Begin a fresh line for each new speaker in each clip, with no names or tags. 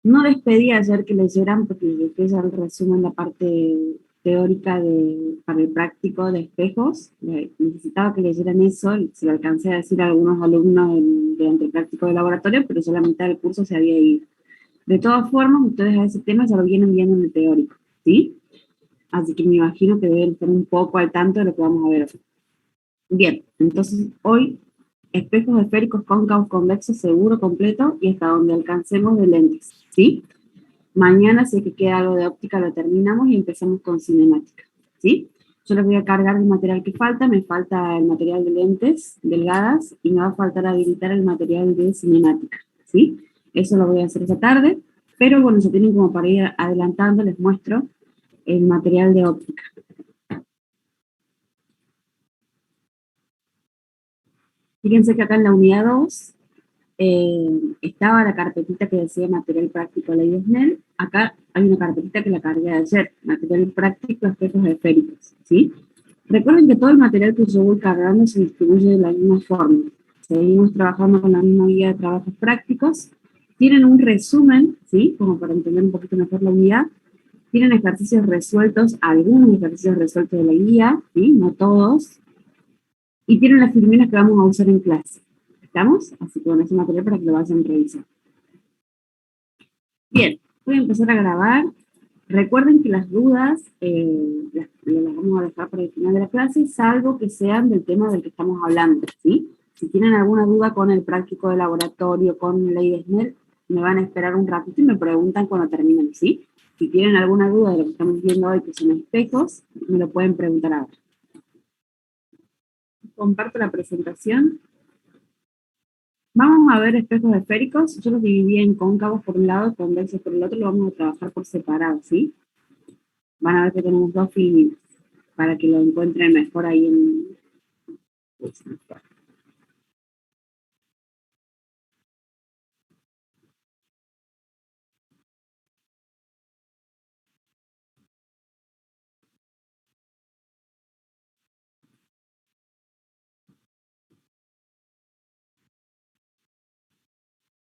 No les pedí ayer que leyeran porque les dejé ya el resumen, la parte teórica para el práctico de espejos. Necesitaba que leyeran eso, se lo alcancé a decir a algunos alumnos durante el práctico de laboratorio, pero ya la mitad del curso se había ido. De todas formas, ustedes a ese tema ya lo vienen viendo en el teórico, ¿sí? Así que me imagino que deben estar un poco al tanto de lo que vamos a ver hoy. Bien, entonces hoy espejos esféricos cóncavos convexos seguro completo y hasta donde alcancemos de lentes, ¿sí? Mañana, si es que queda algo de óptica, lo terminamos y empezamos con cinemática, ¿sí? Yo les voy a cargar el material que falta, me falta el material de lentes delgadas y me va a faltar habilitar el material de cinemática, ¿sí? Eso lo voy a hacer esta tarde, pero bueno, se tienen como para ir adelantando, les muestro el material de óptica. Fíjense que acá en la unidad 2 estaba la carpetita que decía material práctico Ley de Snell. Acá hay una carpetita que la cargué ayer, material práctico, espejos esféricos, ¿sí? Recuerden que todo el material que yo voy cargando se distribuye de la misma forma. Seguimos trabajando con la misma guía de trabajos prácticos. Tienen un resumen, ¿sí? Como para entender un poquito mejor la unidad. Tienen ejercicios resueltos, algunos ejercicios resueltos de la guía, ¿sí? No todos. Y tienen las filminas que vamos a usar en clase. ¿Estamos? Así que bueno, es un material para que lo vayan a revisar. Bien, voy a empezar a grabar. Recuerden que las dudas las vamos a dejar para el final de la clase, salvo que sean del tema del que estamos hablando, ¿sí? Si tienen alguna duda con el práctico de laboratorio, con Ley de Snell, me van a esperar un ratito y me preguntan cuando terminen, ¿sí? Si tienen alguna duda de lo que estamos viendo hoy, que son espejos, me lo pueden preguntar ahora. Comparto la presentación. Vamos a ver espejos esféricos. Yo los dividí en cóncavos por un lado, convexos por el otro. Lo vamos a trabajar por separado, ¿sí? Van a ver que tenemos dos filminas para que lo encuentren mejor ahí en...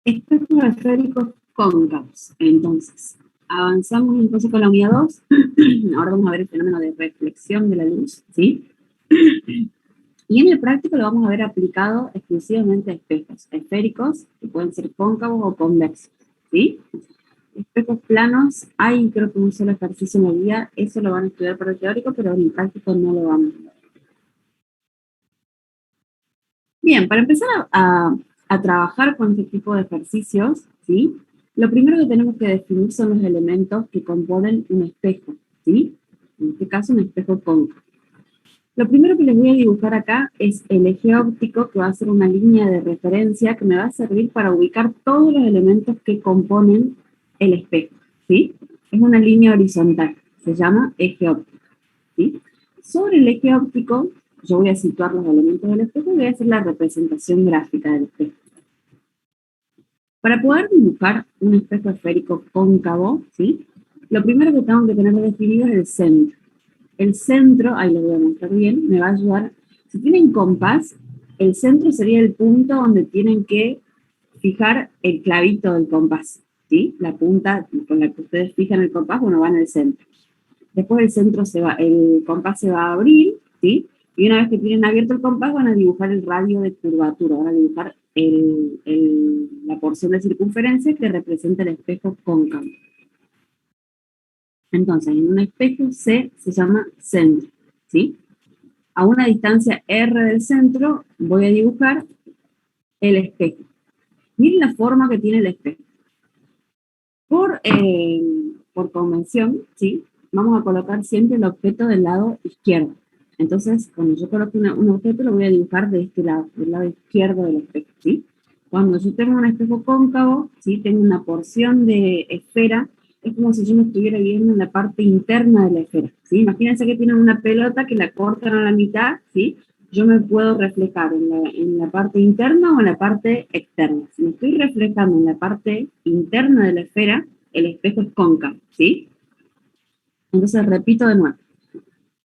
Espejos esféricos cóncavos. Entonces, avanzamos entonces con la unidad 2. Ahora vamos a ver el fenómeno de reflexión de la luz, ¿sí? Y en el práctico lo vamos a ver aplicado exclusivamente a espejos esféricos, que pueden ser cóncavos o convexos, ¿sí? Espejos planos, hay creo que un solo ejercicio en la guía, eso lo van a estudiar para el teórico, pero en el práctico no lo vamos a ver. Bien, para empezar a trabajar con este tipo de ejercicios, ¿sí? Lo primero que tenemos que definir son los elementos que componen un espejo, ¿sí? En este caso un espejo cóncavo. Lo primero que les voy a dibujar acá es el eje óptico, que va a ser una línea de referencia que me va a servir para ubicar todos los elementos que componen el espejo, ¿sí? Es una línea horizontal, se llama eje óptico, ¿sí? Sobre el eje óptico, yo voy a situar los elementos del espejo y voy a hacer la representación gráfica del espejo. Para poder dibujar un espejo esférico cóncavo, ¿sí? Lo primero que tengo que tener definido es el centro. El centro, ahí lo voy a mostrar bien, me va a ayudar. Si tienen compás, el centro sería el punto donde tienen que fijar el clavito del compás, ¿sí? La punta con la que ustedes fijan el compás, bueno, va en el centro. Después el compás se va a abrir, ¿sí? Y una vez que tienen abierto el compás, van a dibujar el radio de curvatura, van a dibujar la porción de circunferencia que representa el espejo cóncavo. Entonces, en un espejo C se llama centro, ¿sí? A una distancia R del centro voy a dibujar el espejo. Miren la forma que tiene el espejo. Por convención, ¿sí? Vamos a colocar siempre el objeto del lado izquierdo. Entonces, cuando yo coloque un objeto, lo voy a dibujar de este lado, del lado izquierdo del espejo, ¿sí? Cuando yo tengo un espejo cóncavo, ¿sí? Tengo una porción de esfera, es como si yo me estuviera viendo en la parte interna de la esfera, ¿sí? Imagínense que tienen una pelota que la cortan a la mitad, ¿sí? Yo me puedo reflejar en la parte interna o en la parte externa. Si me estoy reflejando en la parte interna de la esfera, el espejo es cóncavo, ¿sí? Entonces repito de nuevo.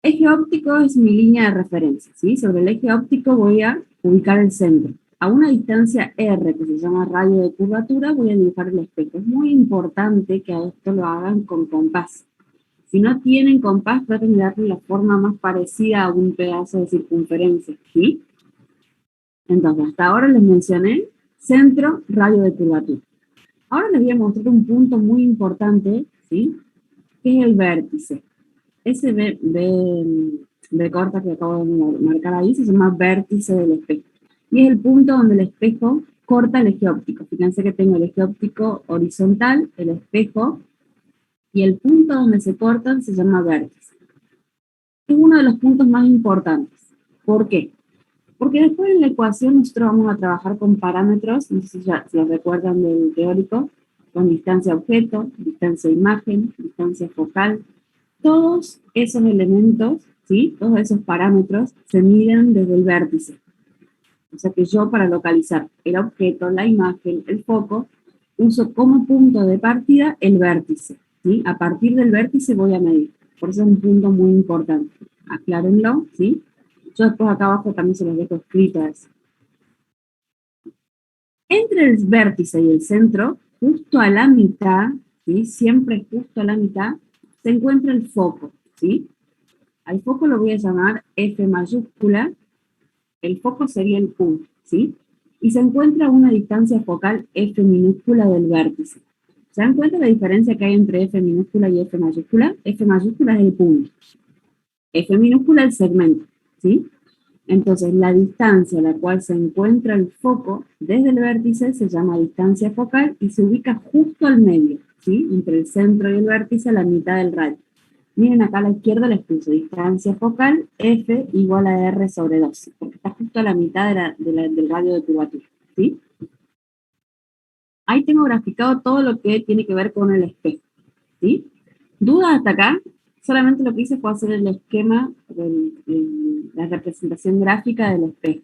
Eje óptico es mi línea de referencia, ¿sí? Sobre el eje óptico voy a ubicar el centro. a una distancia R, que se llama radio de curvatura, voy a dibujar el espejo. Es muy importante que a esto lo hagan con compás. Si no tienen compás, traten de darle la forma más parecida a un pedazo de circunferencia, ¿sí? Entonces, hasta ahora les mencioné centro, radio de curvatura. Ahora les voy a mostrar un punto muy importante, ¿sí? Que es el vértice. Ese B corta que acabo de marcar ahí se llama vértice del espejo. Y es el punto donde el espejo corta el eje óptico. Fíjense que tengo el eje óptico horizontal, el espejo, y el punto donde se cortan se llama vértice. Es uno de los puntos más importantes. ¿Por qué? Porque después en la ecuación nosotros vamos a trabajar con parámetros, no sé si ya se recuerdan del teórico, con distancia objeto, distancia imagen, distancia focal. Todos esos elementos, ¿sí? Todos esos parámetros se miden desde el vértice. O sea que yo para localizar el objeto, la imagen, el foco, uso como punto de partida el vértice, ¿sí? A partir del vértice voy a medir. Por eso es un punto muy importante. Aclárenlo, ¿sí? Yo después acá abajo también se los dejo escrito eso. Entre el vértice y el centro, justo a la mitad, ¿sí? Siempre justo a la mitad, se encuentra el foco, ¿sí? Al foco lo voy a llamar F mayúscula, el foco sería el punto, ¿sí? Y se encuentra a una distancia focal F minúscula del vértice. ¿Se dan cuenta la diferencia que hay entre F minúscula y F mayúscula? F mayúscula es el punto, F minúscula el segmento, ¿sí? Entonces, la distancia a la cual se encuentra el foco desde el vértice se llama distancia focal y se ubica justo al medio, ¿sí? Entre el centro y el vértice a la mitad del radio. Miren acá a la izquierda les puse distancia focal F igual a R sobre 2, porque está justo a la mitad del radio de curvatura, ¿sí? Ahí tengo graficado todo lo que tiene que ver con el espejo, ¿sí? ¿Dudas hasta acá? Solamente lo que hice fue hacer el esquema, la representación gráfica del espejo.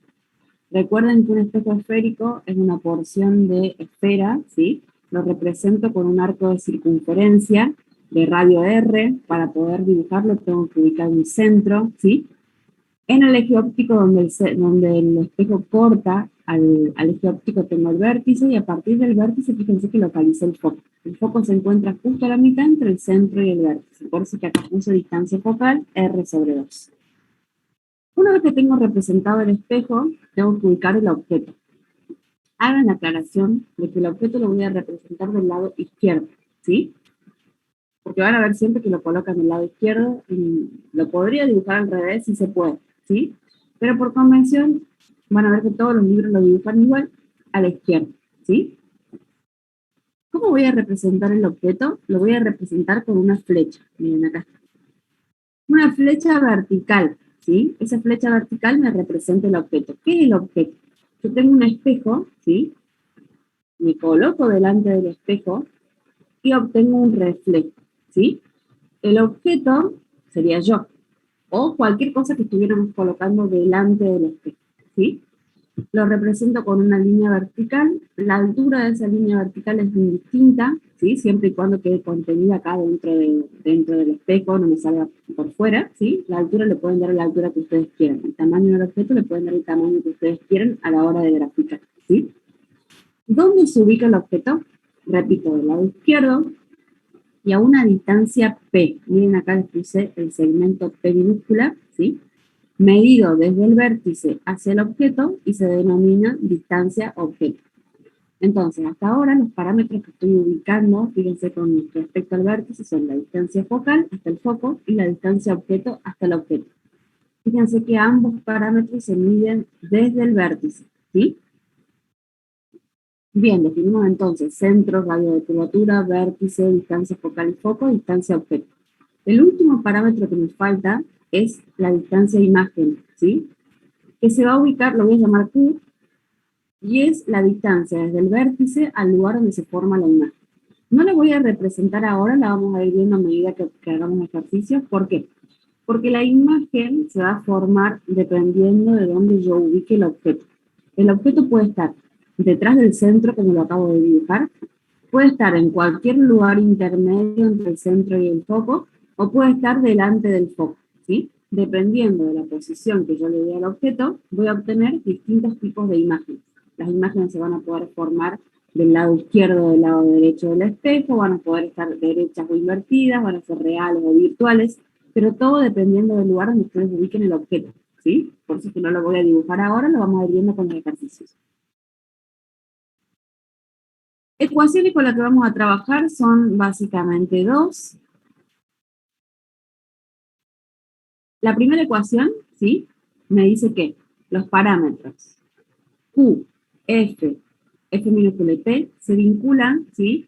Recuerden que un espejo esférico es una porción de esfera, ¿sí? Lo represento con un arco de circunferencia de radio R. Para poder dibujarlo tengo que ubicar un centro, ¿sí? En el eje óptico donde el espejo corta al eje óptico tengo el vértice y a partir del vértice fíjense que localicé el foco. El foco se encuentra justo a la mitad entre el centro y el vértice. Por eso que acá puse distancia focal R sobre 2. Una vez que tengo representado el espejo, tengo que ubicar el objeto. Hagan la aclaración de que el objeto lo voy a representar del lado izquierdo, ¿sí? Porque van a ver siempre que lo colocan del lado izquierdo, y lo podría dibujar al revés si se puede, ¿sí? Pero por convención van a ver que todos los libros lo dibujan igual a la izquierda, ¿sí? ¿Cómo voy a representar el objeto? Lo voy a representar con una flecha, miren acá. Una flecha vertical, ¿sí? Esa flecha vertical me representa el objeto. ¿Qué es el objeto? Yo tengo un espejo, ¿sí? Me coloco delante del espejo y obtengo un reflejo, ¿sí? El objeto sería yo, o cualquier cosa que estuviéramos colocando delante del espejo, ¿sí? Lo represento con una línea vertical, la altura de esa línea vertical es indistinta, ¿sí? Siempre y cuando quede contenida acá dentro del espejo, no me salga por fuera, ¿sí? La altura le pueden dar a la altura que ustedes quieran, el tamaño del objeto le pueden dar el tamaño que ustedes quieran a la hora de graficar, ¿sí? ¿Dónde se ubica el objeto? Repito, del lado izquierdo y a una distancia P. Miren acá les puse el segmento P minúscula, ¿sí? Medido desde el vértice hacia el objeto y se denomina distancia objeto. Entonces, hasta ahora los parámetros que estoy ubicando, fíjense con respecto al vértice, son la distancia focal hasta el foco y la distancia objeto hasta el objeto. Fíjense que ambos parámetros se miden desde el vértice, ¿sí? Bien, definimos entonces centro, radio de curvatura, vértice, distancia focal y foco, distancia objeto. El último parámetro que nos falta es la distancia imagen, ¿sí? Que se va a ubicar, lo voy a llamar Q, y es la distancia desde el vértice al lugar donde se forma la imagen. No la voy a representar ahora, la vamos a ir viendo a medida que hagamos ejercicios. ¿Por qué? Porque la imagen se va a formar dependiendo de dónde yo ubique el objeto. El objeto puede estar detrás del centro, como lo acabo de dibujar, puede estar en cualquier lugar intermedio entre el centro y el foco, o puede estar delante del foco, ¿sí? Dependiendo de la posición que yo le dé al objeto, voy a obtener distintos tipos de imágenes. las imágenes se van a poder formar del lado izquierdo o del lado derecho del espejo, van a poder estar derechas o invertidas, van a ser reales o virtuales, pero todo dependiendo del lugar donde ustedes ubiquen el objeto, ¿sí? Por eso es que no lo voy a dibujar ahora, lo vamos a ir viendo con los ejercicios. Ecuaciones con las que vamos a trabajar son básicamente dos. La primera ecuación, ¿sí? Me dice que los parámetros Q, F minúscula y P se vinculan, ¿sí?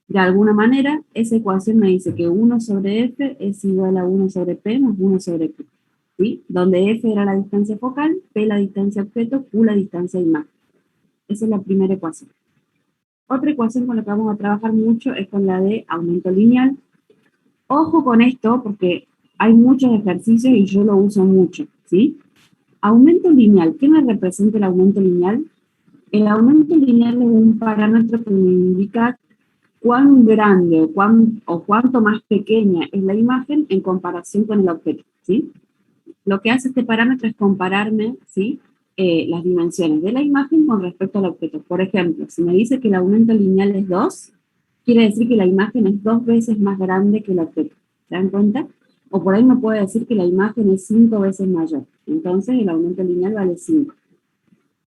De alguna manera, esa ecuación me dice que 1 sobre F es igual a 1 sobre P más 1 sobre Q, ¿sí? Donde F era la distancia focal, P la distancia objeto, Q la distancia imagen. Esa es la primera ecuación. Otra ecuación con la que vamos a trabajar mucho es con la de aumento lineal. Ojo con esto porque hay muchos ejercicios y yo lo uso mucho, ¿sí? Aumento lineal. ¿Qué me representa el aumento lineal? El aumento lineal es un parámetro que me indica cuán grande o cuánto más pequeña es la imagen en comparación con el objeto, ¿sí? Lo que hace este parámetro es compararme, ¿sí? Las dimensiones de la imagen con respecto al objeto. Por ejemplo, si me dice que el aumento lineal es 2, quiere decir que la imagen es 2 veces más grande que el objeto. ¿Se dan cuenta? O por ahí me puede decir que la imagen es 5 veces mayor. Entonces el aumento lineal vale 5.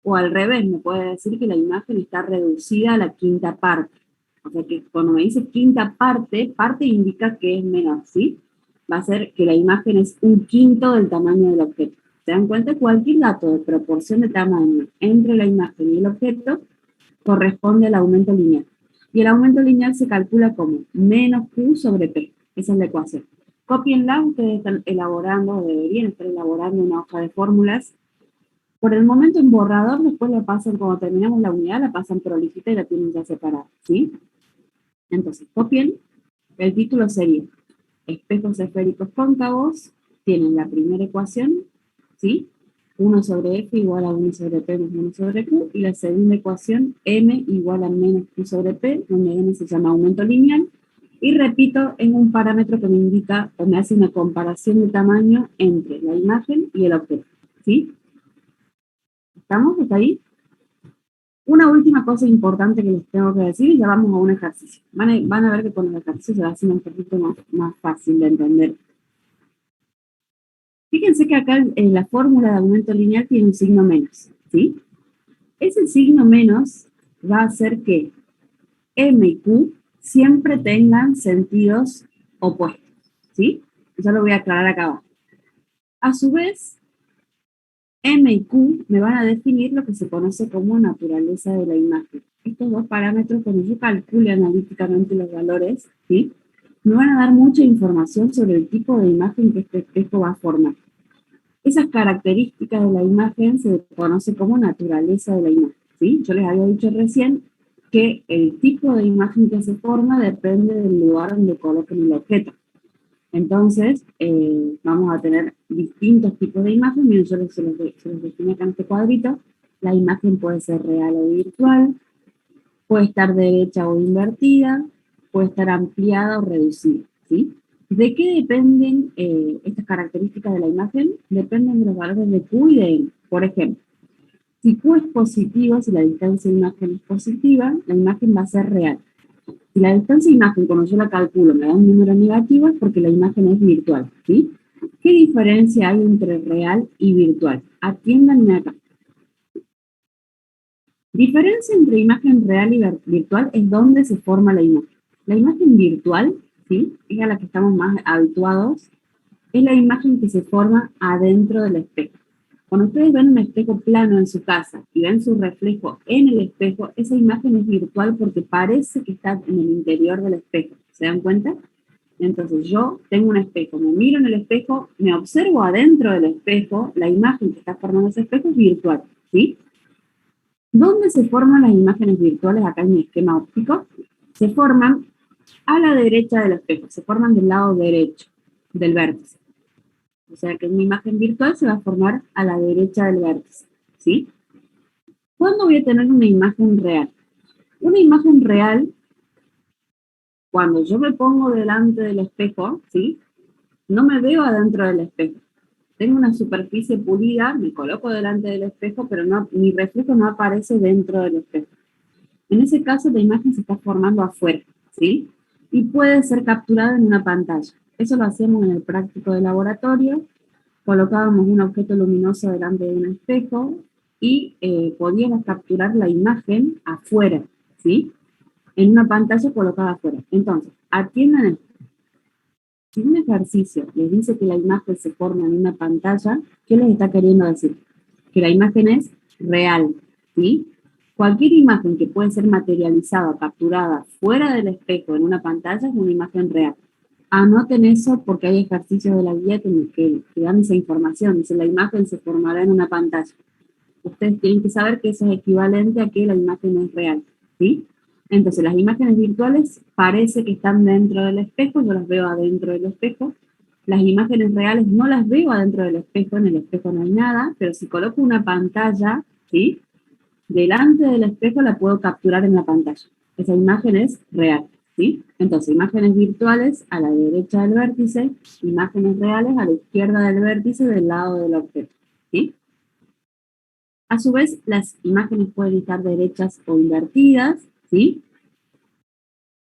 O al revés, me puede decir que la imagen está reducida a la quinta parte. O sea que cuando me dice quinta parte, parte indica que es menor, ¿sí? Va a ser que la imagen es un quinto del tamaño del objeto. ¿Se dan cuenta? Cualquier dato de proporción de tamaño entre la imagen y el objeto corresponde al aumento lineal. Y el aumento lineal se calcula como menos Q sobre P. Esa es la ecuación. Copienla, ustedes están elaborando, o deberían estar elaborando una hoja de fórmulas. Por el momento en borrador, después la pasan, cuando terminamos la unidad, la pasan prolijita y la tienen ya separada, ¿sí? Entonces, copien. El título sería espejos esféricos cóncavos, tienen la primera ecuación, ¿sí? 1 sobre F igual a 1 sobre P más 1 sobre Q, y la segunda ecuación, M igual a menos Q sobre P, donde M se llama aumento lineal, y repito, es un parámetro que me indica, o me hace una comparación de tamaño entre la imagen y el objeto, ¿sí? ¿Estamos? ¿Está ahí? Una última cosa importante que les tengo que decir y ya vamos a un ejercicio. Van a ver que con el ejercicio se va haciendo un poquito más fácil de entender. Fíjense que acá en la fórmula de aumento lineal tiene un signo menos, ¿sí? Ese signo menos va a hacer que M y Q siempre tengan sentidos opuestos, ¿sí? Ya lo voy a aclarar acá abajo. A su vez, M y Q me van a definir lo que se conoce como naturaleza de la imagen. Estos dos parámetros, cuando yo calcule analíticamente los valores, ¿sí? Me van a dar mucha información sobre el tipo de imagen que este espejo va a formar. Esas características de la imagen se conoce como naturaleza de la imagen, ¿sí? Yo les había dicho recién que el tipo de imagen que se forma depende del lugar donde coloquen el objeto. Entonces, vamos a tener distintos tipos de imagen. Miren, yo se los defino acá en este cuadrito. La imagen puede ser real o virtual, puede estar derecha o invertida, puede estar ampliada o reducida, ¿sí? ¿De qué dependen estas características de la imagen? Dependen de los valores de Q y de N. Por ejemplo, si Q es positivo, si la distancia de imagen es positiva, la imagen va a ser real. Si la distancia de imagen, cuando yo la calculo, me da un número negativo, es porque la imagen es virtual, ¿sí? ¿Qué diferencia hay entre real y virtual? Atiéndanme acá. Diferencia entre imagen real y virtual es dónde se forma la imagen. La imagen virtual, ¿sí? Es a la que estamos más habituados, es la imagen que se forma adentro del espejo. Cuando ustedes ven un espejo plano en su casa y ven su reflejo en el espejo, esa imagen es virtual porque parece que está en el interior del espejo. ¿Se dan cuenta? Entonces yo tengo un espejo, me miro en el espejo, me observo adentro del espejo, la imagen que está formando ese espejo es virtual, ¿sí? ¿Dónde se forman las imágenes virtuales acá en mi esquema óptico? Se forman a la derecha del espejo, se forman del lado derecho del vértice. O sea que una imagen virtual se va a formar a la derecha del vértice, ¿sí? ¿Cuándo voy a tener una imagen real? Una imagen real, cuando yo me pongo delante del espejo, ¿sí? No me veo adentro del espejo. tengo una superficie pulida, me coloco delante del espejo, pero no, mi reflejo no aparece dentro del espejo. En ese caso, la imagen se está formando afuera, ¿sí? Y puede ser capturada en una pantalla. Eso lo hacemos en el práctico de laboratorio. Colocábamos un objeto luminoso delante de un espejo y podíamos capturar la imagen afuera, ¿sí? En una pantalla colocada afuera. Entonces, atiendan esto. Si un ejercicio les dice que la imagen se forma en una pantalla, ¿qué les está queriendo decir? Que la imagen es real, ¿sí? Cualquier imagen que puede ser materializada, capturada fuera del espejo en una pantalla es una imagen real. Anoten eso porque hay ejercicios de la guía que dan esa información. Dice, la imagen se formará en una pantalla. Ustedes tienen que saber que eso es equivalente a que la imagen es real, ¿sí? Entonces, las imágenes virtuales parece que están dentro del espejo, yo las veo adentro del espejo. Las imágenes reales no las veo adentro del espejo, en el espejo no hay nada, pero si coloco una pantalla, ¿sí? Delante del espejo la puedo capturar en la pantalla. Esa imagen es real, ¿sí? Entonces, imágenes virtuales a la derecha del vértice, imágenes reales a la izquierda del vértice del lado del objeto, ¿sí? A su vez, las imágenes pueden estar derechas o invertidas, ¿sí?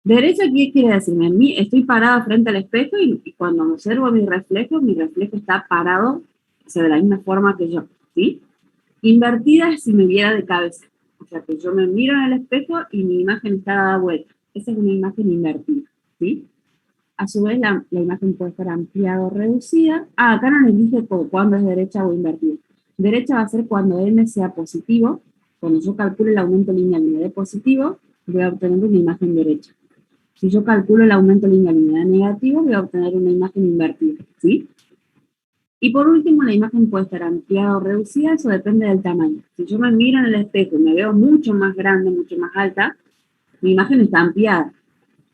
Derecha, ¿qué quiere decirme? A mí estoy parada frente al espejo y cuando observo mi reflejo está parado, o sea, de la misma forma que yo, ¿sí? Invertida es si me viera de cabeza. O sea, que yo me miro en el espejo y mi imagen está dada vuelta. Esa es una imagen invertida, ¿sí? A su vez, la imagen puede estar ampliada o reducida. Ah, acá no les dije cuándo es derecha o invertida. Derecha va a ser cuando M sea positivo. Cuando yo calculo el aumento lineal y me dé positivo, voy a obtener una imagen derecha. Si yo calculo el aumento lineal y me da negativo, voy a obtener una imagen invertida, ¿sí? Y por último, la imagen puede estar ampliada o reducida, eso depende del tamaño. Si yo me miro en el espejo y me veo mucho más grande, mucho más alta, mi imagen está ampliada.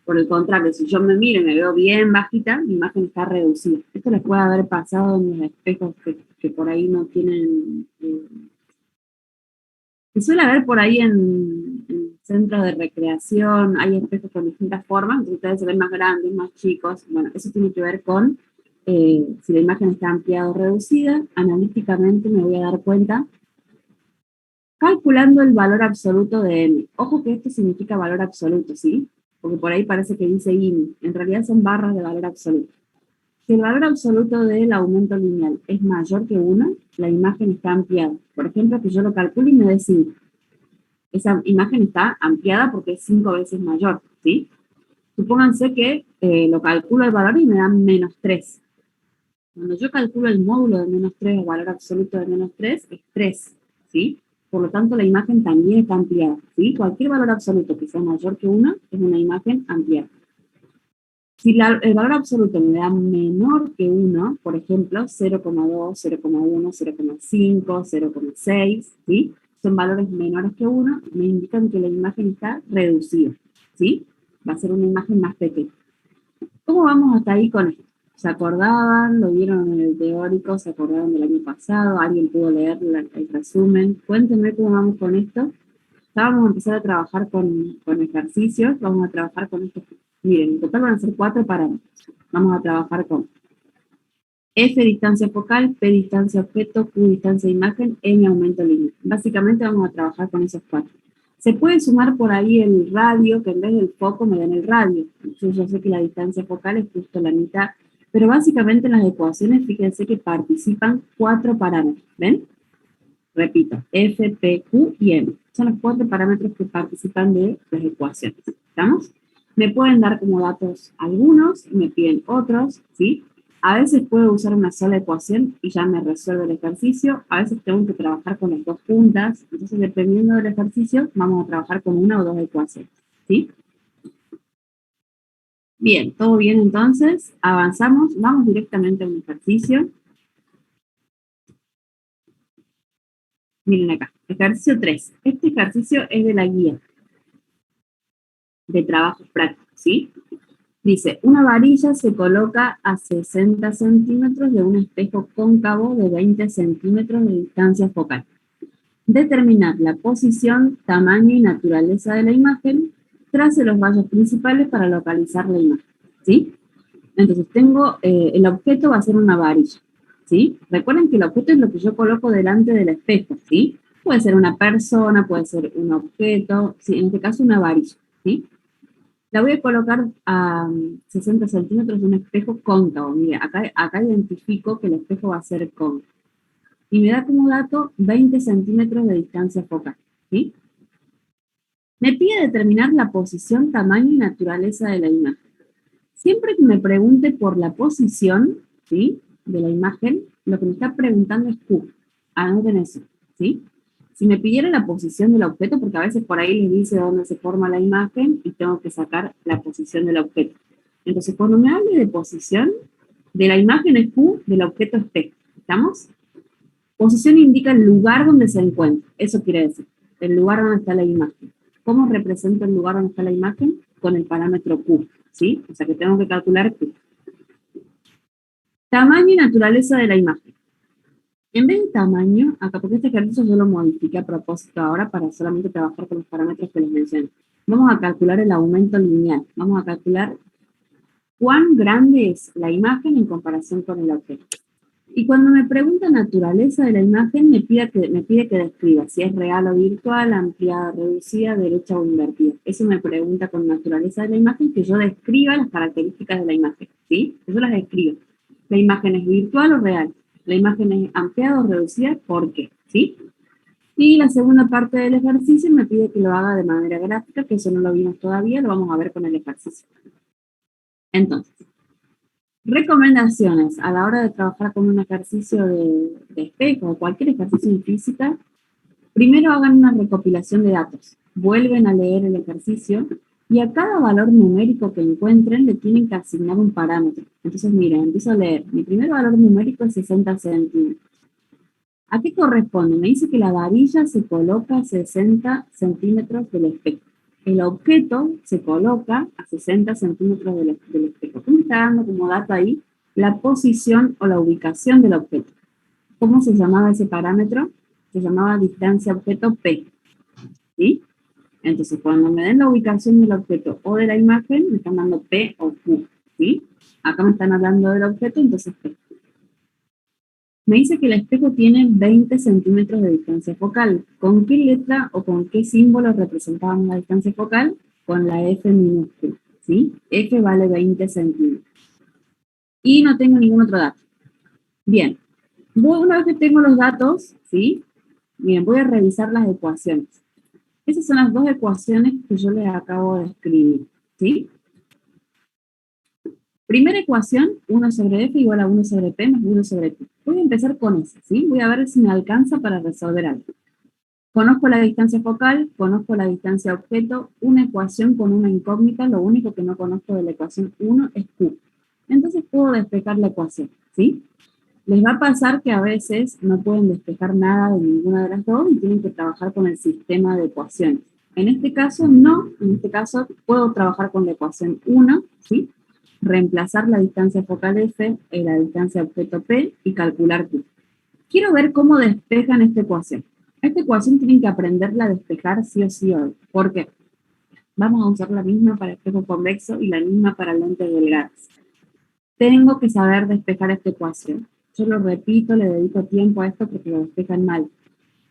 Por el contrario, si yo me miro y me veo bien bajita, mi imagen está reducida. Esto les puede haber pasado en los espejos que por ahí no tienen... se suele haber por ahí en centros de recreación, hay espejos con distintas formas, entonces ustedes se ven más grandes, más chicos. Bueno, eso tiene que ver con si la imagen está ampliada o reducida. Analíticamente me voy a dar cuenta calculando el valor absoluto de M. Ojo que esto significa valor absoluto, ¿sí? Porque por ahí parece que dice INI. En realidad son barras de valor absoluto. Si el valor absoluto del aumento lineal es mayor que 1, la imagen está ampliada. Por ejemplo, que yo lo calcule y me dé 5. Esa imagen está ampliada porque es 5 veces mayor, ¿sí? Supónganse que lo calculo el valor y me dan -3. Cuando yo calculo el módulo de -3, el valor absoluto de -3 es 3, ¿sí? Por lo tanto, la imagen también está ampliada, ¿sí? Cualquier valor absoluto que sea mayor que 1 es una imagen ampliada. Si el valor absoluto me da menor que 1, por ejemplo, 0,2, 0,1, 0,5, 0,6, ¿sí? Son valores menores que 1, me indican que la imagen está reducida, ¿sí? Va a ser una imagen más pequeña. ¿Cómo vamos hasta ahí con esto? ¿Se acordaban? ¿Lo vieron en el teórico? ¿Se acordaron del año pasado? ¿Alguien pudo leer el resumen? Cuéntenme cómo vamos con esto. Ya vamos a empezar a trabajar con ejercicios, vamos a trabajar con estos. Miren, en total van a ser 4 parámetros. Vamos a trabajar con F distancia focal, P distancia objeto, Q distancia imagen, N aumento lineal. Básicamente vamos a trabajar con esos 4. Se puede sumar por ahí el radio, que en vez del foco me den el radio. Entonces yo sé que la distancia focal es justo la mitad. Pero básicamente en las ecuaciones, fíjense que participan 4 parámetros. ¿Ven? Repito, F, P, Q y M. Son los 4 parámetros que participan de las ecuaciones. ¿Estamos? Me pueden dar como datos algunos, me piden otros, ¿sí? A veces puedo usar una sola ecuación y ya me resuelve el ejercicio. A veces tengo que trabajar con las dos juntas. Entonces, dependiendo del ejercicio, vamos a trabajar con una o dos ecuaciones, ¿sí? Bien, ¿todo bien entonces? Avanzamos, vamos directamente a un ejercicio. Miren acá, ejercicio 3. Este ejercicio es de la guía de trabajos prácticos, ¿sí? Dice, una varilla se coloca a 60 centímetros de un espejo cóncavo de 20 centímetros de distancia focal. Determinar la posición, tamaño y naturaleza de la imagen. Trace los rayos principales para localizar la imagen, ¿sí? Entonces tengo, el objeto va a ser una varilla. ¿sí? Recuerden que el objeto es lo que yo coloco delante del espejo, ¿sí? Puede ser una persona, puede ser un objeto, ¿sí? En este caso una varilla, ¿sí? La voy a colocar a 60 centímetros de un espejo cóncavo. Mire, acá identifico que el espejo va a ser cóncavo. Y me da como dato 20 centímetros de distancia focal, ¿sí? Me pide determinar la posición, tamaño y naturaleza de la imagen. Siempre que me pregunte por la posición, ¿sí?, de la imagen, lo que me está preguntando es Q. Anoten eso, ¿sí? Si me pidiera la posición del objeto, porque a veces por ahí les dice dónde se forma la imagen y tengo que sacar la posición del objeto. Entonces, cuando me hable de posición, de la imagen es Q, del objeto es P. ¿Estamos? Posición indica el lugar donde se encuentra. Eso quiere decir, el lugar donde está la imagen. ¿Cómo represento el lugar donde está la imagen? Con el parámetro Q, ¿sí? O sea que tengo que calcular Q. Tamaño y naturaleza de la imagen. En vez de tamaño, acá, porque este ejercicio yo lo modifiqué a propósito ahora para solamente trabajar con los parámetros que les mencioné. Vamos a calcular el aumento lineal. Vamos a calcular cuán grande es la imagen en comparación con el objeto. Y cuando me pregunta naturaleza de la imagen, me pide que describa si es real o virtual, ampliada, reducida, derecha o invertida. Eso me pregunta con naturaleza de la imagen, que yo describa las características de la imagen, ¿sí? Yo las describo. La imagen es virtual o real. La imagen es ampliada o reducida, ¿por qué? ¿Sí? Y la segunda parte del ejercicio me pide que lo haga de manera gráfica, que eso no lo vimos todavía, lo vamos a ver con el ejercicio. Entonces, recomendaciones a la hora de trabajar con un ejercicio de espejo o cualquier ejercicio en física. Primero hagan una recopilación de datos, vuelven a leer el ejercicio y a cada valor numérico que encuentren le tienen que asignar un parámetro. Entonces, miren, empiezo a leer. Mi primer valor numérico es 60 centímetros. ¿A qué corresponde? Me dice que la varilla se coloca a 60 centímetros del espejo. El objeto se coloca a 60 centímetros del espejo. ¿Qué me está dando como dato ahí? La posición o la ubicación del objeto. ¿Cómo se llamaba ese parámetro? Se llamaba distancia objeto P. ¿Sí? Entonces, cuando me den la ubicación del objeto o de la imagen, me están dando P o Q. ¿Sí? Acá me están hablando del objeto, entonces P. Me dice que el espejo tiene 20 centímetros de distancia focal. ¿Con qué letra o con qué símbolo representábamos la distancia focal? Con la F minúscula, ¿sí? F vale 20 centímetros. Y no tengo ningún otro dato. Bien, una vez que tengo los datos, ¿sí? Bien, voy a revisar las ecuaciones. Esas son las dos ecuaciones que yo les acabo de escribir, ¿sí? Primera ecuación, 1 sobre f igual a 1 sobre p más 1 sobre q. Voy a empezar con esa, ¿sí? Voy a ver si me alcanza para resolver algo. Conozco la distancia focal, conozco la distancia objeto, una ecuación con una incógnita, lo único que no conozco de la ecuación 1 es q. Entonces puedo despejar la ecuación, ¿sí? Les va a pasar que a veces no pueden despejar nada de ninguna de las dos y tienen que trabajar con el sistema de ecuaciones. En este caso no, en este caso puedo trabajar con la ecuación 1, ¿sí? Reemplazar la distancia focal f en la distancia objeto p y calcular q. Quiero ver cómo despejan esta ecuación. Esta ecuación tienen que aprenderla a despejar sí o sí hoy. ¿Por qué? Vamos a usar la misma para espejo convexo y la misma para lentes delgadas. Tengo que saber despejar esta ecuación. Yo lo repito, le dedico tiempo a esto porque lo despejan mal.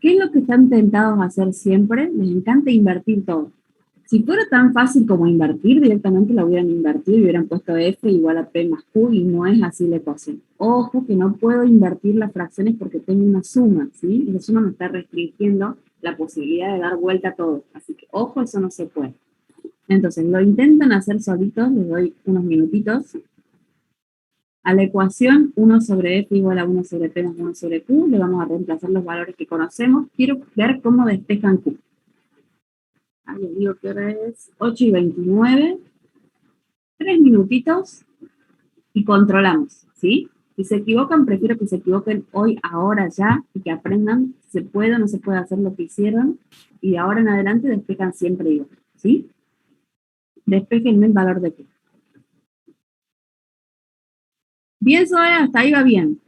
¿Qué es lo que están tentados a hacer siempre? Les encanta invertir todo. Si fuera tan fácil como invertir, directamente lo hubieran invertido y hubieran puesto f igual a p más q y no es así la ecuación. Ojo que no puedo invertir las fracciones porque tengo una suma, ¿sí? Y la suma me está restringiendo la posibilidad de dar vuelta a todo. Así que, ojo, eso no se puede. Entonces, lo intentan hacer solitos, les doy unos minutitos. A la ecuación 1 sobre f igual a 1 sobre p más 1 sobre q, le vamos a reemplazar los valores que conocemos. Quiero ver cómo despejan q. Ahí les digo que ahora es 8:29. 3 minutitos y controlamos, ¿sí? Si se equivocan, prefiero que se equivoquen hoy, ahora, ya, y que aprendan si se puede o no se puede hacer lo que hicieron, y de ahora en adelante despejan siempre igual, ¿sí? Despejenme el valor de q. Bien, Zoe, hasta ahí va bien.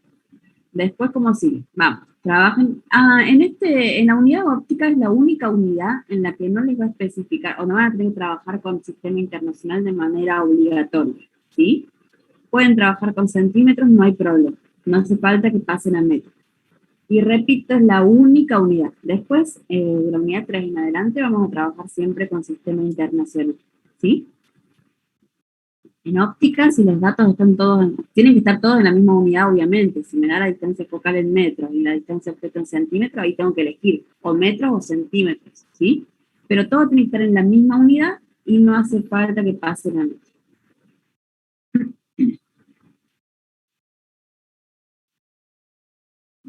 Después, ¿cómo sigue? Vamos, trabajen. En la unidad óptica es la única unidad en la que no les va a especificar, o no van a tener que trabajar con el sistema internacional de manera obligatoria, ¿sí? Pueden trabajar con centímetros, no hay problema. No hace falta que pasen a metros. Y repito, es la única unidad. Después, de la unidad 3 en adelante, vamos a trabajar siempre con sistema internacional. ¿Sí? En óptica, si los datos están todos, tienen que estar todos en la misma unidad, obviamente. Si me da la distancia focal en metros y la distancia objeto en centímetros, ahí tengo que elegir o metros o centímetros, ¿sí? Pero todo tiene que estar en la misma unidad y no hace falta que pasen a metros.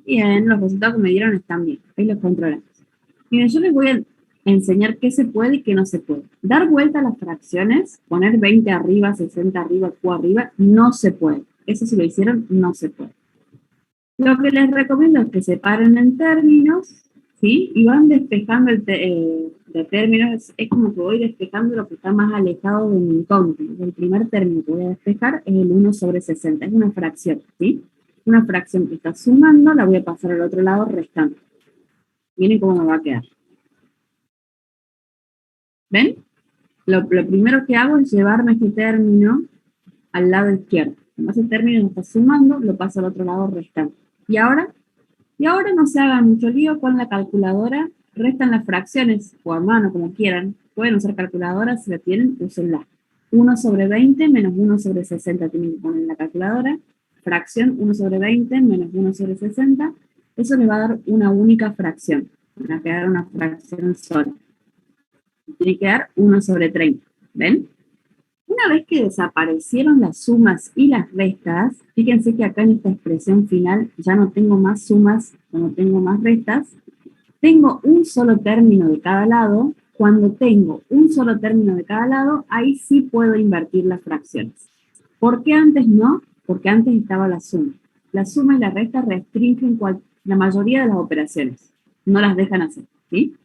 Bien, los resultados que me dieron están bien. Ahí los controlamos. Miren, yo les voy a enseñar qué se puede y qué no se puede. Dar vuelta a las fracciones, poner 20 arriba, 60 arriba, Q arriba, no se puede. Eso si lo hicieron, no se puede. Lo que les recomiendo es que se paren en términos, ¿sí? Y van despejando de términos, es como que voy despejando lo que está más alejado de mi incógnito. El primer término que voy a despejar es el 1/60, es una fracción, ¿sí? Una fracción que está sumando, la voy a pasar al otro lado restando. Miren cómo me va a quedar. ¿Ven? Lo primero que hago es llevarme este término al lado izquierdo. Como ese término no está sumando, lo paso al otro lado restando. Y ahora no se hagan mucho lío con la calculadora, restan las fracciones, o a mano, como quieran. Pueden usar calculadora, si la tienen, úsenla. 1/20 menos 1/60 tienen que poner en la calculadora. Fracción 1/20 menos 1/60. Eso les va a dar una única fracción. Van a quedar una fracción sola. Tiene que dar 1/30. ¿Ven? Una vez que desaparecieron las sumas y las restas, fíjense que acá en esta expresión final ya no tengo más sumas, no tengo más restas, tengo un solo término de cada lado. Cuando tengo un solo término de cada lado, ahí sí puedo invertir las fracciones. ¿Por qué antes no? Porque antes estaba la suma. La suma y la resta restringen la mayoría de las operaciones, no las dejan hacer, ¿sí?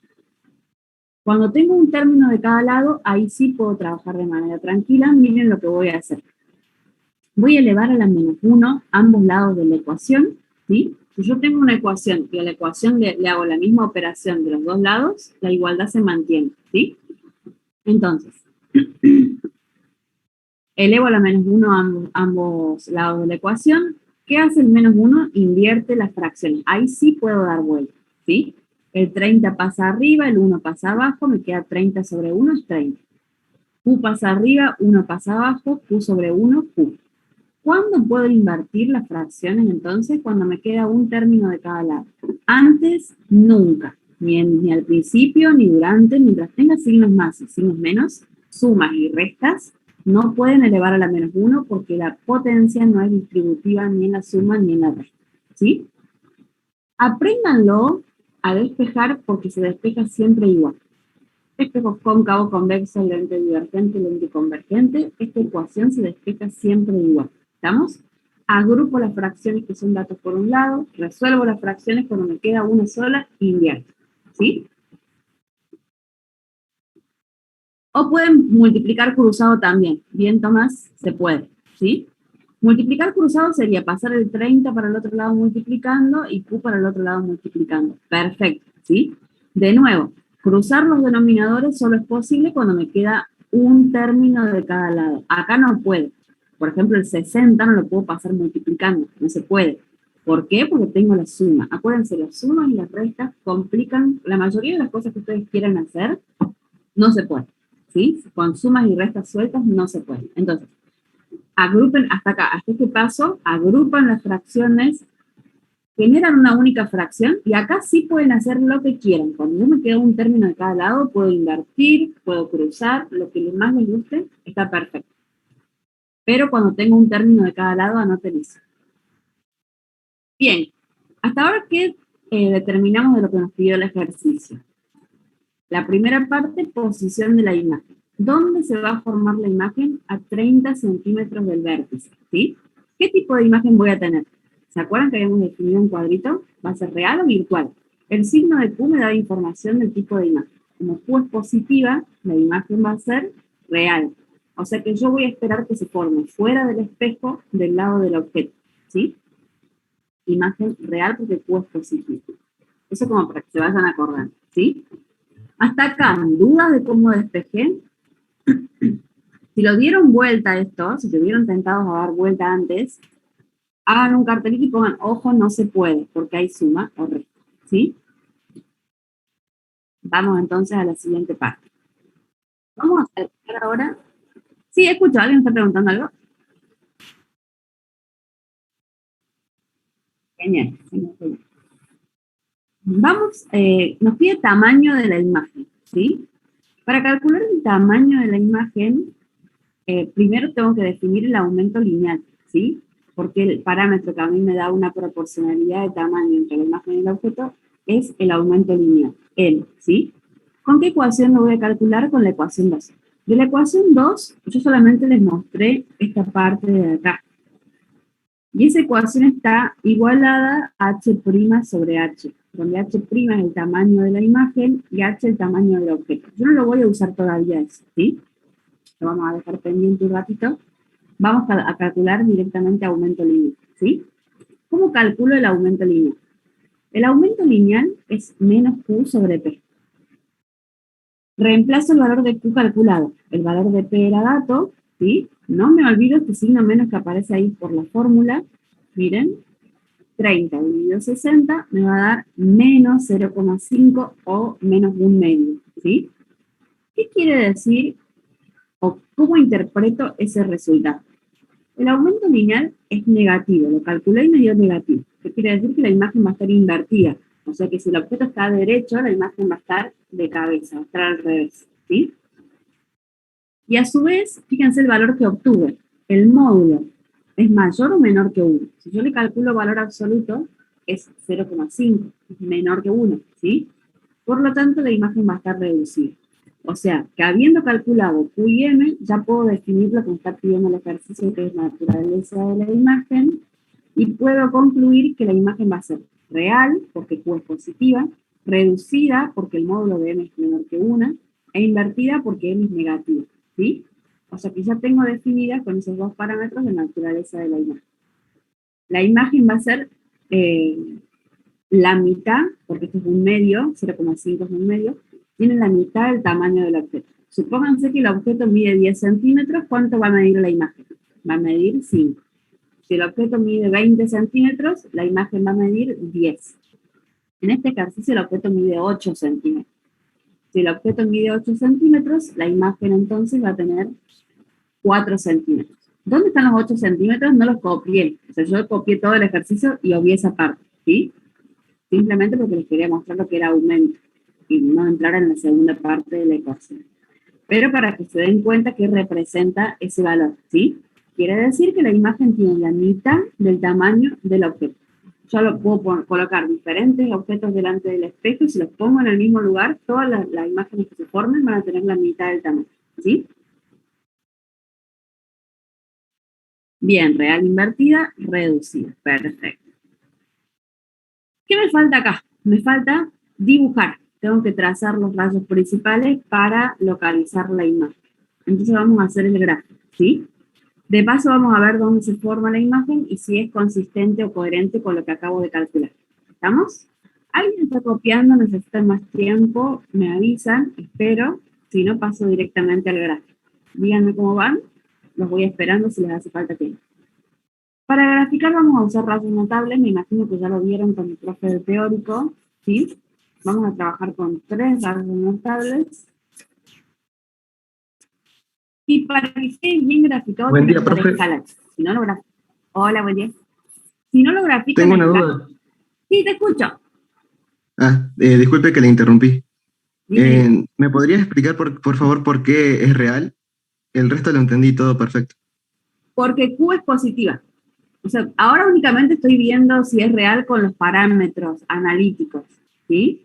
Cuando tengo un término de cada lado, ahí sí puedo trabajar de manera tranquila. Miren lo que voy a hacer. Voy a elevar a la -1 ambos lados de la ecuación, ¿sí? Si yo tengo una ecuación y a la ecuación le hago la misma operación de los dos lados, la igualdad se mantiene, ¿sí? Entonces, elevo a la -1 ambos lados de la ecuación. ¿Qué hace el -1? Invierte las fracciones. Ahí sí puedo dar vuelta, ¿sí? El 30 pasa arriba, el 1 pasa abajo, me queda 30/1 es 30. Q pasa arriba, 1 pasa abajo, Q/1, Q. ¿Cuándo puedo invertir las fracciones entonces? Cuando me queda un término de cada lado. Antes, nunca. Ni al principio, ni durante, mientras tenga signos más y signos menos, sumas y restas, no pueden elevar a la -1 porque la potencia no es distributiva ni en la suma ni en la resta. ¿Sí? Apréndanlo a despejar porque se despeja siempre igual. Espejo cóncavo, convexo, lente divergente, lente convergente. Esta ecuación se despeja siempre igual. ¿Estamos? Agrupo las fracciones que son datos por un lado, resuelvo las fracciones cuando me queda una sola e invierto. ¿Sí? O pueden multiplicar cruzado también. Bien, Tomás, se puede. ¿Sí? Multiplicar cruzado sería pasar el 30 para el otro lado multiplicando y Q para el otro lado multiplicando. Perfecto, ¿sí? De nuevo, cruzar los denominadores solo es posible cuando me queda un término de cada lado. Acá no puedo. Por ejemplo, el 60 no lo puedo pasar multiplicando, no se puede. ¿Por qué? Porque tengo la suma. Acuérdense, las sumas y las restas complican la mayoría de las cosas que ustedes quieran hacer, no se puede. ¿Sí? Con sumas y restas sueltas no se puede. Entonces, agrupen hasta acá, hasta este paso, agrupan las fracciones, generan una única fracción y acá sí pueden hacer lo que quieran. Cuando yo me quedo un término de cada lado, puedo invertir, puedo cruzar, lo que más les guste, está perfecto. Pero cuando tengo un término de cada lado, anoten eso. Bien, hasta ahora, ¿qué determinamos de lo que nos pidió el ejercicio? La primera parte, posición de la imagen. ¿Dónde se va a formar la imagen? A 30 centímetros del vértice, ¿sí? ¿Qué tipo de imagen voy a tener? ¿Se acuerdan que habíamos definido un cuadrito? ¿Va a ser real o virtual? El signo de Q me da información del tipo de imagen. Como Q es positiva, la imagen va a ser real. O sea que yo voy a esperar que se forme fuera del espejo del lado del objeto, ¿sí? Imagen real porque Q es positiva. Eso como para que se vayan acordando, ¿sí? Hasta acá, ¿dudas de cómo despejé? Si lo dieron vuelta esto, si se hubieron tentado a dar vuelta antes, hagan un cartelito y pongan, ojo, no se puede, porque hay suma o resta, ¿sí? Vamos entonces a la siguiente parte. Vamos a calcular ahora. Sí, escucho, ¿alguien está preguntando algo? Genial, genial, genial. Vamos, nos pide tamaño de la imagen, ¿sí? Para calcular el tamaño de la imagen, primero tengo que definir el aumento lineal, ¿sí? Porque el parámetro que a mí me da una proporcionalidad de tamaño entre la imagen y el objeto es el aumento lineal, L, ¿sí? ¿Con qué ecuación lo voy a calcular? Con la ecuación 2. De la ecuación 2, yo solamente les mostré esta parte de acá. Y esa ecuación está igualada a h' sobre h, donde h' es el tamaño de la imagen y h el tamaño del objeto. Yo no lo voy a usar todavía eso, ¿sí? Lo vamos a dejar pendiente un ratito. Vamos a calcular directamente aumento lineal, ¿sí? ¿Cómo calculo el aumento lineal? El aumento lineal es menos Q sobre P. Reemplazo el valor de Q calculado. El valor de P era dato, ¿sí? No me olvido este signo menos que aparece ahí por la fórmula. Miren, 30 dividido 60 me va a dar menos 0,5 o menos un medio, ¿sí? ¿Qué quiere decir o cómo interpreto ese resultado? El aumento lineal es negativo, lo calculé y me dio negativo. ¿Qué quiere decir? Que la imagen va a estar invertida. O sea que si el objeto está derecho, la imagen va a estar de cabeza, va a estar al revés, ¿sí? Y a su vez, fíjense el valor que obtuve. El módulo es mayor o menor que 1. Si yo le calculo valor absoluto, es 0,5, es menor que 1, ¿sí? Por lo tanto, la imagen va a estar reducida. O sea, que habiendo calculado Q y M, ya puedo definir lo que me está pidiendo el ejercicio, que es la naturaleza de la imagen, y puedo concluir que la imagen va a ser real, porque Q es positiva, reducida, porque el módulo de M es menor que 1, e invertida, porque M es negativa, ¿sí? O sea que ya tengo definidas con esos dos parámetros la naturaleza de la imagen. La imagen va a ser la mitad, porque esto es un medio, 0,5 es un medio, tiene la mitad del tamaño del objeto. Supónganse que el objeto mide 10 centímetros, ¿cuánto va a medir la imagen? Va a medir 5. Si el objeto mide 20 centímetros, la imagen va a medir 10. En este ejercicio el objeto mide 8 centímetros. Si el objeto mide 8 centímetros, la imagen entonces va a tener 4 centímetros. ¿Dónde están los 8 centímetros? No los copié. O sea, yo copié todo el ejercicio y obvié esa parte, ¿sí? Simplemente porque les quería mostrar lo que era aumento y no entrar en la segunda parte de la ecuación. Pero para que se den cuenta que representa ese valor, ¿sí? Quiere decir que la imagen tiene la mitad del tamaño del objeto. Yo lo puedo colocar diferentes objetos delante del espejo y si los pongo en el mismo lugar, todas las imágenes que se formen van a tener la mitad del tamaño, ¿sí? Bien, real invertida, reducida. Perfecto. ¿Qué me falta acá? Me falta dibujar. Tengo que trazar los rayos principales para localizar la imagen. Entonces vamos a hacer el gráfico, ¿sí? De paso vamos a ver dónde se forma la imagen y si es consistente o coherente con lo que acabo de calcular. ¿Estamos? ¿Alguien está copiando? ¿Necesita más tiempo? Me avisan, espero. Si no, paso directamente al gráfico. Díganme cómo van. Los voy esperando si les hace falta tiempo. Para graficar vamos a usar rayos notables, me imagino que ya lo vieron con el profe de teórico, ¿sí? Vamos a trabajar con 3 rayos notables. Y para que esté bien graficado,
Buen
tiene que
día,
estar
profe.
escalado. Si no lo grafico. Hola, buen día. Si no lo grafico en
Tengo una
el gráfico.
duda.
Sí, te escucho.
Disculpe que le interrumpí.
Dime, dime.
¿Me podría explicar, por favor, por qué es real? El resto lo entendí todo perfecto.
Porque Q es positiva. O sea, ahora únicamente estoy viendo si es real con los parámetros analíticos, ¿sí?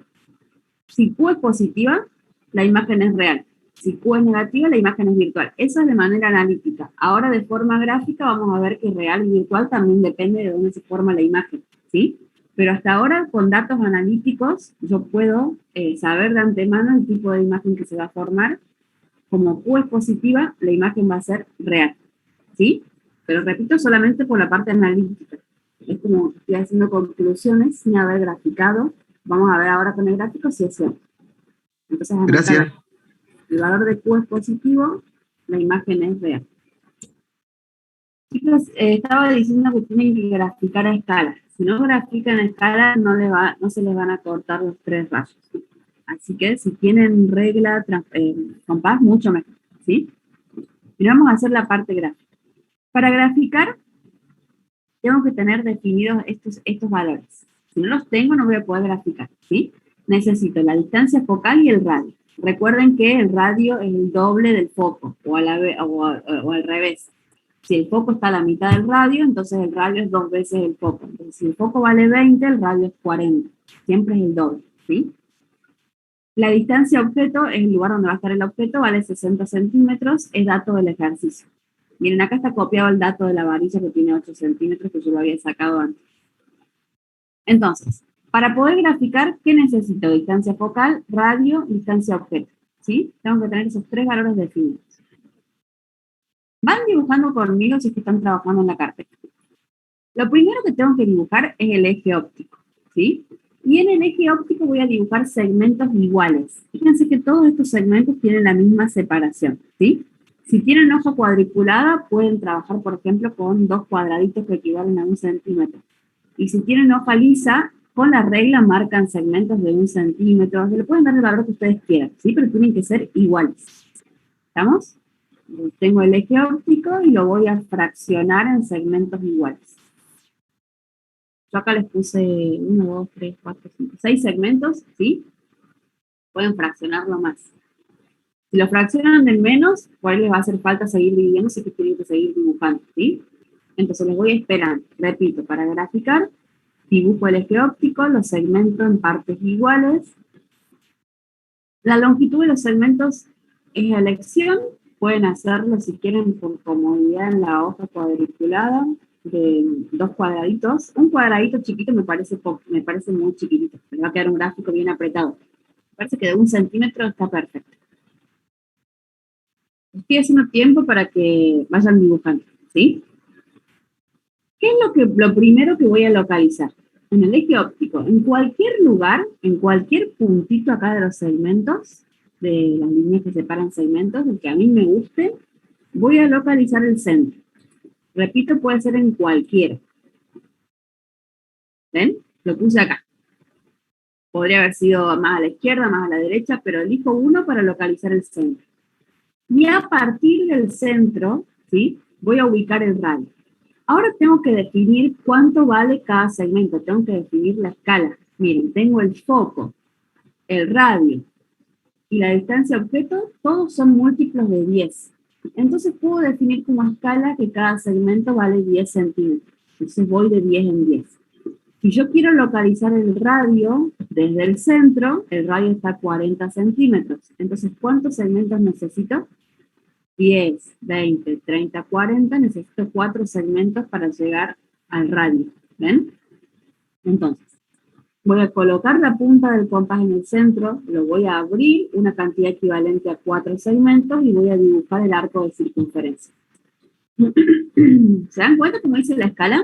Si Q es positiva, la imagen es real. Si Q es negativa, la imagen es virtual. Eso es de manera analítica. Ahora de forma gráfica vamos a ver que real y virtual también depende de dónde se forma la imagen, ¿sí? Pero hasta ahora, con datos analíticos, yo puedo saber de antemano el tipo de imagen que se va a formar. Como Q es positiva, la imagen va a ser real, ¿sí? Pero repito, solamente por la parte analítica. Es como estoy haciendo conclusiones sin haber graficado. Vamos a ver ahora con el gráfico si es cierto. Entonces anótalo.
Gracias.
El valor de Q es positivo, la imagen es real. Chicos, estaba diciendo que tienen que graficar a escala. Si no grafican a escala, no se les van a cortar los 3 rayos. Así que si tienen regla, compás, mucho mejor, ¿sí? Y vamos a hacer la parte gráfica. Para graficar, tengo que tener definidos estos valores. Si no los tengo, no voy a poder graficar, ¿sí? Necesito la distancia focal y el radio. Recuerden que el radio es el doble del foco, o al revés. Si el foco está a la mitad del radio, entonces el radio es 2 veces el foco. Entonces, si el foco vale 20, el radio es 40. Siempre es el doble, ¿sí? La distancia objeto es el lugar donde va a estar el objeto, vale 60 centímetros, es dato del ejercicio. Miren, acá está copiado el dato de la varilla que tiene 8 centímetros, que yo lo había sacado antes. Entonces, para poder graficar, ¿qué necesito? Distancia focal, radio, distancia objeto, ¿sí? Tengo que tener esos 3 valores definidos. Van dibujando conmigo si es que están trabajando en la carpeta. Lo primero que tengo que dibujar es el eje óptico, ¿sí? Y en el eje óptico voy a dibujar segmentos iguales. Fíjense que todos estos segmentos tienen la misma separación, ¿sí? Si tienen hoja cuadriculada, pueden trabajar, por ejemplo, con 2 cuadraditos que equivalen a 1 centímetro. Y si tienen hoja lisa, con la regla marcan segmentos de 1 centímetro. Se le pueden dar el valor que ustedes quieran, ¿sí? Pero tienen que ser iguales. ¿Estamos? Tengo el eje óptico y lo voy a fraccionar en segmentos iguales. Yo acá les puse 1, 2, 3, 4, 5, 6 segmentos, ¿sí? Pueden fraccionarlo más. Si lo fraccionan en menos, por ahí les va a hacer falta seguir dividiendo, así que tienen que seguir dibujando, ¿sí? Entonces les voy esperando. Repito, para graficar, dibujo el eje óptico, los segmento en partes iguales. La longitud de los segmentos es elección. Pueden hacerlo si quieren por comodidad en la hoja cuadriculada de 2 cuadraditos. Un cuadradito chiquito me parece muy chiquitito. Me va a quedar un gráfico bien apretado. Me parece que de 1 centímetro está perfecto. Estoy haciendo tiempo para que vayan dibujando, ¿sí? ¿Qué es lo primero que voy a localizar? En el eje óptico, en cualquier lugar, en cualquier puntito acá de los segmentos, de las líneas que separan segmentos, el que a mí me guste, voy a localizar el centro. Repito, puede ser en cualquiera. ¿Ven? Lo puse acá. Podría haber sido más a la izquierda, más a la derecha, pero elijo uno para localizar el centro. Y a partir del centro, ¿sí? Voy a ubicar el radio. Ahora tengo que definir cuánto vale cada segmento. Tengo que definir la escala. Miren, tengo el foco, el radio y la distancia objeto, todos son múltiplos de 10. Entonces puedo definir como escala que cada segmento vale 10 centímetros. Entonces voy de 10 en 10. Si yo quiero localizar el radio desde el centro, el radio está a 40 centímetros. Entonces, ¿cuántos segmentos necesito? 10, 20, 30, 40. Necesito 4 segmentos para llegar al radio. ¿Ven? Entonces, voy a colocar la punta del compás en el centro, lo voy a abrir una cantidad equivalente a 4 segmentos y voy a dibujar el arco de circunferencia. ¿Se dan cuenta cómo hice la escala?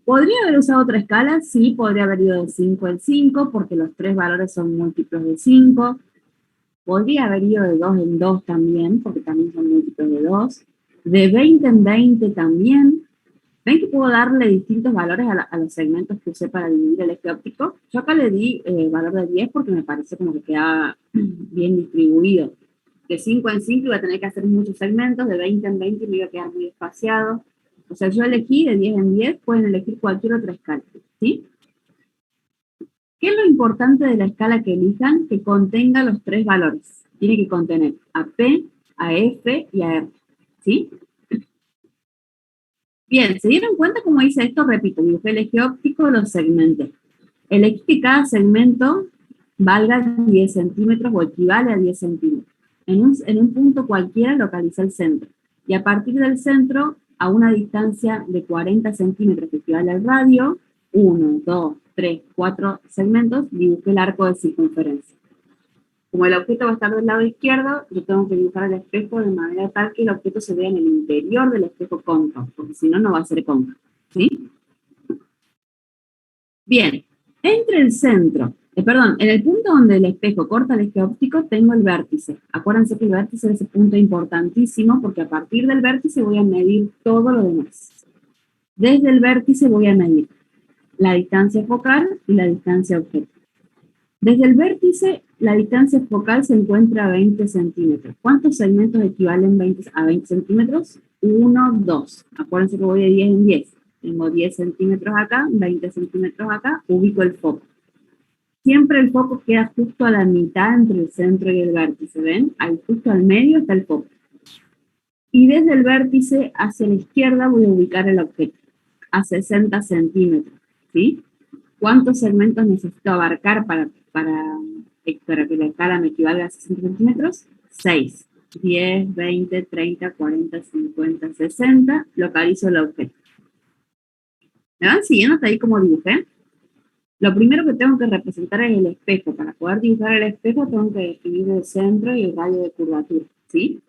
¿Podría haber usado otra escala? Sí, podría haber ido de 5 en 5, porque los 3 valores son múltiplos de 5. Podría haber ido de 2 en 2 también, porque también son múltiplos de 2. De 20 en 20 también. ¿Ven que puedo darle distintos valores a los segmentos que usé para dividir el eje óptico? Yo acá le di valor de 10 porque me parece como que queda bien distribuido. De 5 en 5 iba a tener que hacer muchos segmentos, de 20 en 20 me iba a quedar muy espaciado. O sea, yo elegí de 10 en 10, pueden elegir cualquier otra escala, ¿sí? ¿Qué es lo importante de la escala que elijan? Que contenga los 3 valores. Tiene que contener a P, a F y a R, ¿sí? Bien, ¿se dieron cuenta cómo hice esto? Repito, dibujé el eje óptico, los segmenté. Elegí que cada segmento valga 10 centímetros o equivale a 10 centímetros. En un punto cualquiera localicé el centro. Y a partir del centro, a una distancia de 40 centímetros que equivale al radio, 1, 2, 3, 4 segmentos, dibujé el arco de circunferencia. Como el objeto va a estar del lado izquierdo, yo tengo que dibujar el espejo de manera tal que el objeto se vea en el interior del espejo cóncavo, porque si no, no va a ser cóncavo, ¿sí? Bien, entre el centro Perdón, en el punto donde el espejo corta el eje óptico tengo el vértice. Acuérdense que el vértice es ese punto importantísimo porque a partir del vértice voy a medir todo lo demás. Desde el vértice voy a medir la distancia focal y la distancia objeto. Desde el vértice, la distancia focal se encuentra a 20 centímetros. ¿Cuántos segmentos equivalen a 20 centímetros? 1, 2. Acuérdense que voy de 10 en 10. Tengo 10 centímetros acá, 20 centímetros acá, ubico el foco. Siempre el foco queda justo a la mitad entre el centro y el vértice, ¿ven? Ahí justo al medio está el foco. Y desde el vértice hacia la izquierda voy a ubicar el objeto, a 60 centímetros, ¿sí? ¿Cuántos segmentos necesito abarcar para que la escala me equivalga a 60 centímetros? 6. 10, 20, 30, 40, 50, 60. Localizo el objeto. ¿Me van siguiendo hasta ahí como dibujé? Lo primero que tengo que representar es el espejo. Para poder dibujar el espejo tengo que definir el centro y el radio de curvatura, ¿sí?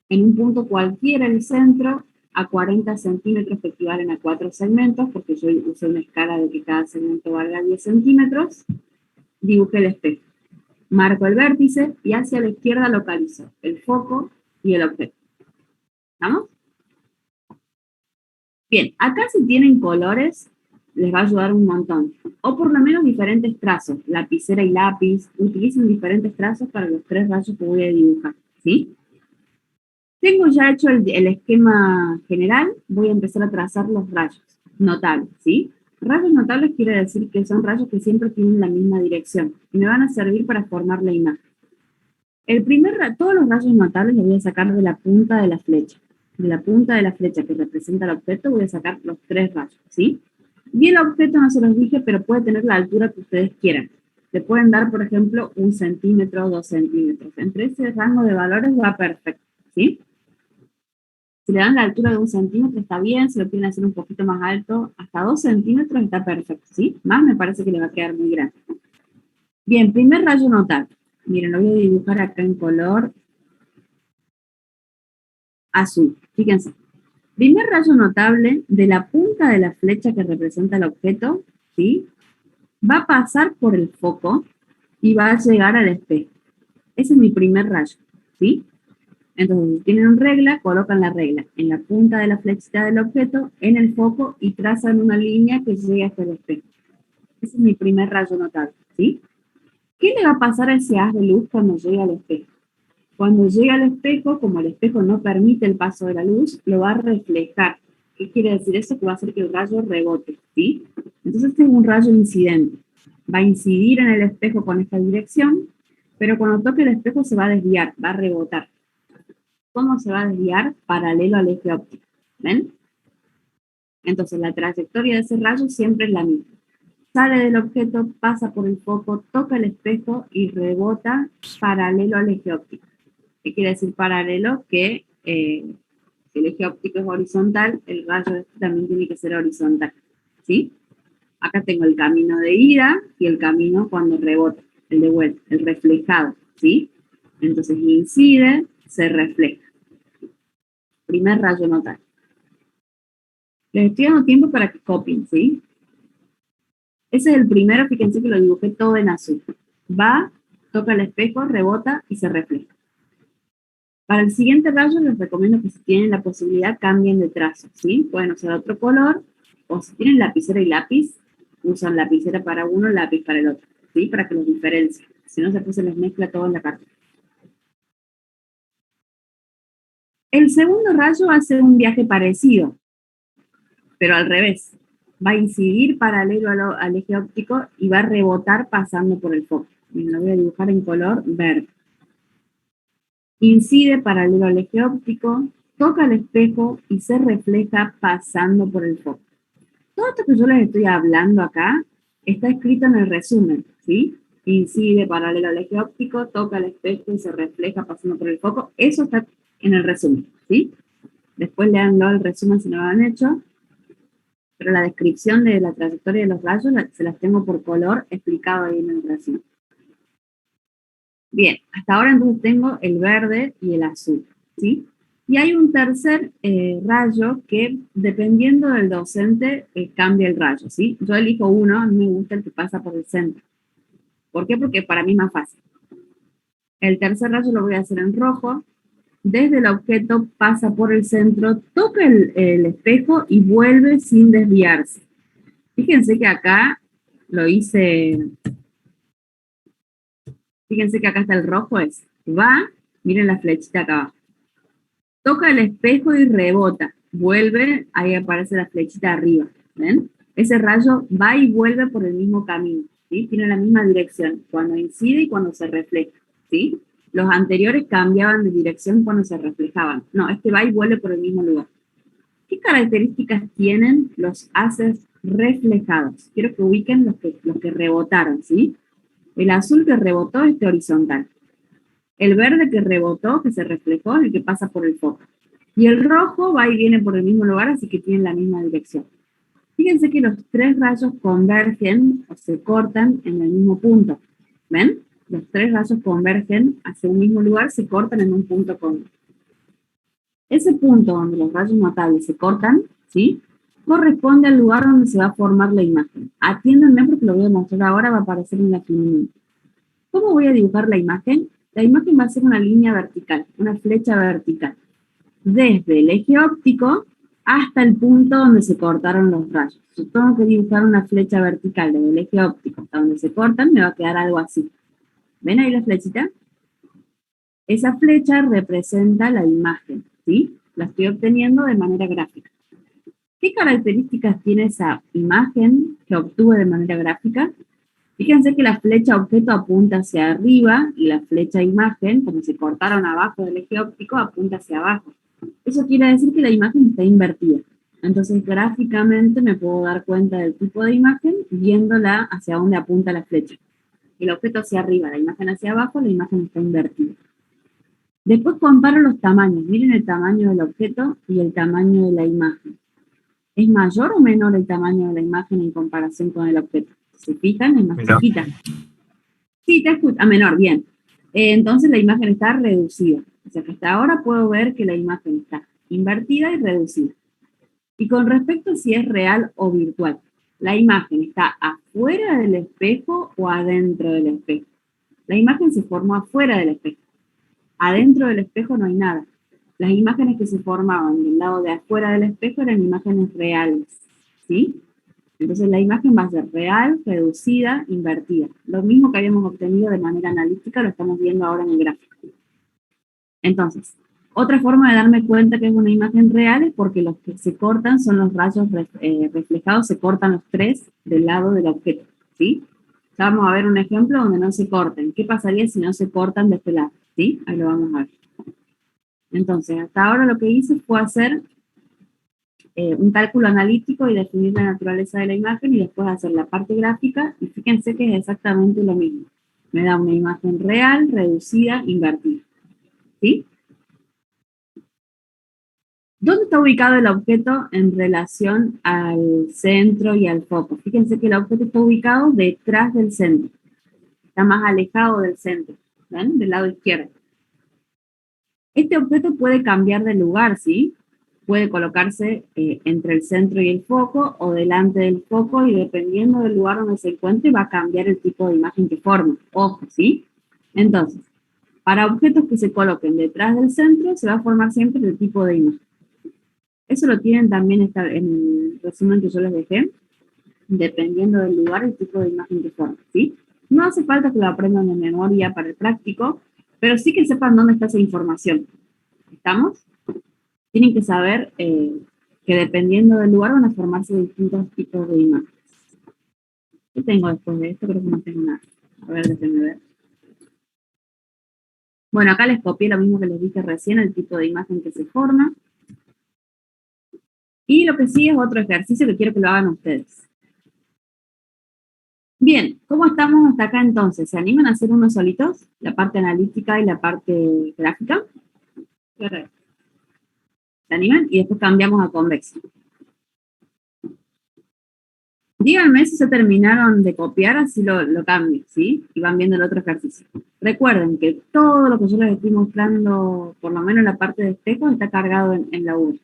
En un punto cualquiera el centro, a 40 centímetros que equivalen a 4 segmentos, porque yo usé una escala de que cada segmento valga 10 centímetros, dibujé el espejo. Marco el vértice y hacia la izquierda localizo el foco y el objeto. ¿Estamos? Bien, acá si tienen colores, les va a ayudar un montón. O por lo menos diferentes trazos, lapicera y lápiz. Utilicen diferentes trazos para los 3 rayos que voy a dibujar, ¿sí? Tengo ya hecho el esquema general, voy a empezar a trazar los rayos notables, ¿sí? Rayos notables quiere decir que son rayos que siempre tienen la misma dirección y me van a servir para formar la imagen. Todos los rayos notables los voy a sacar de la punta de la flecha. De la punta de la flecha que representa el objeto voy a sacar los 3 rayos, ¿sí? Y el objeto no se los dije, pero puede tener la altura que ustedes quieran. Le pueden dar, por ejemplo, 1 centímetro, 2 centímetros. Entre ese rango de valores va perfecto, ¿sí? Si le dan la altura de 1 centímetro está bien, si lo quieren hacer un poquito más alto, hasta 2 centímetros está perfecto, ¿sí? Más me parece que le va a quedar muy grande. Bien, primer rayo notable. Miren, lo voy a dibujar acá en color azul. Fíjense. Primer rayo notable de la punta de la flecha que representa el objeto, ¿sí? Va a pasar por el foco y va a llegar al espejo. Ese es mi primer rayo, ¿sí? Entonces, si tienen regla, colocan la regla en la punta de la flechita del objeto, en el foco, y trazan una línea que llegue hasta el espejo. Ese es mi primer rayo notable, ¿sí? ¿Qué le va a pasar a ese haz de luz cuando llegue al espejo? Cuando llega al espejo, como el espejo no permite el paso de la luz, lo va a reflejar. ¿Qué quiere decir eso? Que va a hacer que el rayo rebote, ¿sí? Entonces este es un rayo incidente. Va a incidir en el espejo con esta dirección, pero cuando toque el espejo se va a desviar, va a rebotar. ¿Cómo se va a desviar? Paralelo al eje óptico. ¿Ven? Entonces la trayectoria de ese rayo siempre es la misma. Sale del objeto, pasa por el foco, toca el espejo y rebota paralelo al eje óptico. ¿Qué quiere decir paralelo? Que si el eje óptico es horizontal, el rayo también tiene que ser horizontal, ¿sí? Acá tengo el camino de ida y el camino cuando rebota, el de vuelta, el reflejado, ¿sí? Entonces incide, se refleja. Primer rayo notable. Les estoy dando tiempo para que copien, ¿sí? Ese es el primero, fíjense que lo dibujé todo en azul. Va, toca el espejo, rebota y se refleja. Para el siguiente rayo les recomiendo que si tienen la posibilidad cambien de trazo, ¿sí? Pueden usar otro color, o si tienen lapicera y lápiz, usan lapicera para uno, lápiz para el otro, ¿sí? Para que los diferencien. Si no, después se les mezcla todo en la carta. El segundo rayo hace un viaje parecido, pero al revés. Va a incidir paralelo al eje óptico y va a rebotar pasando por el foco. Lo voy a dibujar en color verde. Incide paralelo al eje óptico, toca el espejo y se refleja pasando por el foco. Todo esto que yo les estoy hablando acá está escrito en el resumen, ¿sí? Incide paralelo al eje óptico, toca el espejo y se refleja pasando por el foco. Eso está en el resumen, ¿sí? Después leanlo el resumen si no lo han hecho. Pero la descripción de la trayectoria de los rayos se las tengo por color explicado ahí en el resumen. Bien, hasta ahora entonces tengo el verde y el azul, ¿sí? Y hay un tercer rayo que, dependiendo del docente, cambia el rayo, ¿sí? Yo elijo uno, a mí me gusta el que pasa por el centro. ¿Por qué? Porque para mí es más fácil. El tercer rayo lo voy a hacer en rojo. Desde el objeto pasa por el centro, toca el espejo y vuelve sin desviarse. Fíjense que acá lo hice, fíjense que acá está el rojo, va, miren la flechita acá abajo. Toca el espejo y rebota, vuelve, ahí aparece la flechita arriba, ¿ven? Ese rayo va y vuelve por el mismo camino, ¿sí? Tiene la misma dirección, cuando incide y cuando se refleja, ¿sí? Los anteriores cambiaban de dirección cuando se reflejaban. No, este va y vuelve por el mismo lugar. ¿Qué características tienen los haces reflejados? Quiero que ubiquen los que rebotaron, ¿sí? El azul que rebotó es horizontal. El verde que rebotó, que se reflejó, es el que pasa por el foco. Y el rojo va y viene por el mismo lugar, así que tienen la misma dirección. Fíjense que los tres rayos convergen o se cortan en el mismo punto. ¿Ven? Los tres rayos convergen hacia un mismo lugar, se cortan en un punto común. Ese punto donde los rayos notables se cortan, ¿sí? Corresponde al lugar donde se va a formar la imagen. Atiéndanme porque lo voy a mostrar ahora, va a aparecer en la finalmente. ¿Cómo voy a dibujar la imagen? La imagen va a ser una línea vertical, una flecha vertical, desde el eje óptico hasta el punto donde se cortaron los rayos. Si tengo que dibujar una flecha vertical desde el eje óptico hasta donde se cortan, me va a quedar algo así. ¿Ven ahí la flechita? Esa flecha representa la imagen, ¿sí? La estoy obteniendo de manera gráfica. ¿Qué características tiene esa imagen que obtuve de manera gráfica? Fíjense que la flecha objeto apunta hacia arriba y la flecha imagen, como se cortaron abajo del eje óptico, apunta hacia abajo. Eso quiere decir que la imagen está invertida. Entonces, gráficamente me puedo dar cuenta del tipo de imagen viéndola hacia dónde apunta la flecha. El objeto hacia arriba, la imagen hacia abajo, la imagen está invertida. Después comparo los tamaños. Miren el tamaño del objeto y el tamaño de la imagen. ¿Es mayor o menor el tamaño de la imagen en comparación con el objeto? ¿Se fijan? Es más chiquita. Sí, te escucho. Menor, bien. Entonces la imagen está reducida. O sea que hasta ahora puedo ver que la imagen está invertida y reducida. Y con respecto a si es real o virtual, ¿la imagen está afuera del espejo o adentro del espejo? La imagen se formó afuera del espejo. Adentro del espejo no hay nada. Las imágenes que se formaban del lado de afuera del espejo eran imágenes reales, ¿sí? Entonces la imagen va a ser real, reducida, invertida. Lo mismo que habíamos obtenido de manera analítica lo estamos viendo ahora en el gráfico. Entonces, otra forma de darme cuenta que es una imagen real es porque los que se cortan son los rayos reflejados, se cortan los tres del lado del objeto, ¿sí? Ya vamos a ver un ejemplo donde no se corten. ¿Qué pasaría si no se cortan de este lado? ¿Sí? Ahí lo vamos a ver. Entonces, hasta ahora lo que hice fue hacer un cálculo analítico y definir la naturaleza de la imagen y después hacer la parte gráfica y fíjense que es exactamente lo mismo. Me da una imagen real, reducida, invertida. ¿Sí? ¿Dónde está ubicado el objeto en relación al centro y al foco? Fíjense que el objeto está ubicado detrás del centro. Está más alejado del centro, ¿ven? Del lado izquierdo. Este objeto puede cambiar de lugar, ¿sí? Puede colocarse entre el centro y el foco o delante del foco y dependiendo del lugar donde se encuentre va a cambiar el tipo de imagen que forma. Ojo, ¿sí? Entonces, para objetos que se coloquen detrás del centro se va a formar siempre el tipo de imagen. Eso lo tienen también en el resumen que yo les dejé, dependiendo del lugar, el tipo de imagen que forma, ¿sí? No hace falta que lo aprendan de memoria para el práctico, pero sí que sepan dónde está esa información. ¿Estamos? Tienen que saber que dependiendo del lugar van a formarse distintos tipos de imágenes. ¿Qué tengo después de esto? Creo que no tengo nada. A ver, déjenme ver. Bueno, acá les copié lo mismo que les dije recién, el tipo de imagen que se forma. Y lo que sigue es otro ejercicio que quiero que lo hagan ustedes. Bien, ¿cómo estamos hasta acá entonces? ¿Se animan a hacer unos solitos? La parte analítica y la parte gráfica. ¿Se animan? Y después cambiamos a convexo. Díganme si se terminaron de copiar, así lo cambio, ¿sí? Y van viendo el otro ejercicio. Recuerden que todo lo que yo les estoy mostrando, por lo menos en la parte de espejos, está cargado en la U.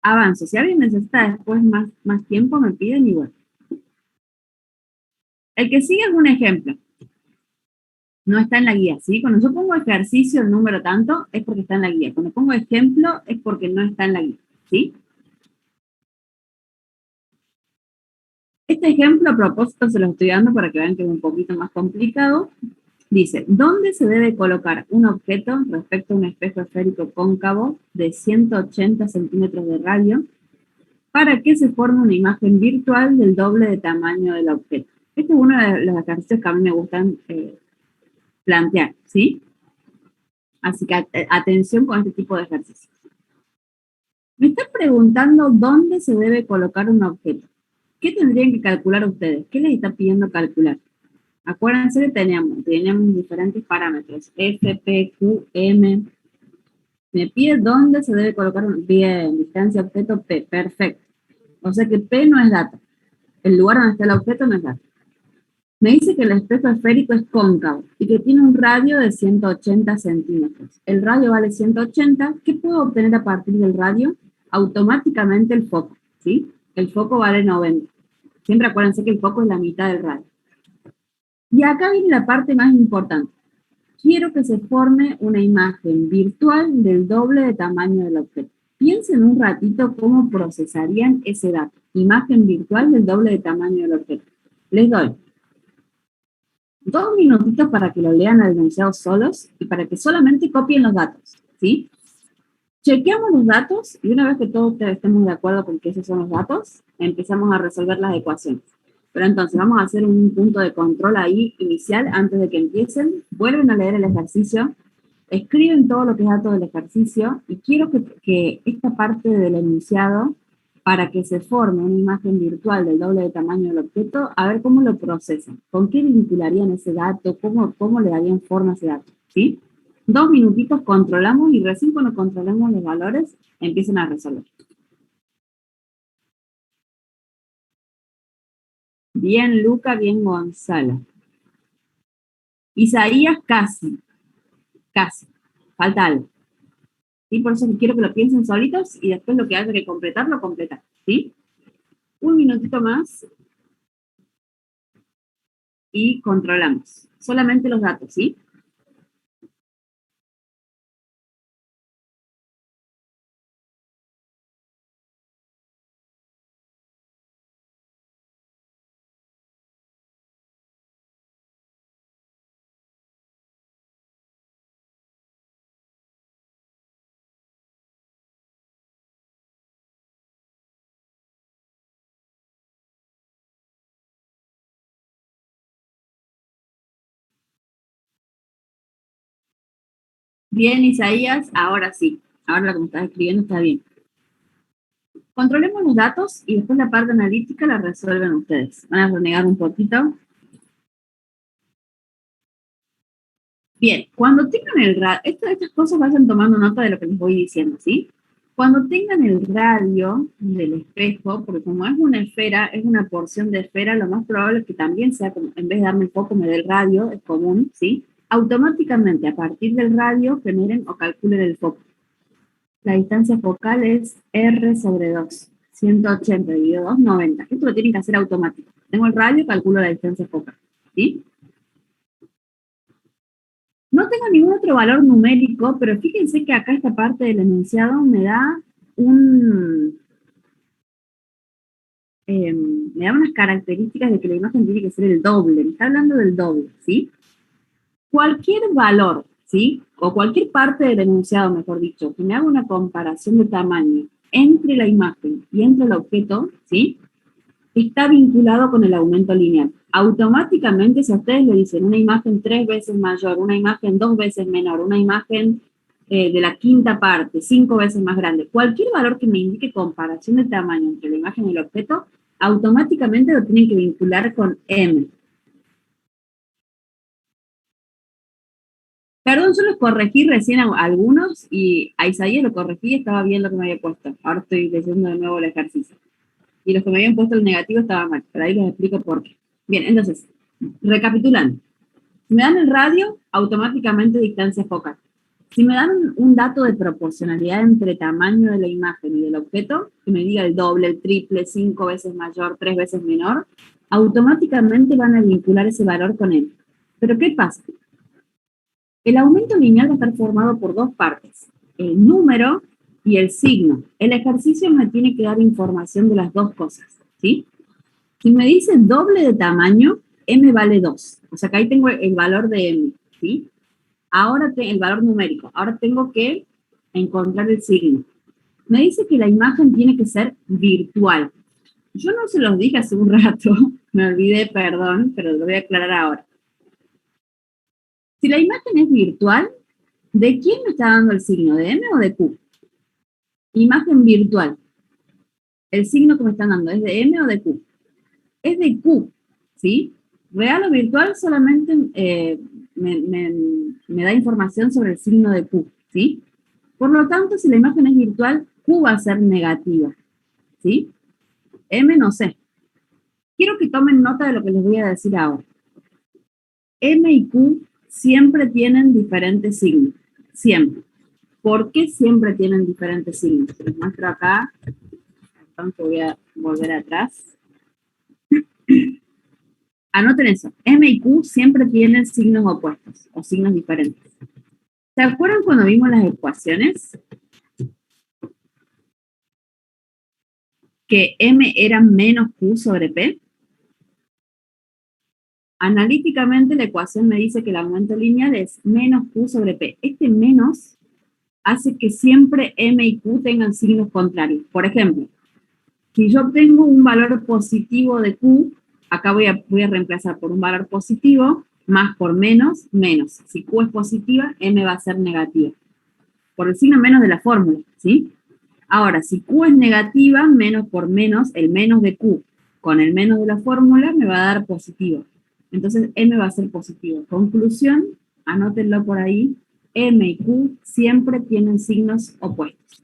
Avanzo. Si alguien necesita después más tiempo, me piden igual. El que sigue es un ejemplo. No está en la guía, ¿sí? Cuando yo pongo ejercicio, el número tanto, es porque está en la guía. Cuando pongo ejemplo, es porque no está en la guía, ¿sí? Este ejemplo, a propósito, se lo estoy dando para que vean que es un poquito más complicado. Dice, ¿dónde se debe colocar un objeto respecto a un espejo esférico cóncavo de 180 centímetros de radio para que se forme una imagen virtual del doble de tamaño del objeto? Este es uno de los ejercicios que a mí me gustan plantear, ¿sí? Así que atención con este tipo de ejercicios. Me están preguntando dónde se debe colocar un objeto. ¿Qué tendrían que calcular ustedes? ¿Qué les está pidiendo calcular? Acuérdense que teníamos diferentes parámetros, F, P, Q, M. Me pide dónde se debe colocar un... Bien, distancia objeto P, perfecto. O sea que P no es dato. El lugar donde está el objeto no es dato. Me dice que el espejo esférico es cóncavo y que tiene un radio de 180 centímetros. El radio vale 180. ¿Qué puedo obtener a partir del radio? Automáticamente el foco, ¿sí? El foco vale 90. Siempre acuérdense que el foco es la mitad del radio. Y acá viene la parte más importante. Quiero que se forme una imagen virtual del doble de tamaño del objeto. Piensen un ratito cómo procesarían ese dato. Imagen virtual del doble de tamaño del objeto. Les doy 2 minutitos para que lo lean al enunciado solos y para que solamente copien los datos, ¿sí? Chequeamos los datos y una vez que todos estemos de acuerdo con que esos son los datos, empezamos a resolver las ecuaciones. Pero entonces vamos a hacer un punto de control ahí inicial antes de que empiecen. Vuelven a leer el ejercicio, escriben todo lo que es dato del ejercicio y quiero que esta parte del enunciado, para que se forme una imagen virtual del doble de tamaño del objeto, a ver cómo lo procesan, con qué vincularían ese dato, cómo le darían forma a ese dato, ¿sí? 2 minutitos, controlamos y recién cuando controlemos los valores, empiezan a resolver. Bien, Luca, bien, Gonzalo. Isaías, casi. Falta algo. ¿Sí? Por eso quiero que lo piensen solitos y después lo que haya que completar, lo completan. ¿Sí? Un minutito más y controlamos. Solamente los datos, ¿sí? Bien, Isaías, ahora sí. Ahora lo que me estás escribiendo está bien. Controlemos los datos y después la parte analítica la resuelven ustedes. Van a renegar un poquito. Bien, cuando tengan el radio, estas cosas vayan tomando nota de lo que les voy diciendo, ¿sí? Cuando tengan el radio del espejo, porque como es una esfera, es una porción de esfera, lo más probable es que también sea, como, en vez de darme el foco, me dé el radio, es común, ¿sí? Automáticamente, a partir del radio, generen o calculen el foco. La distancia focal es R sobre 2. 180 dividido 2, 90. Esto lo tienen que hacer automático. Tengo el radio, calculo la distancia focal, ¿sí? No tengo ningún otro valor numérico, pero fíjense que acá esta parte del enunciado me da me da unas características de que la imagen tiene que ser el doble. Me está hablando del doble, ¿sí? Cualquier valor, ¿sí? O cualquier parte del enunciado, mejor dicho, que me haga una comparación de tamaño entre la imagen y entre el objeto, ¿sí? Está vinculado con el aumento lineal. Automáticamente, si a ustedes le dicen una imagen 3 veces mayor, una imagen 2 veces menor, una imagen de la quinta parte, 5 veces más grande, cualquier valor que me indique comparación de tamaño entre la imagen y el objeto, automáticamente lo tienen que vincular con M. Perdón, yo los corregí recién a algunos y a Isaías lo corregí y estaba bien lo que me había puesto. Ahora estoy leyendo de nuevo el ejercicio. Y los que me habían puesto el negativo estaban mal, pero ahí les explico por qué. Bien, entonces, recapitulando. Si me dan el radio, automáticamente distancia focal. Si me dan un dato de proporcionalidad entre tamaño de la imagen y del objeto, que me diga el doble, el triple, 5 veces mayor, 3 veces menor, automáticamente van a vincular ese valor con M. Pero ¿qué pasa? El aumento lineal va a estar formado por dos partes, el número y el signo. El ejercicio me tiene que dar información de las dos cosas, ¿sí? Si me dice doble de tamaño, M vale 2. O sea que ahí tengo el valor de M, ¿sí? Ahora el valor numérico. Ahora tengo que encontrar el signo. Me dice que la imagen tiene que ser virtual. Yo no se los dije hace un rato, me olvidé, perdón, pero lo voy a aclarar ahora. Si la imagen es virtual, ¿de quién me está dando el signo? ¿De M o de Q? Imagen virtual. ¿El signo que me están dando es de M o de Q? Es de Q, ¿sí? Real o virtual solamente me da información sobre el signo de Q, ¿sí? Por lo tanto, si la imagen es virtual, Q va a ser negativa, ¿sí? M no sé. Quiero que tomen nota de lo que les voy a decir ahora. M y Q siempre tienen diferentes signos, siempre. ¿Por qué siempre tienen diferentes signos? Les muestro acá, entonces voy a volver atrás. Anoten eso, M y Q siempre tienen signos opuestos o signos diferentes. ¿Se acuerdan cuando vimos las ecuaciones? Que M era menos Q sobre P. Analíticamente la ecuación me dice que el aumento lineal es menos Q sobre P. Este menos hace que siempre M y Q tengan signos contrarios. Por ejemplo, si yo tengo un valor positivo de Q, acá voy a reemplazar por un valor positivo, más por menos, menos. Si Q es positiva, M va a ser negativa. Por el signo menos de la fórmula, ¿sí? Ahora, si Q es negativa, menos por menos, el menos de Q con el menos de la fórmula me va a dar positivo. Entonces, M va a ser positivo. Conclusión, anótenlo por ahí, M y Q siempre tienen signos opuestos.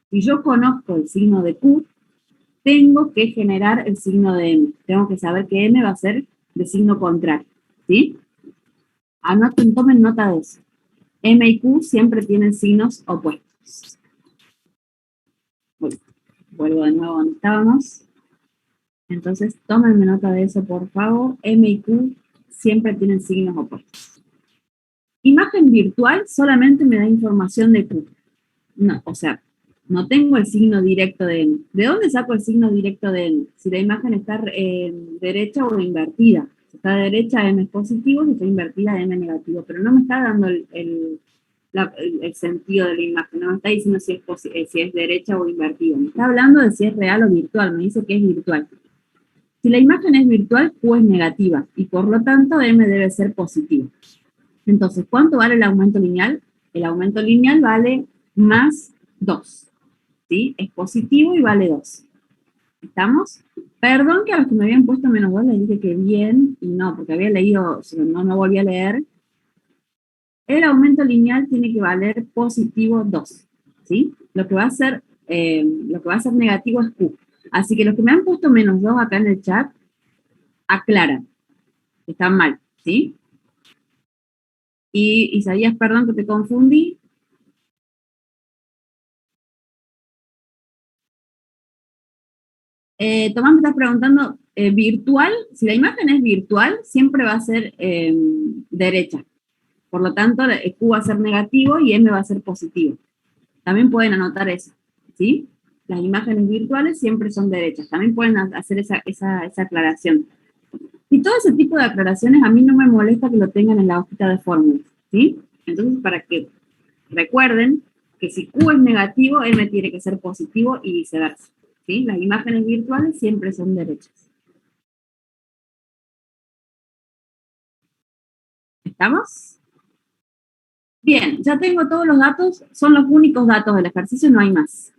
Si yo conozco el signo de Q, tengo que generar el signo de M. Tengo que saber que M va a ser de signo contrario, ¿sí? Anoten, tomen nota de eso. M y Q siempre tienen signos opuestos. Vuelvo de nuevo donde estábamos. Entonces, tómenme nota de eso, por favor. M y Q siempre tienen signos opuestos. Imagen virtual solamente me da información de Q. No, o sea, no tengo el signo directo de N. ¿De dónde saco el signo directo de N? Si la imagen está derecha o invertida. Si está derecha, M es positivo, si está invertida, M es negativo. Pero no me está dando el sentido de la imagen, no me está diciendo si es derecha o invertida. Me está hablando de si es real o virtual, me dice que es virtual. Si la imagen es virtual, Q es negativa, y por lo tanto M debe ser positivo. Entonces, ¿cuánto vale el aumento lineal? El aumento lineal vale más 2. ¿Sí? Es positivo y vale 2. ¿Estamos? Perdón que a los que me habían puesto menos 2 les dije que bien, y no, porque había leído, no volví a leer. El aumento lineal tiene que valer positivo 2. ¿Sí? Lo que va a ser negativo es Q. Así que los que me han puesto menos 2 acá en el chat, aclaran. Están mal, ¿sí? Y Isaías, perdón que te confundí. Tomás me estás preguntando, virtual, si la imagen es virtual, siempre va a ser derecha. Por lo tanto, Q va a ser negativo y M va a ser positivo. También pueden anotar eso, ¿sí? Las imágenes virtuales siempre son derechas. También pueden hacer esa aclaración. Y todo ese tipo de aclaraciones a mí no me molesta que lo tengan en la hojita de fórmulas, ¿sí? Entonces, para que recuerden que si Q es negativo, M tiene que ser positivo y viceversa, ¿sí? Las imágenes virtuales siempre son derechas. ¿Estamos? Bien, ya tengo todos los datos, son los únicos datos del ejercicio, no hay más.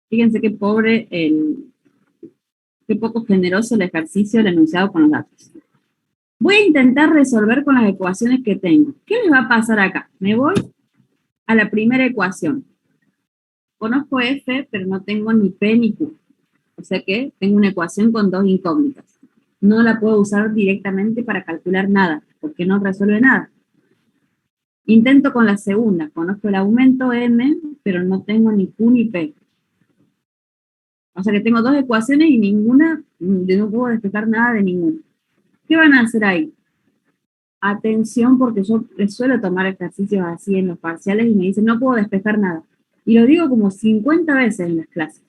Fíjense qué pobre, qué poco generoso el ejercicio, el enunciado con los datos. Voy a intentar resolver con las ecuaciones que tengo. ¿Qué les va a pasar acá? Me voy a la primera ecuación. Conozco F, pero no tengo ni P ni Q. O sea que tengo una ecuación con dos incógnitas. No la puedo usar directamente para calcular nada, porque no resuelve nada. Intento con la segunda. Conozco el aumento M, pero no tengo ni Q ni P. O sea que tengo dos ecuaciones y ninguna, no puedo despejar nada de ninguna. ¿Qué van a hacer ahí? Atención, porque yo les suelo tomar ejercicios así en los parciales y me dicen, no puedo despejar nada. Y lo digo como 50 veces en las clases.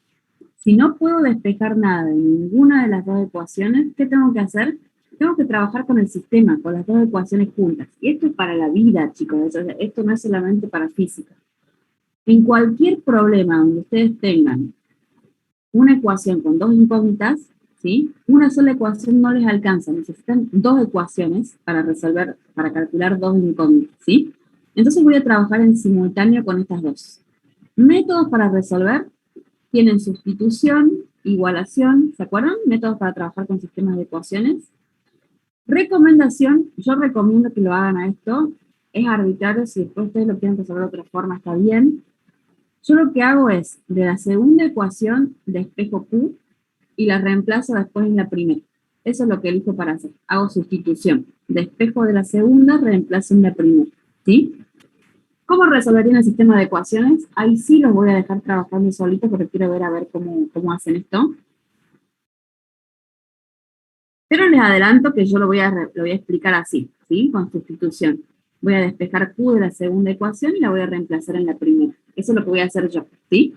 Si no puedo despejar nada de ninguna de las dos ecuaciones, ¿qué tengo que hacer? Tengo que trabajar con el sistema, con las dos ecuaciones juntas. Y esto es para la vida, chicos. Esto no es solamente para física. En cualquier problema donde ustedes tengan una ecuación con dos incógnitas, ¿sí? Una sola ecuación no les alcanza, necesitan dos ecuaciones para resolver, para calcular dos incógnitas, ¿sí? Entonces voy a trabajar en simultáneo con estas dos. Métodos para resolver tienen sustitución, igualación, ¿se acuerdan? Métodos para trabajar con sistemas de ecuaciones. Recomendación, yo recomiendo que lo hagan a esto, es arbitrario, si después ustedes lo quieren resolver de otra forma está bien. Yo lo que hago es, de la segunda ecuación despejo Q y la reemplazo después en la primera. Eso es lo que elijo para hacer. Hago sustitución. Despejo de la segunda, reemplazo en la primera. ¿Sí? ¿Cómo resolverían el sistema de ecuaciones? Ahí sí los voy a dejar trabajando solito porque quiero ver a ver cómo hacen esto. Pero les adelanto que yo lo voy a explicar así, ¿sí? Con sustitución. Voy a despejar Q de la segunda ecuación y la voy a reemplazar en la primera. Eso es lo que voy a hacer yo, ¿sí?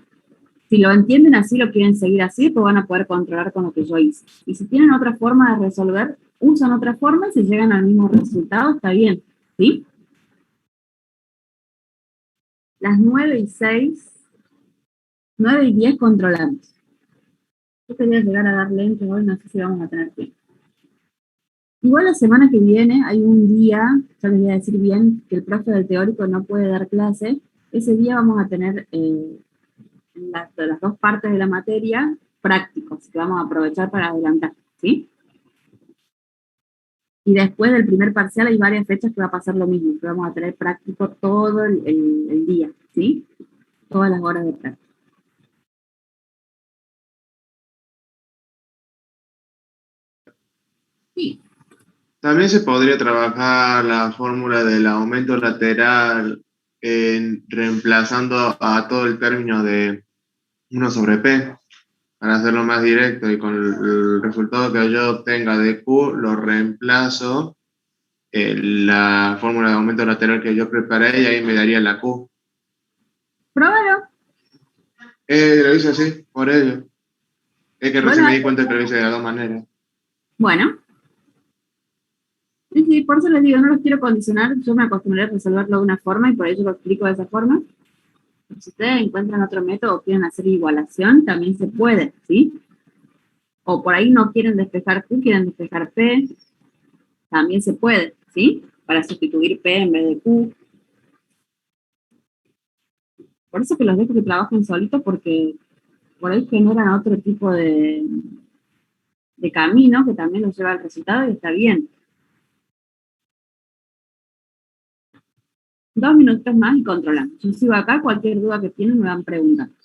Si lo entienden así, lo quieren seguir así, pues van a poder controlar con lo que yo hice. Y si tienen otra forma de resolver, usan otra forma, si llegan al mismo resultado, está bien, ¿sí? Las 9 y 6, 9 y 10 controlamos. Yo quería llegar a dar lentes hoy, no sé si vamos a tener tiempo. Igual la semana que viene hay un día, ya les voy a decir bien, que el profe del teórico no puede dar clase. Ese día vamos a tener las dos partes de la materia prácticos, que vamos a aprovechar para adelantar, ¿sí? Y después del primer parcial hay varias fechas que va a pasar lo mismo, que vamos a tener práctico todo el día, ¿sí? Todas las horas de práctica. Sí.
También se podría trabajar la fórmula del aumento lateral reemplazando a todo el término de 1/P para hacerlo más directo y con el resultado que yo obtenga de Q lo reemplazo en la fórmula de aumento lateral que yo preparé y ahí me daría la Q.
Pruébalo.
Lo hice así, por ello. Es que recién
Bueno,
me di cuenta que lo hice de las dos maneras.
bueno. Sí, sí, por eso les digo, no los quiero condicionar, yo me acostumbré a resolverlo de una forma y por ello lo explico de esa forma. Si ustedes encuentran otro método o quieren hacer igualación, también se puede, ¿sí? O por ahí no quieren despejar Q, quieren despejar P, también se puede, ¿sí? Para sustituir P en vez de Q. Por eso que los dejo que trabajen solitos porque por ahí generan otro tipo de camino que también los lleva al resultado y está bien. 2 minutos más y controlamos. Yo sigo acá, cualquier duda que tienen me van preguntando.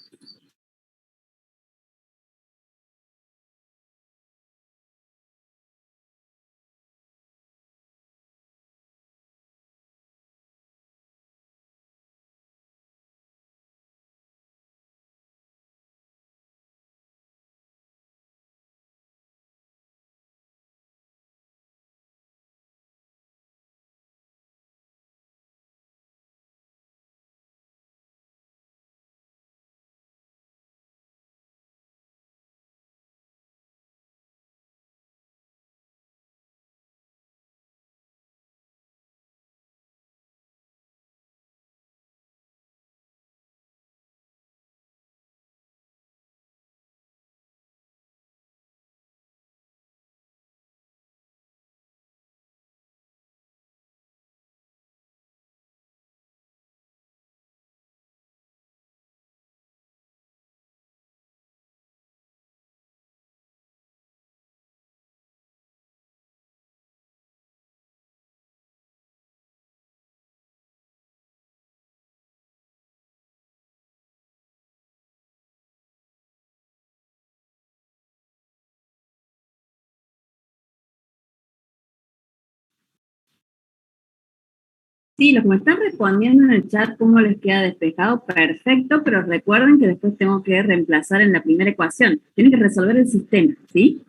Sí, los que me están respondiendo en el chat, ¿cómo les queda despejado? Perfecto, pero recuerden que después tengo que reemplazar en la primera ecuación. Tienen que resolver el sistema, ¿sí?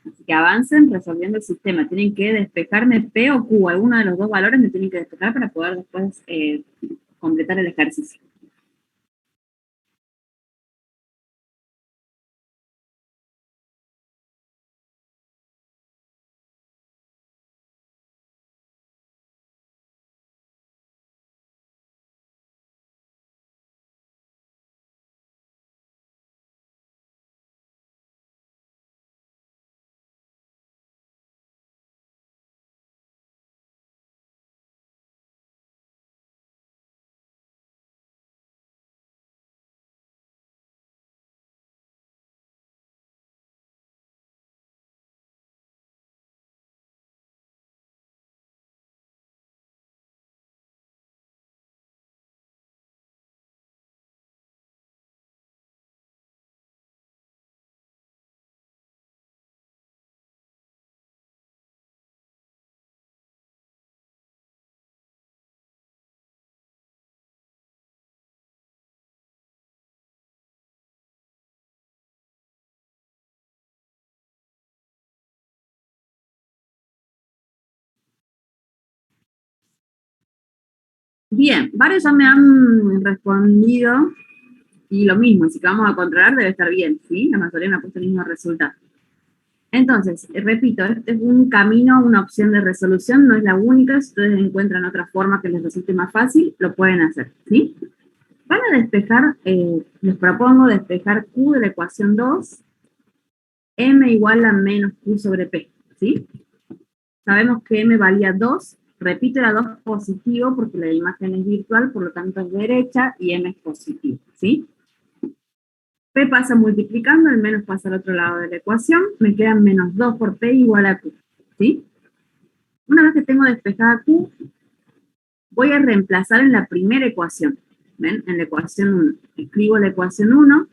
Así que avancen resolviendo el sistema. Tienen que despejarme P o Q. Alguno de los dos valores me tienen que despejar para poder después completar el ejercicio. Bien, varios ya me han respondido y lo mismo, si que vamos a controlar debe estar bien, ¿sí? La mayoría me ha puesto el mismo resultado. Entonces, repito, este es un camino, una opción de resolución, no es la única. Si ustedes encuentran otra forma que les resulte más fácil, lo pueden hacer, ¿sí? Van a despejar, les propongo despejar Q de la ecuación 2, M igual a menos Q sobre P, ¿sí? Sabemos que M valía 2, repito, era 2 positivo porque la imagen es virtual, por lo tanto es derecha y M es positivo, ¿sí? P pasa multiplicando, el menos pasa al otro lado de la ecuación, me quedan menos 2 por P igual a Q, ¿sí? Una vez que tengo despejada Q, voy a reemplazar en la primera ecuación, ¿ven? En la ecuación 1. Escribo la ecuación 1.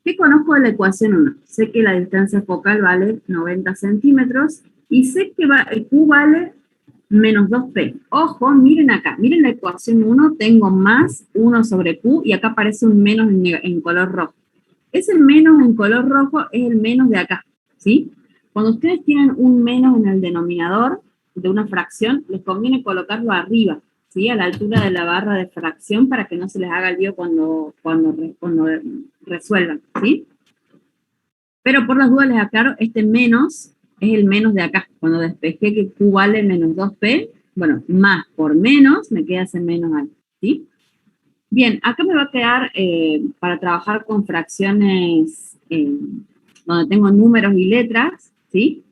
¿Qué conozco de la ecuación 1? Sé que la distancia focal vale 90 centímetros y sé que el Q vale menos 2P. Ojo, miren acá, miren la ecuación 1, tengo más 1 sobre Q y acá aparece un menos en color rojo. Ese menos en color rojo es el menos de acá, ¿sí? Cuando ustedes tienen un menos en el denominador de una fracción, les conviene colocarlo arriba, ¿sí? A la altura de la barra de fracción para que no se les haga el lío cuando resuelvan, ¿sí? Pero por las dudas les aclaro, este menos es el menos de acá. Cuando despejé que Q vale menos 2P, bueno, más por menos, me queda ese menos ahí, ¿sí? Bien, acá me va a quedar para trabajar con fracciones donde tengo números y letras, ¿sí?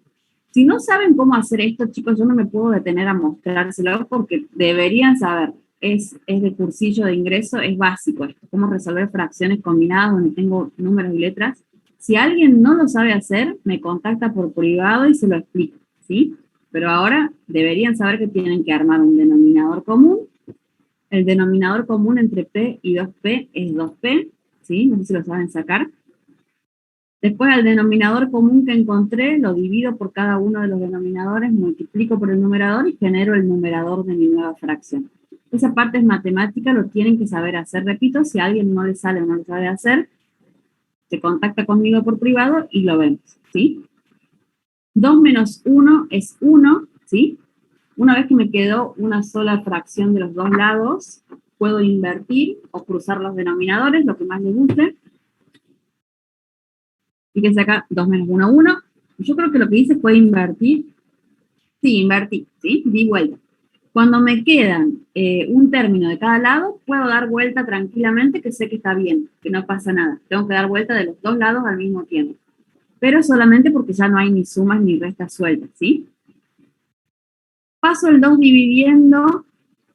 Si no saben cómo hacer esto, chicos, yo no me puedo detener a mostrárselo porque deberían saber. Es de cursillo de ingreso, es básico esto, cómo resolver fracciones combinadas donde tengo números y letras. Si alguien no lo sabe hacer, me contacta por privado y se lo explico, ¿sí? Pero ahora deberían saber que tienen que armar un denominador común. El denominador común entre P y 2P es 2P, ¿sí? No sé si lo saben sacar. Después el denominador común que encontré, lo divido por cada uno de los denominadores, multiplico por el numerador y genero el numerador de mi nueva fracción. Esa parte es matemática, lo tienen que saber hacer. Repito, si a alguien no le sale o no lo sabe hacer, se contacta conmigo por privado y lo vemos, ¿sí? 2 menos 1 es 1, ¿sí? Una vez que me quedó una sola fracción de los dos lados, puedo invertir o cruzar los denominadores, lo que más les guste. Fíjense acá, 2 menos 1, 1. Yo creo que lo que hice fue invertir. Sí, invertí, ¿sí? Di vuelta. Cuando me quedan un término de cada lado, puedo dar vuelta tranquilamente, que sé que está bien, que no pasa nada. Tengo que dar vuelta de los dos lados al mismo tiempo. Pero solamente porque ya no hay ni sumas ni restas sueltas, ¿sí? Paso el 2 dividiendo,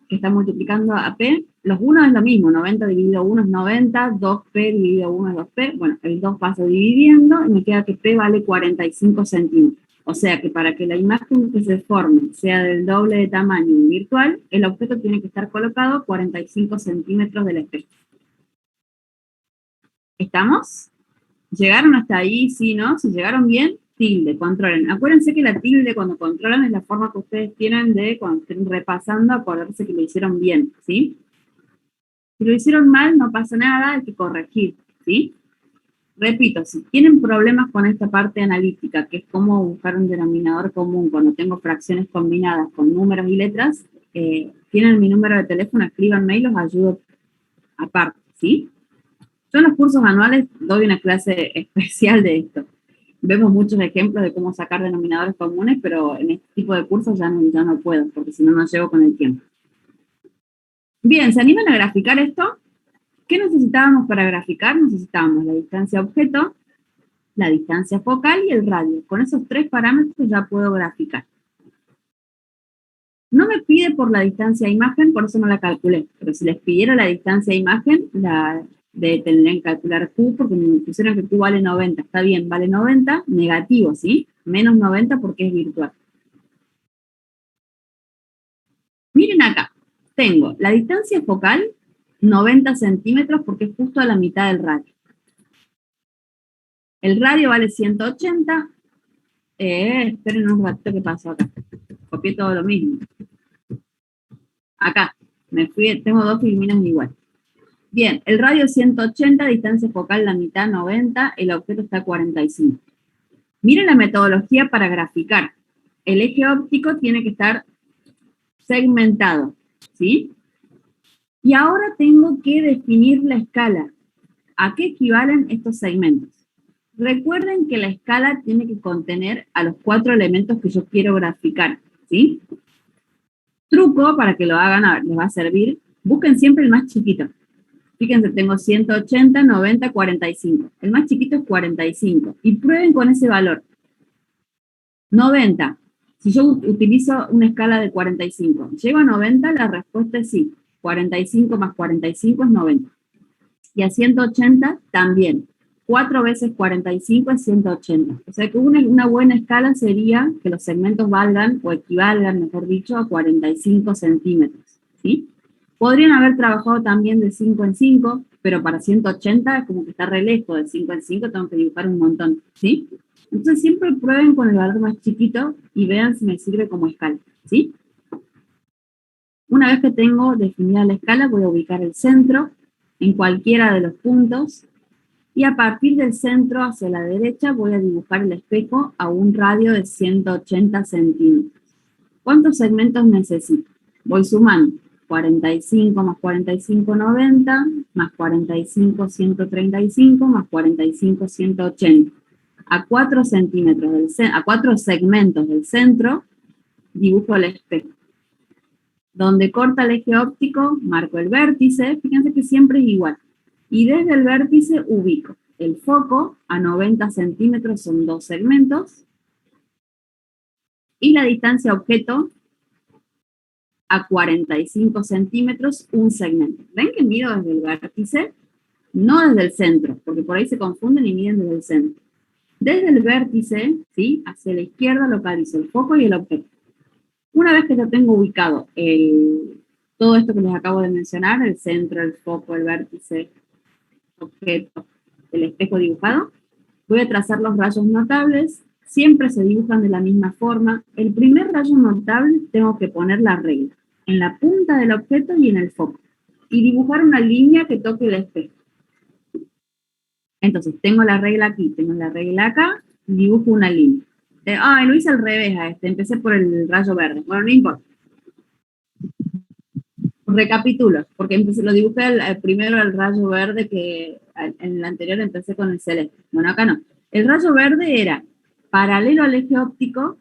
que está multiplicando a P. Los 1 es lo mismo, 90 dividido 1 es 90, 2P dividido 1 es 2P. Bueno, el 2 paso dividiendo y me queda que P vale 45 centímetros. O sea que para que la imagen que se forme sea del doble de tamaño virtual, el objeto tiene que estar colocado 45 centímetros del espejo. ¿Estamos? ¿Llegaron hasta ahí? Sí, ¿no? Si llegaron bien, tilde, controlen. Acuérdense que la tilde cuando controlan es la forma que ustedes tienen de, cuando estén repasando, acordarse que lo hicieron bien, ¿sí? Si lo hicieron mal, no pasa nada, hay que corregir, ¿sí? Repito, si tienen problemas con esta parte analítica, que es cómo buscar un denominador común cuando tengo fracciones combinadas con números y letras, tienen mi número de teléfono, escríbanme y los ayudo aparte, ¿sí? Yo en los cursos anuales doy una clase especial de esto. Vemos muchos ejemplos de cómo sacar denominadores comunes, pero en este tipo de cursos ya no puedo, porque si no, no llego con el tiempo. Bien, ¿se animan a graficar esto? ¿Qué necesitábamos para graficar? Necesitábamos la distancia objeto, la distancia focal y el radio. Con esos 3 parámetros ya puedo graficar. No me pide por la distancia imagen, por eso no la calculé. Pero si les pidiera la distancia imagen, tendrían que calcular Q, porque me pusieron que Q vale 90. Está bien, vale 90, negativo, ¿sí? Menos 90 porque es virtual. Miren acá, tengo la distancia focal, 90 centímetros, porque es justo a la mitad del radio. El radio vale 180. Esperen un ratito, ¿qué pasó acá? Copié todo lo mismo. Acá, tengo 2 filminas igual. Bien, el radio 180, distancia focal la mitad 90, el objeto está a 45. Miren la metodología para graficar. El eje óptico tiene que estar segmentado, ¿sí? Y ahora tengo que definir la escala. ¿A qué equivalen estos segmentos? Recuerden que la escala tiene que contener a los 4 elementos que yo quiero graficar, ¿sí? Truco para que lo hagan, les va a servir. Busquen siempre el más chiquito. Fíjense, tengo 180, 90, 45. El más chiquito es 45. Y prueben con ese valor. 90. Si yo utilizo una escala de 45, ¿llego a 90? La respuesta es sí. 45 más 45 es 90. Y a 180 también. 4 veces 45 es 180. O sea que una buena escala sería que los segmentos valgan, o equivalgan, mejor dicho, a 45 centímetros, ¿sí? Podrían haber trabajado también de 5 en 5, pero para 180 es como que está re lejos, de 5 en 5 tengo que dibujar un montón, ¿sí? Entonces siempre prueben con el valor más chiquito y vean si me sirve como escala, ¿sí? Una vez que tengo definida la escala, voy a ubicar el centro en cualquiera de los puntos, y a partir del centro hacia la derecha voy a dibujar el espejo a un radio de 180 centímetros. ¿Cuántos segmentos necesito? Voy sumando. 45 más 45, 90, más 45, 135, más 45, 180. A 4 centímetros a 4 segmentos del centro, dibujo el espejo. Donde corta el eje óptico, marco el vértice, fíjense que siempre es igual. Y desde el vértice ubico el foco a 90 centímetros, son 2 segmentos, y la distancia objeto a 45 centímetros, un segmento. ¿Ven que mido desde el vértice? No desde el centro, porque por ahí se confunden y miden desde el centro. Desde el vértice, ¿sí?, hacia la izquierda localizo el foco y el objeto. Una vez que ya tengo ubicado todo esto que les acabo de mencionar, el centro, el foco, el vértice, objeto, el espejo dibujado, voy a trazar los rayos notables. Siempre se dibujan de la misma forma. El primer rayo notable tengo que poner la regla en la punta del objeto y en el foco, y dibujar una línea que toque el espejo. Entonces, tengo la regla aquí, tengo la regla acá, dibujo una línea. Lo hice al revés a empecé por el rayo verde. Bueno, no importa. Recapitulo, porque lo dibujé primero el rayo verde, que en el anterior empecé con el celeste. Bueno, acá no. El rayo verde era paralelo al eje óptico,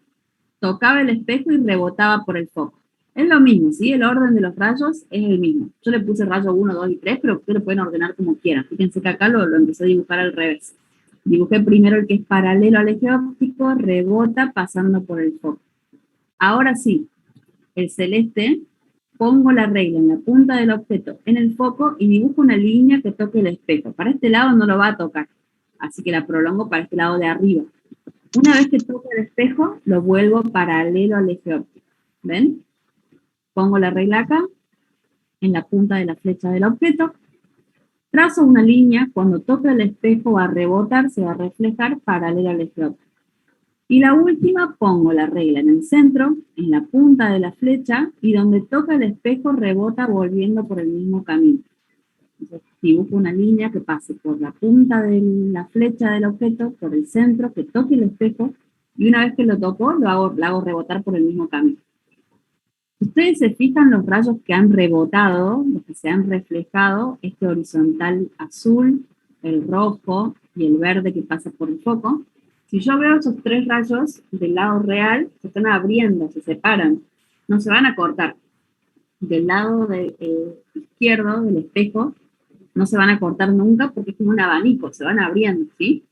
tocaba el espejo y rebotaba por el foco. Es lo mismo, ¿sí? El orden de los rayos es el mismo. Yo le puse rayo 1, 2 y 3, pero ustedes lo pueden ordenar como quieran. Fíjense que acá lo empecé a dibujar al revés. Dibujé primero el que es paralelo al eje óptico, rebota pasando por el foco. Ahora sí, el celeste, pongo la regla en la punta del objeto, en el foco, y dibujo una línea que toque el espejo. Para este lado no lo va a tocar, así que la prolongo para este lado de arriba. Una vez que toque el espejo, lo vuelvo paralelo al eje óptico. ¿Ven? Pongo la regla acá, en la punta de la flecha del objeto, trazo una línea, cuando toque el espejo va a rebotar, se va a reflejar paralelo al eje óptico. Y la última pongo la regla en el centro, en la punta de la flecha, y donde toca el espejo rebota volviendo por el mismo camino. Entonces dibujo una línea que pase por la punta de la flecha del objeto, por el centro, que toque el espejo, y una vez que lo toco, lo hago rebotar por el mismo camino. Ustedes se fijan los rayos que han rebotado, los que se han reflejado, este horizontal azul, el rojo y el verde que pasa por el foco. Si yo veo esos tres rayos del lado real, se están abriendo, se separan, no se van a cortar. Del lado izquierdo del espejo no se van a cortar nunca porque es como un abanico, se van abriendo, ¿sí?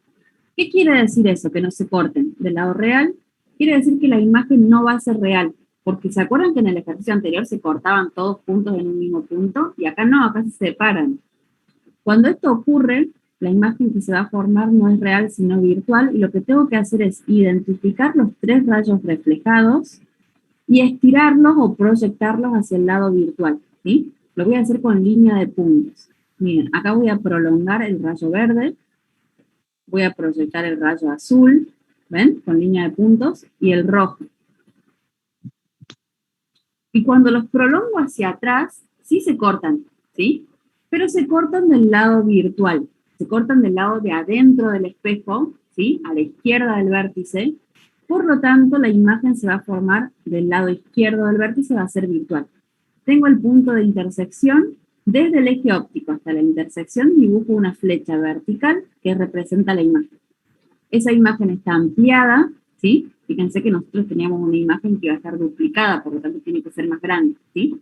¿Qué quiere decir eso? Que no se corten. Del lado real, quiere decir que la imagen no va a ser real, porque ¿se acuerdan que en el ejercicio anterior se cortaban todos juntos en un mismo punto? Y acá no, acá se separan. Cuando esto ocurre, la imagen que se va a formar no es real, sino virtual, y lo que tengo que hacer es identificar los tres rayos reflejados y estirarlos o proyectarlos hacia el lado virtual, ¿sí? Lo voy a hacer con línea de puntos. Miren, acá voy a prolongar el rayo verde, voy a proyectar el rayo azul, ¿ven? Con línea de puntos, y el rojo. Y cuando los prolongo hacia atrás, sí se cortan, ¿sí? Pero se cortan del lado virtual, se cortan del lado de adentro del espejo, ¿sí? A la izquierda del vértice. Por lo tanto, la imagen se va a formar del lado izquierdo del vértice, va a ser virtual. Tengo el punto de intersección, desde el eje óptico hasta la intersección dibujo una flecha vertical que representa la imagen. Esa imagen está ampliada, ¿sí? Fíjense que nosotros teníamos una imagen que iba a estar duplicada, por lo tanto tiene que ser más grande, ¿sí?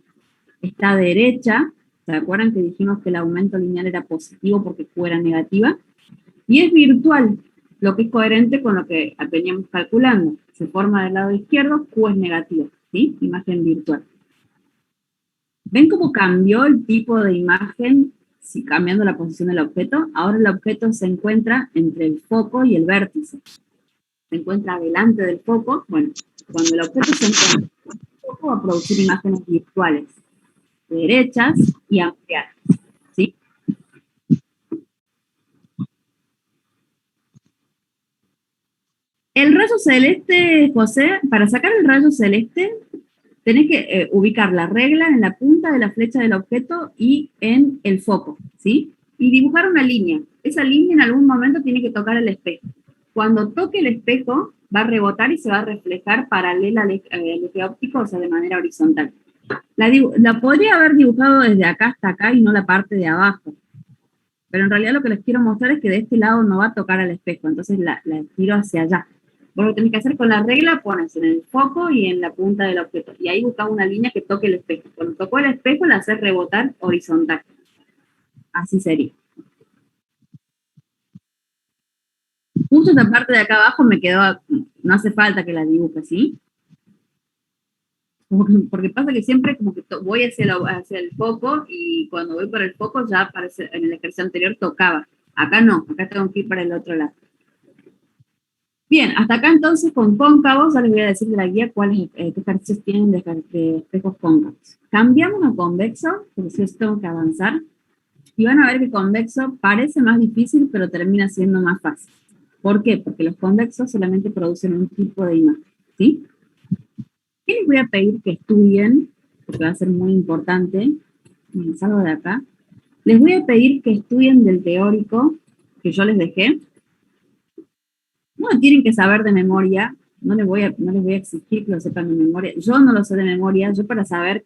Está derecha, ¿se acuerdan que dijimos que el aumento lineal era positivo porque Q era negativa? Y es virtual, lo que es coherente con lo que veníamos calculando. Se forma del lado izquierdo, Q es negativa, ¿sí? Imagen virtual. ¿Ven cómo cambió el tipo de imagen si cambiando la posición del objeto? Ahora el objeto se encuentra entre el foco y el vértice. Se encuentra delante del foco. Bueno, cuando el objeto se encuentra en el foco va a producir imágenes virtuales, derechas y ampliadas, ¿sí? El rayo celeste, José, para sacar el rayo celeste, tenés que ubicar la regla en la punta de la flecha del objeto y en el foco, ¿sí? Y dibujar una línea. Esa línea en algún momento tiene que tocar el espejo. Cuando toque el espejo, va a rebotar y se va a reflejar paralela al eje óptico, o sea, de manera horizontal. La podría haber dibujado desde acá hasta acá y no la parte de abajo. Pero en realidad lo que les quiero mostrar es que de este lado no va a tocar al espejo, entonces la tiro hacia allá. Vos lo que tenés que hacer con la regla, pones en el foco y en la punta del objeto. Y ahí buscas una línea que toque el espejo. Cuando tocó el espejo, la haces rebotar horizontal. Así sería. Justo esta parte de acá abajo me quedó, no hace falta que la dibuje, ¿sí? Porque pasa que siempre como que voy hacia el foco y cuando voy por el foco ya aparece, en el ejercicio anterior tocaba. Acá no, acá tengo que ir para el otro lado. Bien, hasta acá entonces con cóncavos, ya les voy a decir de la guía cuáles ejercicios tienen de espejos cóncavos. Cambiamos a convexo, porque si eso tengo que avanzar, y van a ver que convexo parece más difícil, pero termina siendo más fácil. ¿Por qué? Porque los convexos solamente producen un tipo de imagen, ¿sí? ¿Qué les voy a pedir que estudien? Porque va a ser muy importante. Me salgo de acá. Les voy a pedir que estudien del teórico que yo les dejé. No lo tienen que saber de memoria, no les voy a exigir que lo sepan de memoria. Yo no lo sé de memoria, yo para saber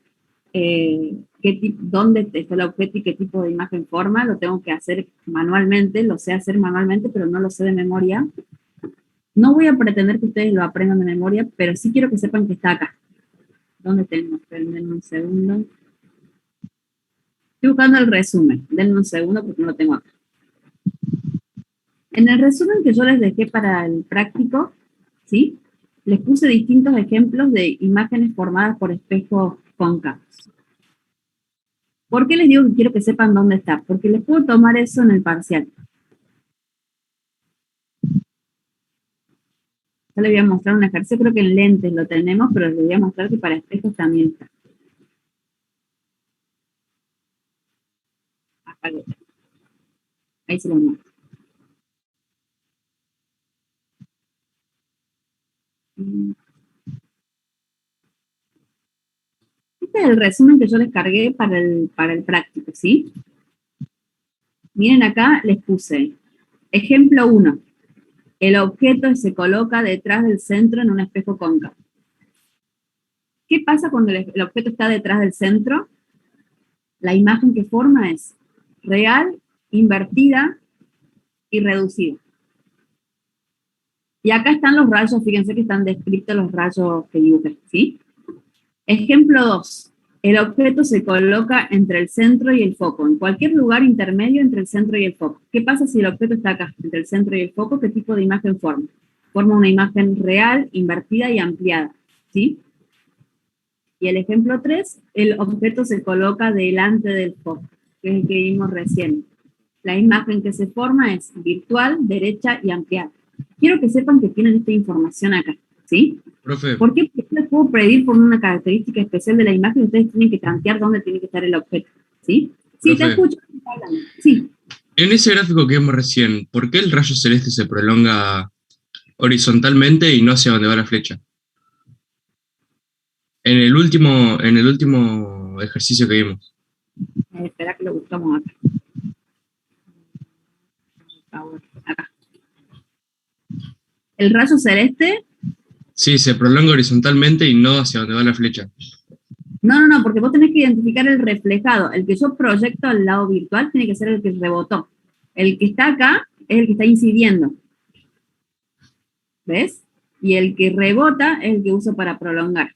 dónde está el objeto y qué tipo de imagen forma, lo tengo que hacer manualmente, lo sé hacer manualmente, pero no lo sé de memoria. No voy a pretender que ustedes lo aprendan de memoria, pero sí quiero que sepan que está acá. ¿Dónde tengo? Denme un segundo. Estoy buscando el resumen. Denme un segundo porque no lo tengo acá. En el resumen que yo les dejé para el práctico, ¿sí? Les puse distintos ejemplos de imágenes formadas por espejos cóncavos. ¿Por qué les digo que quiero que sepan dónde está? Porque les puedo tomar eso en el parcial. Yo les voy a mostrar un ejercicio, creo que en lentes lo tenemos, pero les voy a mostrar que para espejos también está. Acá lo tengo. Ahí se lo muestro. Este es el resumen que yo descargué para el práctico, ¿sí? Miren acá, les puse ejemplo 1. El objeto se coloca detrás del centro en un espejo cóncavo. ¿Qué pasa cuando el objeto está detrás del centro? La imagen que forma es real, invertida y reducida. Y acá están los rayos, fíjense que están descritos los rayos que dibujé, ¿sí? Ejemplo 2. El objeto se coloca entre el centro y el foco, en cualquier lugar intermedio entre el centro y el foco. ¿Qué pasa si el objeto está acá, entre el centro y el foco? ¿Qué tipo de imagen forma? Forma una imagen real, invertida y ampliada, ¿sí? Y el ejemplo 3, el objeto se coloca delante del foco, que es el que vimos recién. La imagen que se forma es virtual, derecha y ampliada. Quiero que sepan que tienen esta información acá, ¿sí?
Profe,
¿Por qué? Porque les puedo pedir por una característica especial de la imagen, ustedes tienen que tantear dónde tiene que estar el objeto, ¿sí? Sí, te
Profe.
escucho. Sí.
en ese gráfico que vimos recién, ¿por qué el rayo celeste se prolonga horizontalmente y no hacia donde va la flecha? En el último ejercicio que vimos.
Espera que lo buscamos acá. Acá. El rayo celeste.
Sí, se prolonga horizontalmente y no hacia donde va la flecha.
No, porque vos tenés que identificar el reflejado. El que yo proyecto al lado virtual tiene que ser el que rebotó. El que está acá es el que está incidiendo. ¿Ves? Y el que rebota es el que uso para prolongar.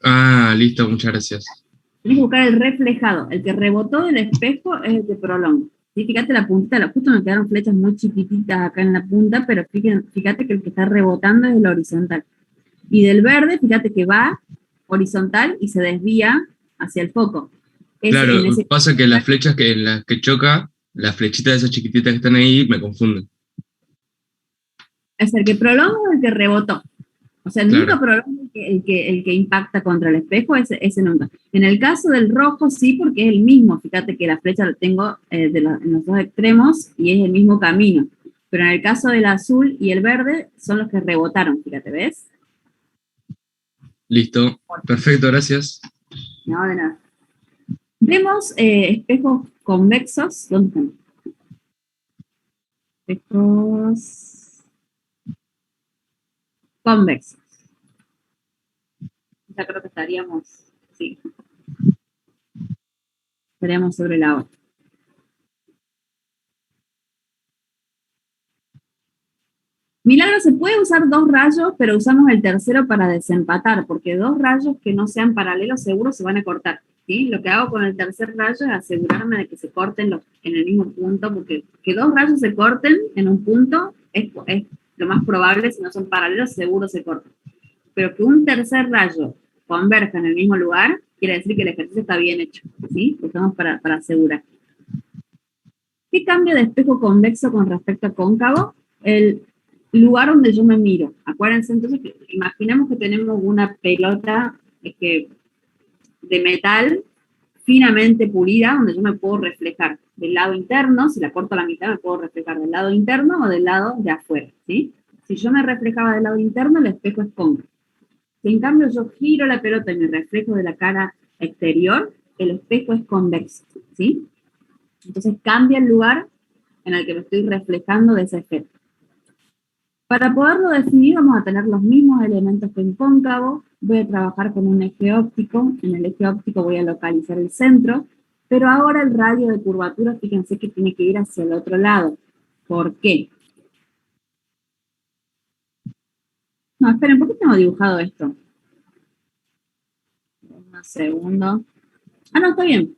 Ah, listo, muchas gracias.
Tienes que buscar el reflejado. El que rebotó del espejo es el que prolonga. ¿Sí? Fíjate la puntita, justo me quedaron flechas muy chiquititas acá en la punta, pero fíjate que el que está rebotando es el horizontal. Y del verde, fíjate que va horizontal y se desvía hacia el foco.
Claro, pasa que las flechas en las que choca, las flechitas de esas chiquititas que están ahí, me confunden.
Es el que prolonga o el que rebotó. O sea,
Claro.
nunca prolonga el que impacta contra el espejo, ese nunca. En el caso del rojo sí, porque es el mismo. Fíjate que la flecha la tengo en los dos extremos y es el mismo camino. Pero en el caso del azul y el verde son los que rebotaron, fíjate, ¿ves?
Listo, perfecto, gracias.
No, de nada. Vemos espejos convexos. ¿Dónde están? Espejos convexos. Ya creo que estaríamos, sí. Estaríamos sobre la hora. Milagro, se puede usar dos rayos, pero usamos el tercero para desempatar, porque dos rayos que no sean paralelos seguro se van a cortar, ¿sí? Lo que hago con el tercer rayo es asegurarme de que se corten en el mismo punto, porque que dos rayos se corten en un punto es lo más probable, si no son paralelos, seguro se cortan. Pero que un tercer rayo converja en el mismo lugar, quiere decir que el ejercicio está bien hecho, ¿sí? Lo usamos para asegurar. ¿Qué cambio de espejo convexo con respecto a cóncavo? El lugar donde yo me miro. Acuérdense entonces que imaginemos que tenemos una pelota de metal finamente pulida donde yo me puedo reflejar del lado interno, si la corto a la mitad me puedo reflejar del lado interno o del lado de afuera, ¿sí? Si yo me reflejaba del lado interno, el espejo es cóncavo. Si en cambio yo giro la pelota y me reflejo de la cara exterior, el espejo es convexo, ¿sí? Entonces cambia el lugar en el que me estoy reflejando de ese espejo. Para poderlo definir vamos a tener los mismos elementos que en cóncavo. Voy a trabajar con un eje óptico. En el eje óptico voy a localizar el centro, pero ahora el radio de curvatura, fíjense que tiene que ir hacia el otro lado. ¿Por qué? No, esperen, ¿por qué tengo dibujado esto? Un segundo. Ah, no, está bien.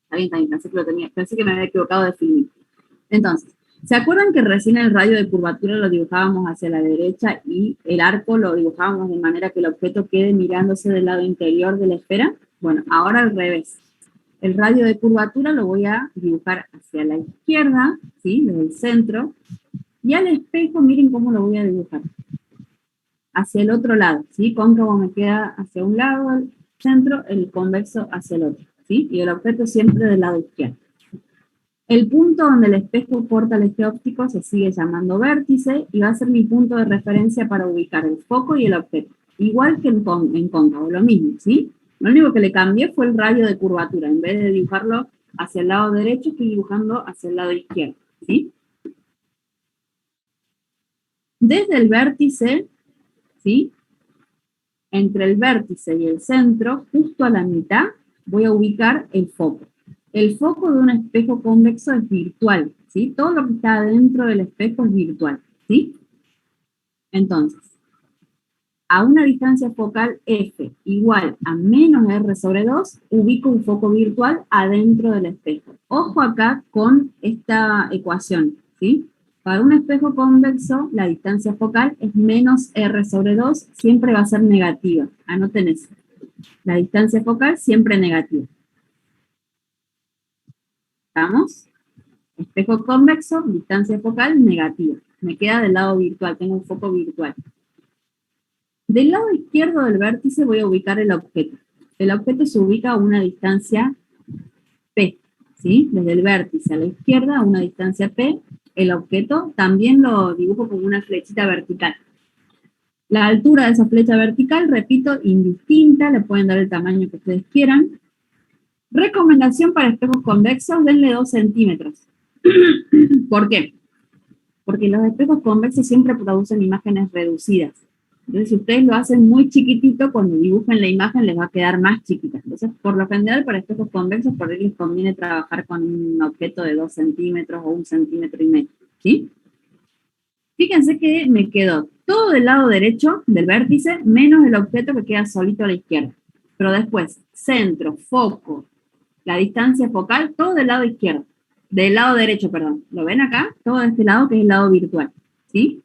Está bien, pensé que me había equivocado de filmar. Entonces, ¿se acuerdan que recién el radio de curvatura lo dibujábamos hacia la derecha y el arco lo dibujábamos de manera que el objeto quede mirándose del lado interior de la esfera? Bueno, ahora al revés. El radio de curvatura lo voy a dibujar hacia la izquierda, ¿sí? Desde el centro. Y al espejo, miren cómo lo voy a dibujar. Hacia el otro lado, ¿sí? Cóncavo me queda hacia un lado, el centro, el convexo hacia el otro, ¿sí? Y el objeto siempre del lado izquierdo. El punto donde el espejo corta el eje óptico se sigue llamando vértice y va a ser mi punto de referencia para ubicar el foco y el objeto. Igual que en cóncavo, lo mismo, ¿sí? Lo único que le cambié fue el radio de curvatura. En vez de dibujarlo hacia el lado derecho, estoy dibujando hacia el lado izquierdo, ¿sí? Desde el vértice, ¿sí? Entre el vértice y el centro, justo a la mitad, voy a ubicar el foco. El foco de un espejo convexo es virtual, ¿sí? Todo lo que está dentro del espejo es virtual, ¿sí? Entonces, a una distancia focal f igual a menos r sobre 2, ubico un foco virtual adentro del espejo. Ojo acá con esta ecuación, ¿sí? Para un espejo convexo, la distancia focal es menos r sobre 2, siempre va a ser negativa. Anoten eso. La distancia focal siempre negativa. ¿Estamos? Espejo convexo, distancia focal negativa. Me queda del lado virtual, tengo un foco virtual. Del lado izquierdo del vértice voy a ubicar el objeto. El objeto se ubica a una distancia P, ¿sí? Desde el vértice a la izquierda a una distancia P, el objeto también lo dibujo como una flechita vertical. La altura de esa flecha vertical, repito, indistinta, le pueden dar el tamaño que ustedes quieran. Recomendación para espejos convexos, denle 2 centímetros. ¿Por qué? Porque los espejos convexos siempre producen imágenes reducidas. Entonces, si ustedes lo hacen muy chiquitito, cuando dibujen la imagen les va a quedar más chiquita. Entonces, por lo general, para espejos convexos, por ahí les conviene trabajar con un objeto de 2 centímetros o 1,5 centímetros, ¿sí? Fíjense que me quedó todo del lado derecho del vértice, menos el objeto que queda solito a la izquierda. Pero después, centro, foco, la distancia focal, todo del lado izquierdo. Del lado derecho, perdón. ¿Lo ven acá? Todo de este lado, que es el lado virtual, ¿sí?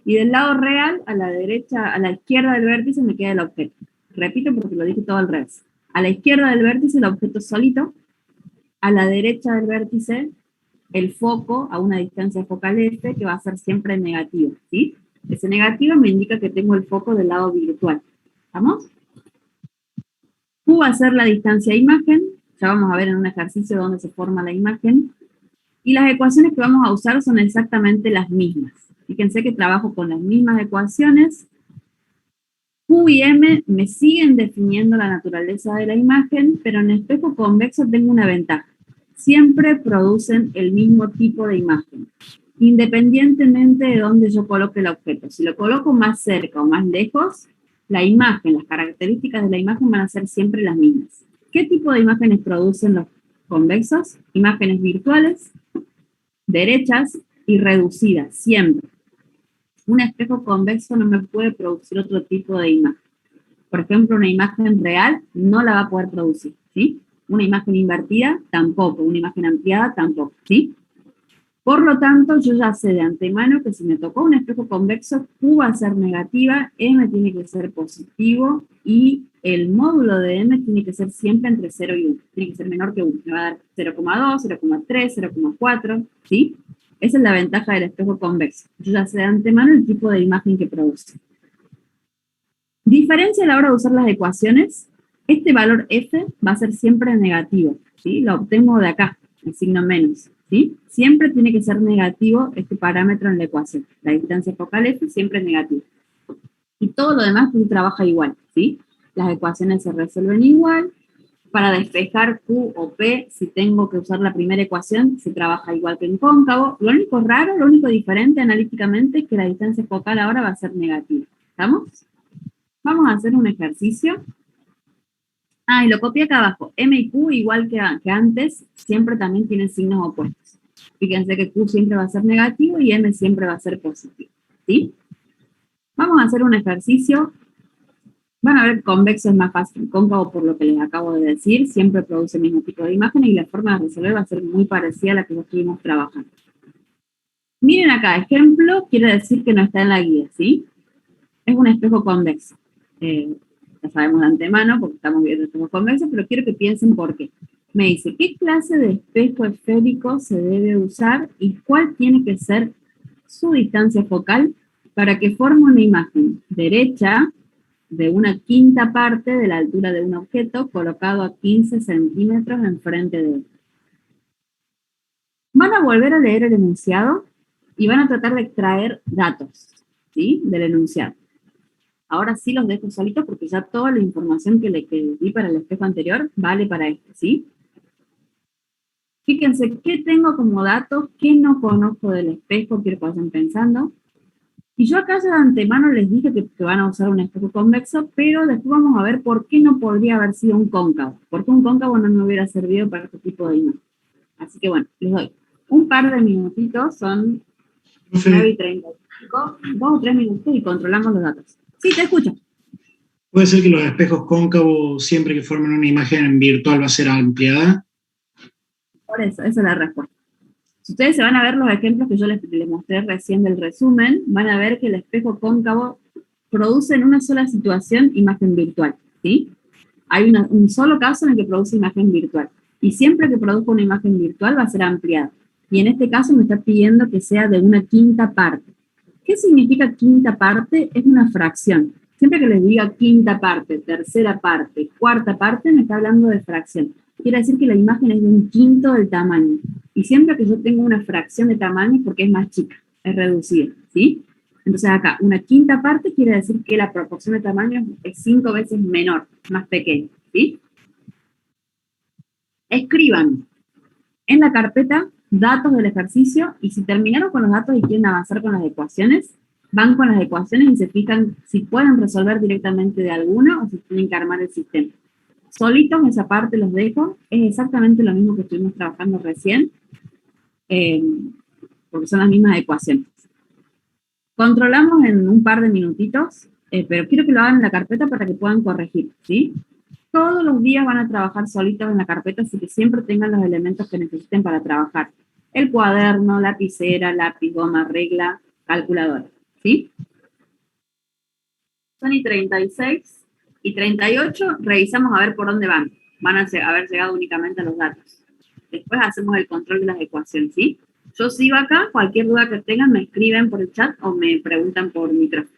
Y del lado real, a la derecha, a la izquierda del vértice, me queda el objeto. Repito porque lo dije todo al revés. A la izquierda del vértice, el objeto solito. A la derecha del vértice, el foco a una distancia focal f, que va a ser siempre negativo, ¿sí? Ese negativo me indica que tengo el foco del lado virtual. ¿Estamos? Q va a ser la distancia a imagen. Ya vamos a ver en un ejercicio dónde se forma la imagen. Y las ecuaciones que vamos a usar son exactamente las mismas. Fíjense que trabajo con las mismas ecuaciones. Q y M me siguen definiendo la naturaleza de la imagen, pero en espejo convexo tengo una ventaja. Siempre producen el mismo tipo de imagen, independientemente de dónde yo coloque el objeto. Si lo coloco más cerca o más lejos, la imagen, las características de la imagen van a ser siempre las mismas. ¿Qué tipo de imágenes producen los convexos? Imágenes virtuales, derechas y reducidas, siempre. Un espejo convexo no me puede producir otro tipo de imagen. Por ejemplo, una imagen real no la va a poder producir, ¿sí? Una imagen invertida, tampoco. Una imagen ampliada, tampoco, ¿sí? Por lo tanto, yo ya sé de antemano que si me tocó un espejo convexo, Q va a ser negativa, M tiene que ser positivo y el módulo de M tiene que ser siempre entre 0 y 1. Tiene que ser menor que 1. Me va a dar 0,2, 0,3, 0,4, ¿sí? Esa es la ventaja del espejo convexo. Yo ya sé de antemano el tipo de imagen que produce. Diferencia a la hora de usar las ecuaciones, este valor F va a ser siempre negativo, ¿sí? Lo obtengo de acá, el signo menos, ¿sí? Siempre tiene que ser negativo este parámetro en la ecuación. La distancia focal F siempre es negativa. Y todo lo demás pues, trabaja igual, ¿sí? Las ecuaciones se resuelven igual. Para despejar Q o P, si tengo que usar la primera ecuación, se trabaja igual que en cóncavo. Lo único raro, lo único diferente analíticamente es que la distancia focal ahora va a ser negativa. ¿Estamos? Vamos a hacer un ejercicio. Y lo copié acá abajo. M y Q, igual que antes, siempre también tienen signos opuestos. Fíjense que Q siempre va a ser negativo y M siempre va a ser positivo. ¿Sí? Vamos a hacer un ejercicio. Van a ver que convexo es más fácil. Cóncavo, por lo que les acabo de decir, siempre produce el mismo tipo de imagen y la forma de resolver va a ser muy parecida a la que ya estuvimos trabajando. Miren acá, ejemplo, quiere decir que no está en la guía, ¿sí? Es un espejo convexo. Ya sabemos de antemano porque estamos viendo espejos convexos, pero quiero que piensen por qué. Me dice, ¿qué clase de espejo esférico se debe usar y cuál tiene que ser su distancia focal para que forme una imagen derecha de una quinta parte de la altura de un objeto colocado a 15 centímetros enfrente de él? Van a volver a leer el enunciado y van a tratar de extraer datos, ¿sí? Del enunciado. Ahora sí los dejo solitos porque ya toda la información que les di para el espejo anterior vale para este, ¿sí? Fíjense qué tengo como datos, qué no conozco del espejo, quiero que vayan pensando. Y yo acá ya de antemano les dije que van a usar un espejo convexo, pero después vamos a ver por qué no podría haber sido un cóncavo. Porque un cóncavo no me hubiera servido para este tipo de imagen. Así que bueno, les doy un par de minutitos, son 9:35, 2 o 3 minutos y controlamos los datos. Sí, te escucho.
¿Puede ser que los espejos cóncavos, siempre que formen una imagen virtual, va a ser ampliada?
Por eso, esa es la respuesta. Si ustedes se van a ver los ejemplos que yo les mostré recién del resumen, van a ver que el espejo cóncavo produce en una sola situación imagen virtual, ¿sí? Hay un solo caso en el que produce imagen virtual. Y siempre que produzca una imagen virtual va a ser ampliada. Y en este caso me está pidiendo que sea de una quinta parte. ¿Qué significa quinta parte? Es una fracción. Siempre que les diga quinta parte, tercera parte, cuarta parte, me está hablando de fracción. Quiere decir que la imagen es de un quinto del tamaño. Y siempre que yo tengo una fracción de tamaño es porque es más chica, es reducida, ¿sí? Entonces acá, una quinta parte quiere decir que la proporción de tamaño es 5 veces menor, más pequeña, ¿sí? Escriban en la carpeta datos del ejercicio y si terminaron con los datos y quieren avanzar con las ecuaciones, van con las ecuaciones y se fijan si pueden resolver directamente de alguna o si tienen que armar el sistema. Solitos esa parte los dejo, es exactamente lo mismo que estuvimos trabajando recién, porque son las mismas ecuaciones. Controlamos en un par de minutitos, pero quiero que lo hagan en la carpeta para que puedan corregir, ¿sí? Todos los días van a trabajar solitos en la carpeta, así que siempre tengan los elementos que necesiten para trabajar. El cuaderno, lapicera, lápiz, goma, regla, calculadora, ¿sí? Son y 36 y 38, revisamos a ver por dónde van. Van a haber llegado únicamente a los datos. Después hacemos el control de las ecuaciones, ¿sí? Yo sigo acá, cualquier duda que tengan me escriben por el chat o me preguntan por micrófono.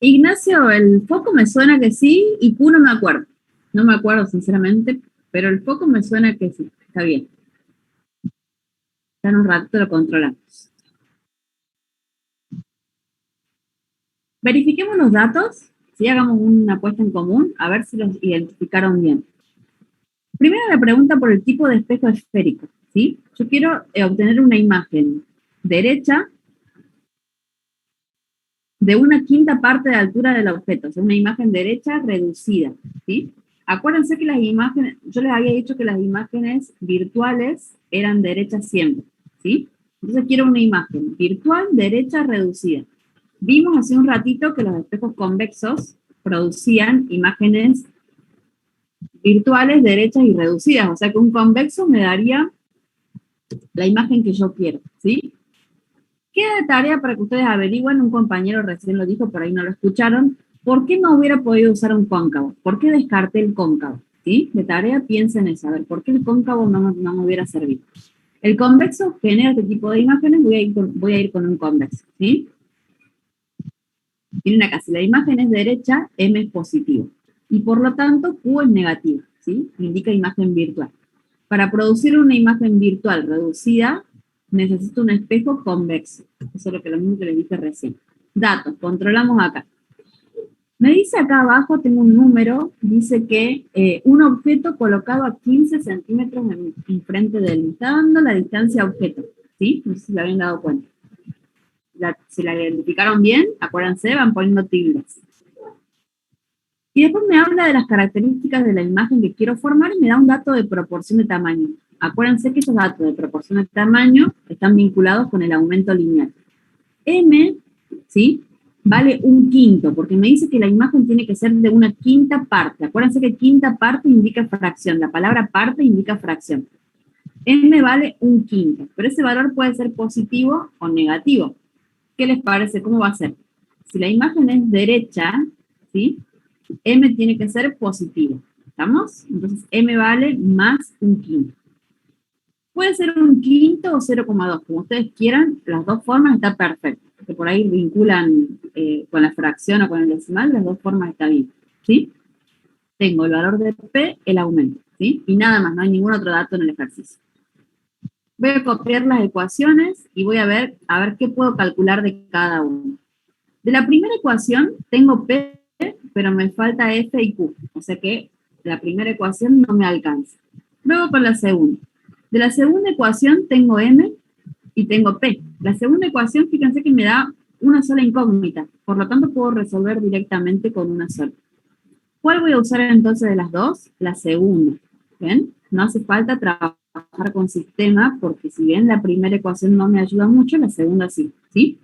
Ignacio, el foco me suena que sí y Q no me acuerdo. No me acuerdo sinceramente, pero el foco me suena que sí. Está bien. Ya en un rato lo controlamos. Verifiquemos los datos, si hagamos una apuesta en común, a ver si los identificaron bien. Primero la pregunta por el tipo de espejo esférico, ¿sí? Yo quiero obtener una imagen derecha de una quinta parte de altura del objeto, o sea, una imagen derecha reducida, ¿sí? Acuérdense que las imágenes, yo les había dicho que las imágenes virtuales eran derechas siempre, ¿sí? Entonces quiero una imagen virtual derecha reducida. Vimos hace un ratito que los espejos convexos producían imágenes virtuales derechas y reducidas, o sea que un convexo me daría la imagen que yo quiero, ¿sí? Queda de tarea para que ustedes averigüen, un compañero recién lo dijo, por ahí no lo escucharon, ¿por qué no hubiera podido usar un cóncavo? ¿Por qué descarté el cóncavo? ¿Sí? De tarea piensen en eso, a ver, ¿por qué el cóncavo no me hubiera servido? El convexo genera este tipo de imágenes, voy a ir con un convexo, ¿sí? Miren acá, si la imagen es derecha, M es positivo, y por lo tanto Q es negativa, ¿sí? Indica imagen virtual. Para producir una imagen virtual reducida, necesito un espejo convexo. Eso es lo mismo que les dije recién. Datos, controlamos acá. Me dice acá abajo, tengo un número, dice que un objeto colocado a 15 centímetros enfrente de él. Me está dando la distancia objeto, ¿sí? No sé si lo habían dado cuenta. Si la identificaron bien, acuérdense, van poniendo tildes. Y después me habla de las características de la imagen que quiero formar y me da un dato de proporción de tamaño. Acuérdense que esos datos de proporción de tamaño están vinculados con el aumento lineal. M, ¿sí?, vale 1/5, porque me dice que la imagen tiene que ser de 1/5 parte. Acuérdense que quinta parte indica fracción, la palabra parte indica fracción. M vale 1/5, pero ese valor puede ser positivo o negativo. ¿Qué les parece? ¿Cómo va a ser? Si la imagen es derecha, ¿sí?, M tiene que ser positivo. ¿Estamos? Entonces M vale más 1/5. Puede ser 1/5 o 0,2, como ustedes quieran, las dos formas está perfecto. Que por ahí vinculan con la fracción o con el decimal, las dos formas está bien, ¿sí? Tengo el valor de P, el aumento, ¿sí? Y nada más, no hay ningún otro dato en el ejercicio. Voy a copiar las ecuaciones y voy a ver qué puedo calcular de cada uno. De la primera ecuación tengo P, pero me falta F y Q, o sea que la primera ecuación no me alcanza. Luego con la segunda. De la segunda ecuación tengo M y tengo P. La segunda ecuación, fíjense que me da una sola incógnita, por lo tanto puedo resolver directamente con una sola. ¿Cuál voy a usar entonces de las dos? La segunda. ¿Ven? No hace falta trabajar con sistema, porque si bien la primera ecuación no me ayuda mucho, la segunda sí. ¿Sí?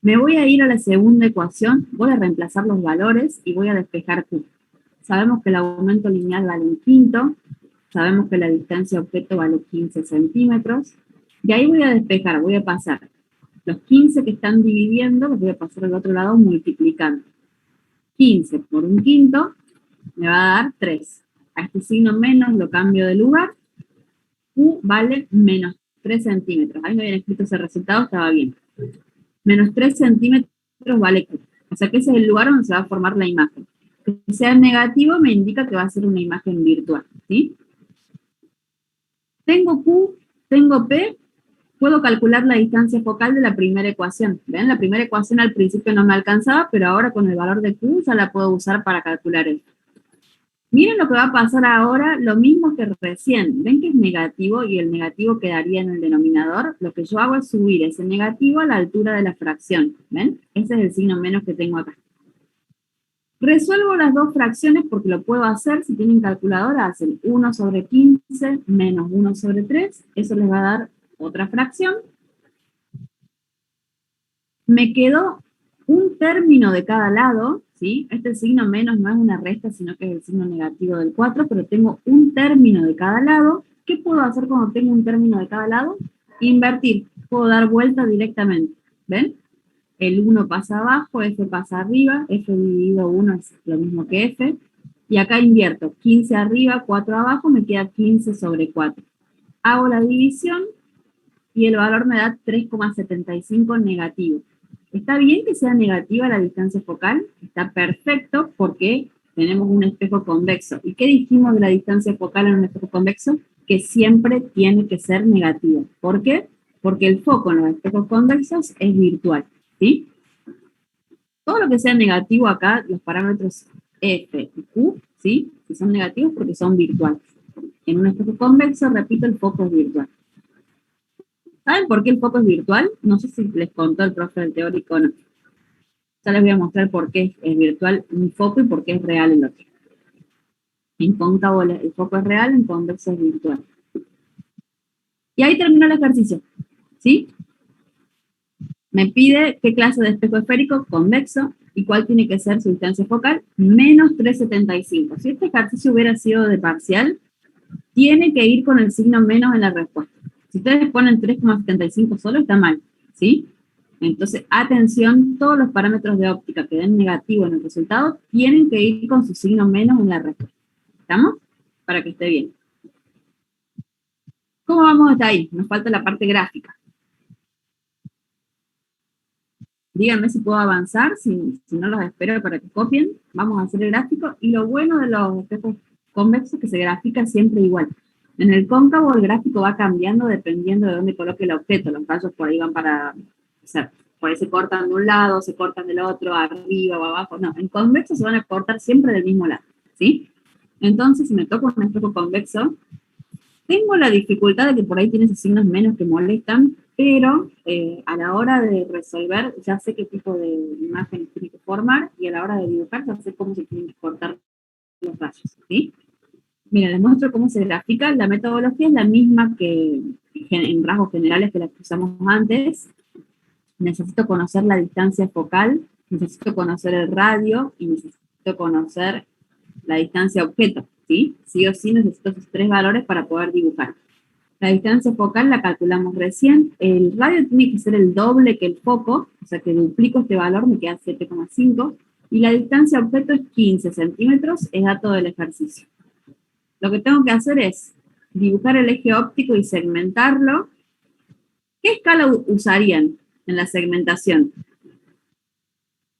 Me voy a ir a la segunda ecuación, voy a reemplazar los valores y voy a despejar Q. Sabemos que el aumento lineal vale 1/5, sabemos que la distancia objeto vale 15 centímetros, y ahí voy a despejar, voy a pasar los 15 que están dividiendo, los voy a pasar al otro lado multiplicando. 15 por 1/5 me va a dar 3. A este signo menos lo cambio de lugar. Q vale menos 3 centímetros. Ahí me habían escrito ese resultado, estaba bien. Menos 3 centímetros vale Q. O sea que ese es el lugar donde se va a formar la imagen. Que sea negativo me indica que va a ser una imagen virtual, ¿sí? Tengo Q, tengo P, puedo calcular la distancia focal de la primera ecuación. ¿Ven? La primera ecuación al principio no me alcanzaba, pero ahora con el valor de Q ya la puedo usar para calcular esto. Miren lo que va a pasar ahora, lo mismo que recién. ¿Ven que es negativo y el negativo quedaría en el denominador? Lo que yo hago es subir ese negativo a la altura de la fracción. ¿Ven? Ese es el signo menos que tengo acá. Resuelvo las dos fracciones porque lo puedo hacer. Si tienen calculadora, hacen 1 sobre 15 menos 1 sobre 3. Eso les va a dar otra fracción. Me quedó un término de cada lado, ¿sí? Este signo menos no es una resta, sino que es el signo negativo del 4, pero tengo un término de cada lado. ¿Qué puedo hacer cuando tengo un término de cada lado? Invertir. Puedo dar vuelta directamente. ¿Ven? El 1 pasa abajo, F pasa arriba, F dividido 1 es lo mismo que F. Y acá invierto. 15 arriba, 4 abajo, me queda 15 sobre 4. Hago la división y el valor me da 3,75 negativo. ¿Está bien que sea negativa la distancia focal? Está perfecto porque tenemos un espejo convexo. ¿Y qué dijimos de la distancia focal en un espejo convexo? Que siempre tiene que ser negativa. ¿Por qué? Porque el foco en los espejos convexos es virtual, ¿sí? Todo lo que sea negativo acá, los parámetros F y Q, ¿sí? Si son negativos porque son virtuales. En un espejo convexo, repito, el foco es virtual. ¿Saben por qué el foco es virtual? No sé si les contó el profe del teórico o no. Ya les voy a mostrar por qué es virtual un foco y por qué es real el otro. En cóncavo el foco es real, en convexo es virtual. Y ahí terminó el ejercicio, ¿sí? Me pide qué clase de espejo esférico, convexo, y cuál tiene que ser su distancia focal, menos 3,75. Si este ejercicio hubiera sido de parcial, tiene que ir con el signo menos en la respuesta. Si ustedes ponen 3,75 solo, está mal, ¿sí? Entonces, atención, todos los parámetros de óptica que den negativo en el resultado tienen que ir con su signo menos en la respuesta. ¿Estamos? Para que esté bien. ¿Cómo vamos hasta ahí? Nos falta la parte gráfica. Díganme si puedo avanzar, si no los espero para que copien. Vamos a hacer el gráfico. Y lo bueno de los espejos convexos es que se grafica siempre igual. En el cóncavo el gráfico va cambiando dependiendo de dónde coloque el objeto. Los rayos por ahí van para... O sea, por ahí se cortan de un lado, se cortan del otro, arriba o abajo, no, en convexo se van a cortar siempre del mismo lado, ¿sí? Entonces, si me toco un espejo convexo, tengo la dificultad de que por ahí tiene esos signos menos que molestan, pero a la hora de resolver ya sé qué tipo de imágenes tiene que formar y a la hora de dibujar ya sé cómo se tienen que cortar los rayos, ¿sí? Mira, les muestro cómo se grafica. La metodología es la misma que en rasgos generales que la que usamos antes. Necesito conocer la distancia focal, necesito conocer el radio y necesito conocer la distancia objeto, ¿sí? Sí o sí necesito esos 3 valores para poder dibujar. La distancia focal la calculamos recién. El radio tiene que ser el doble que el foco, o sea que duplico este valor, me queda 7,5. Y la distancia objeto es 15 centímetros, es dato del ejercicio. Lo que tengo que hacer es dibujar el eje óptico y segmentarlo. ¿Qué escala usarían en la segmentación?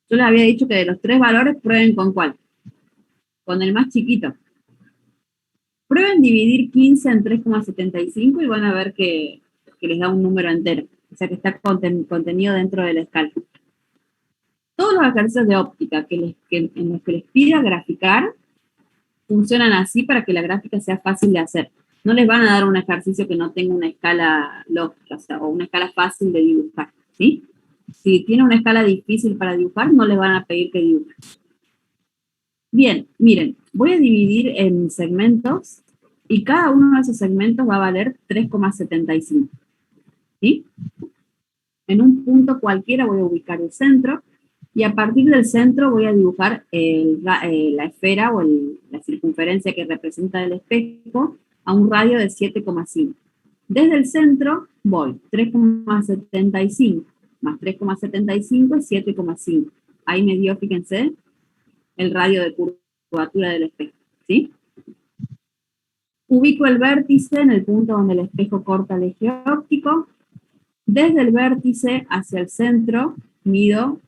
Yo les había dicho que de los 3 valores prueben con cuál. Con el más chiquito. Prueben dividir 15 en 3,75 y van a ver que les da un número entero. O sea que está contenido dentro de la escala. Todos los ejercicios de óptica en los que les pida graficar funcionan así para que la gráfica sea fácil de hacer. No les van a dar un ejercicio que no tenga una escala lógica, o una escala fácil de dibujar, ¿sí? Si tiene una escala difícil para dibujar, no les van a pedir que dibujen. Bien, miren, voy a dividir en segmentos y cada uno de esos segmentos va a valer 3,75, ¿sí? En un punto cualquiera voy a ubicar el centro y a partir del centro voy a dibujar la esfera o la circunferencia que representa el espejo a un radio de 7,5. Desde el centro voy 3,75 más 3,75 es 7,5. Ahí me dio, fíjense, el radio de curvatura del espejo, ¿sí? Ubico el vértice en el punto donde el espejo corta el eje óptico. Desde el vértice hacia el centro mido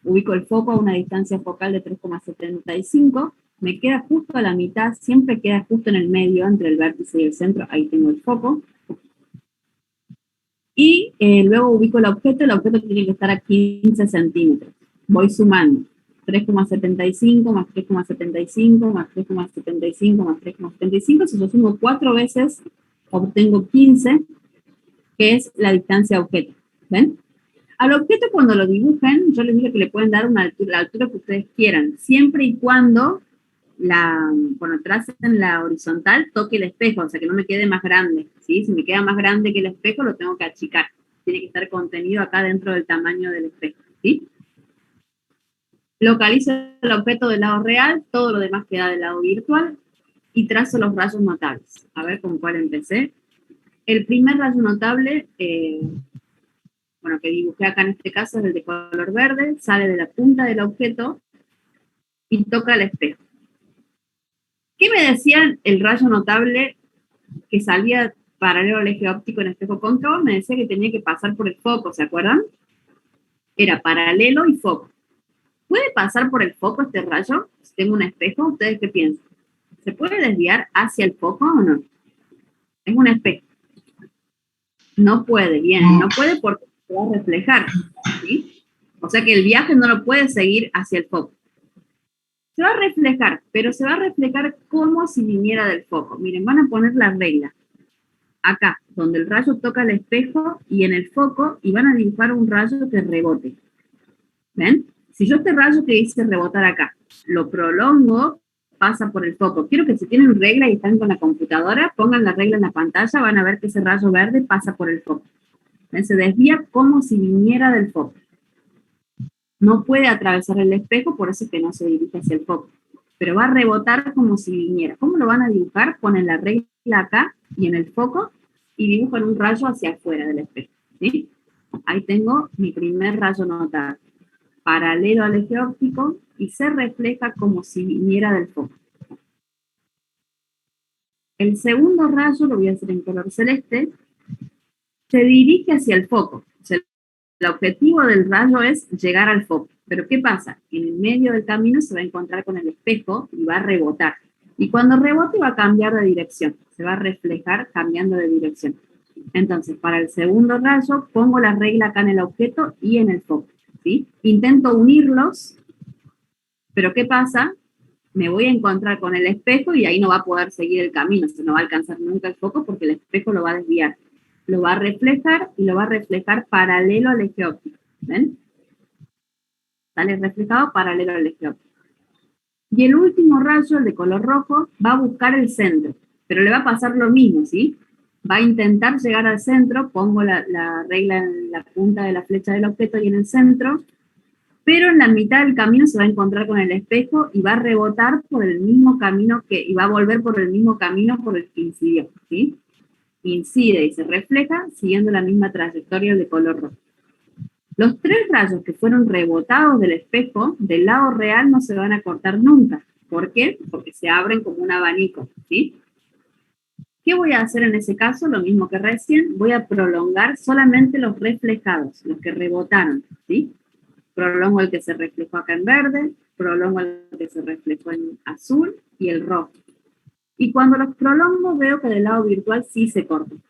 ubico el foco a una distancia focal de 3,75, me queda justo a la mitad, siempre queda justo en el medio entre el vértice y el centro, ahí tengo el foco. Y luego ubico el objeto tiene que estar a 15 centímetros. Voy sumando 3,75 más 3,75 más 3,75 más 3,75, si yo sumo 4 veces obtengo 15, que es la distancia objeto. ¿Ven? Al objeto cuando lo dibujen, yo les digo que le pueden dar la altura que ustedes quieran, siempre y cuando cuando tracen la horizontal toque el espejo, o sea que no me quede más grande, ¿sí? Si me queda más grande que el espejo, lo tengo que achicar. Tiene que estar contenido acá dentro del tamaño del espejo, ¿sí? Localizo el objeto del lado real, todo lo demás queda del lado virtual, y trazo los rayos notables. A ver con cuál empecé. El primer rayo notable, que dibujé acá en este caso es el de color verde, sale de la punta del objeto y toca el espejo. ¿Qué me decían el rayo notable que salía paralelo al eje óptico en espejo cóncavo? Me decía que tenía que pasar por el foco, ¿se acuerdan? Era paralelo y foco. ¿Puede pasar por el foco este rayo? Si tengo un espejo, ¿ustedes qué piensan? ¿Se puede desviar hacia el foco o no? Es un espejo. No puede, bien, no puede porque se va a reflejar, ¿sí? O sea que el viaje no lo puede seguir hacia el foco. Se va a reflejar, pero se va a reflejar como si viniera del foco. Miren, van a poner la regla. Acá, donde el rayo toca el espejo y en el foco, y van a dibujar un rayo que rebote. ¿Ven? Si yo este rayo que hice rebotar acá, lo prolongo, pasa por el foco. Quiero que si tienen regla y están con la computadora, pongan la regla en la pantalla, van a ver que ese rayo verde pasa por el foco. ¿Ven? Se desvía como si viniera del foco. No puede atravesar el espejo, por eso es que no se dirige hacia el foco. Pero va a rebotar como si viniera. ¿Cómo lo van a dibujar? Ponen la regla acá y en el foco y dibujan un rayo hacia afuera del espejo, ¿sí? Ahí tengo mi primer rayo notable. Paralelo al eje óptico y se refleja como si viniera del foco. El segundo rayo, lo voy a hacer en color celeste, se dirige hacia el foco. O sea, el objetivo del rayo es llegar al foco. Pero ¿qué pasa? En el medio del camino se va a encontrar con el espejo y va a rebotar. Y cuando rebote va a cambiar de dirección. Se va a reflejar cambiando de dirección. Entonces, para el segundo rayo, pongo la regla acá en el objeto y en el foco, ¿sí? Intento unirlos, pero ¿qué pasa? Me voy a encontrar con el espejo y ahí no va a poder seguir el camino, o sea, no va a alcanzar nunca el foco porque el espejo lo va a desviar. Lo va a reflejar y lo va a reflejar paralelo al eje óptico, ¿ven? Sale reflejado paralelo al eje óptico. Y el último rayo, el de color rojo, va a buscar el centro, pero le va a pasar lo mismo, ¿sí? Va a intentar llegar al centro, pongo la regla en la punta de la flecha del objeto y en el centro, pero en la mitad del camino se va a encontrar con el espejo y va a rebotar por el mismo camino y va a volver por el mismo camino por el que incidió, ¿sí? Incide y se refleja siguiendo la misma trayectoria de color rojo. Los 3 rayos que fueron rebotados del espejo, del lado real no se van a cortar nunca. ¿Por qué? Porque se abren como un abanico, ¿sí? ¿Qué voy a hacer en ese caso? Lo mismo que recién, voy a prolongar solamente los reflejados, los que rebotaron, ¿sí? Prolongo el que se reflejó acá en verde, prolongo el que se reflejó en azul y el rojo. Y cuando los prolongo veo que del lado virtual sí se cortan.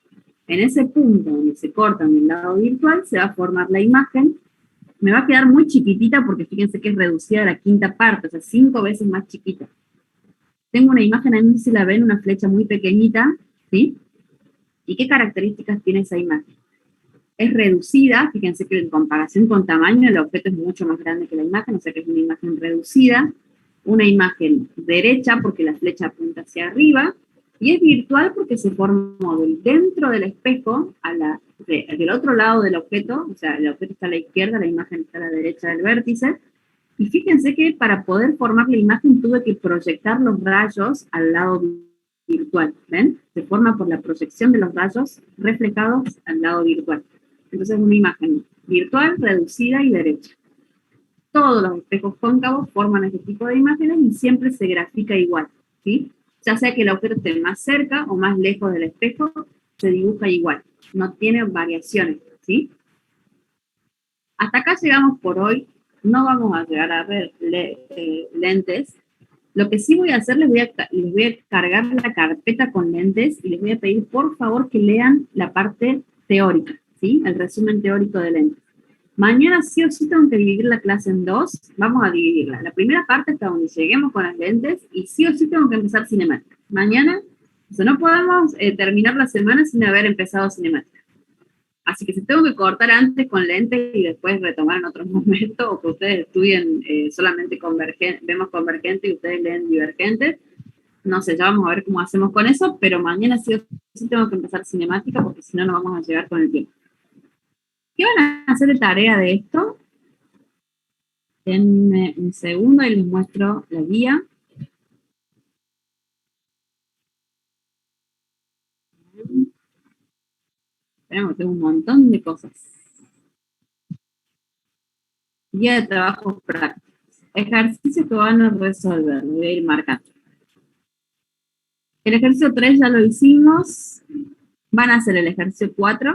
En ese punto donde se cortan del lado virtual se va a formar la imagen. Me va a quedar muy chiquitita porque fíjense que es reducida a la quinta parte, o sea, 5 veces más chiquita. Tengo una imagen ahí, si la ven, una flecha muy pequeñita, ¿sí? ¿Y qué características tiene esa imagen? Es reducida, fíjense que en comparación con tamaño el objeto es mucho más grande que la imagen, o sea que es una imagen reducida, una imagen derecha porque la flecha apunta hacia arriba, y es virtual porque se formó dentro del espejo, del otro lado del objeto, o sea, el objeto está a la izquierda, la imagen está a la derecha del vértice, y fíjense que para poder formar la imagen tuve que proyectar los rayos al lado virtual, ¿ven? Se forma por la proyección de los rayos reflejados al lado virtual. Entonces es una imagen virtual, reducida y derecha. Todos los espejos cóncavos forman este tipo de imágenes y siempre se grafica igual, ¿sí? Ya sea que el objeto esté más cerca o más lejos del espejo, se dibuja igual. No tiene variaciones, ¿sí? Hasta acá llegamos por hoy. No vamos a llegar a ver lentes. Lo que sí voy a hacer, les voy a cargar la carpeta con lentes y les voy a pedir, por favor, que lean la parte teórica, ¿sí? El resumen teórico de lentes. Mañana sí o sí tengo que dividir la clase en 2. Vamos a dividirla. La primera parte hasta donde lleguemos con las lentes y sí o sí tengo que empezar cinemática. Mañana, o sea, no podemos terminar la semana sin haber empezado cinemática. Así que si tengo que cortar antes con lentes y después retomar en otro momento, o que ustedes estudien solamente vemos convergente y ustedes leen divergente, no sé, ya vamos a ver cómo hacemos con eso, pero mañana sí o sí tengo que empezar cinemática porque si no, no vamos a llegar con el tiempo. ¿Qué van a hacer de tarea de esto? Denme un segundo y les muestro la guía. Tengo un montón de cosas. Guía de trabajos prácticos. Ejercicios que van a resolver. Lo voy a ir marcando. El ejercicio 3 ya lo hicimos. Van a hacer el ejercicio 4.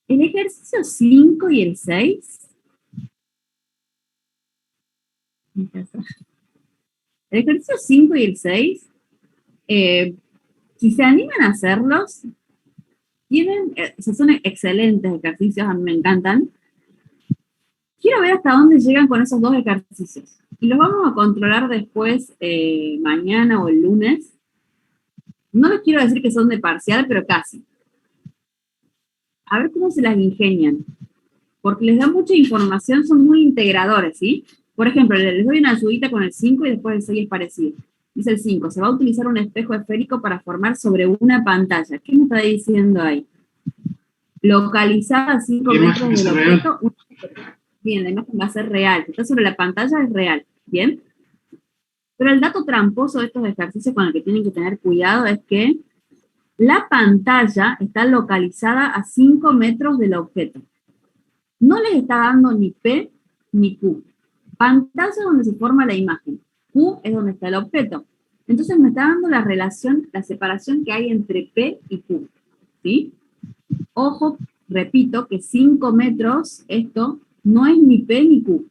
El ejercicio 5 y el 6. El ejercicio 5 y el 6, si se animan a hacerlos, son excelentes ejercicios, a mí me encantan. Quiero ver hasta dónde llegan con esos 2 ejercicios. Y los vamos a controlar después, mañana o el lunes. No les quiero decir que son de parcial, pero casi. A ver cómo se las ingenian. Porque les da mucha información, son muy integradores, ¿sí? Por ejemplo, les doy una ayudita con el 5 y después el 6 es parecido. Dice el 5, se va a utilizar un espejo esférico para formar sobre una pantalla. ¿Qué me está diciendo ahí? Localizada a 5 metros del objeto. Bien, la imagen va a ser real. Está sobre la pantalla, es real. Bien. Pero el dato tramposo de estos ejercicios con el que tienen que tener cuidado es que la pantalla está localizada a 5 metros del objeto. No les está dando ni P ni Q. Pantalla es donde se forma la imagen. Q es donde está el objeto. Entonces me está dando la relación, la separación que hay entre P y Q. ¿Sí? Ojo, repito, que 5 metros, esto no es ni P ni Q.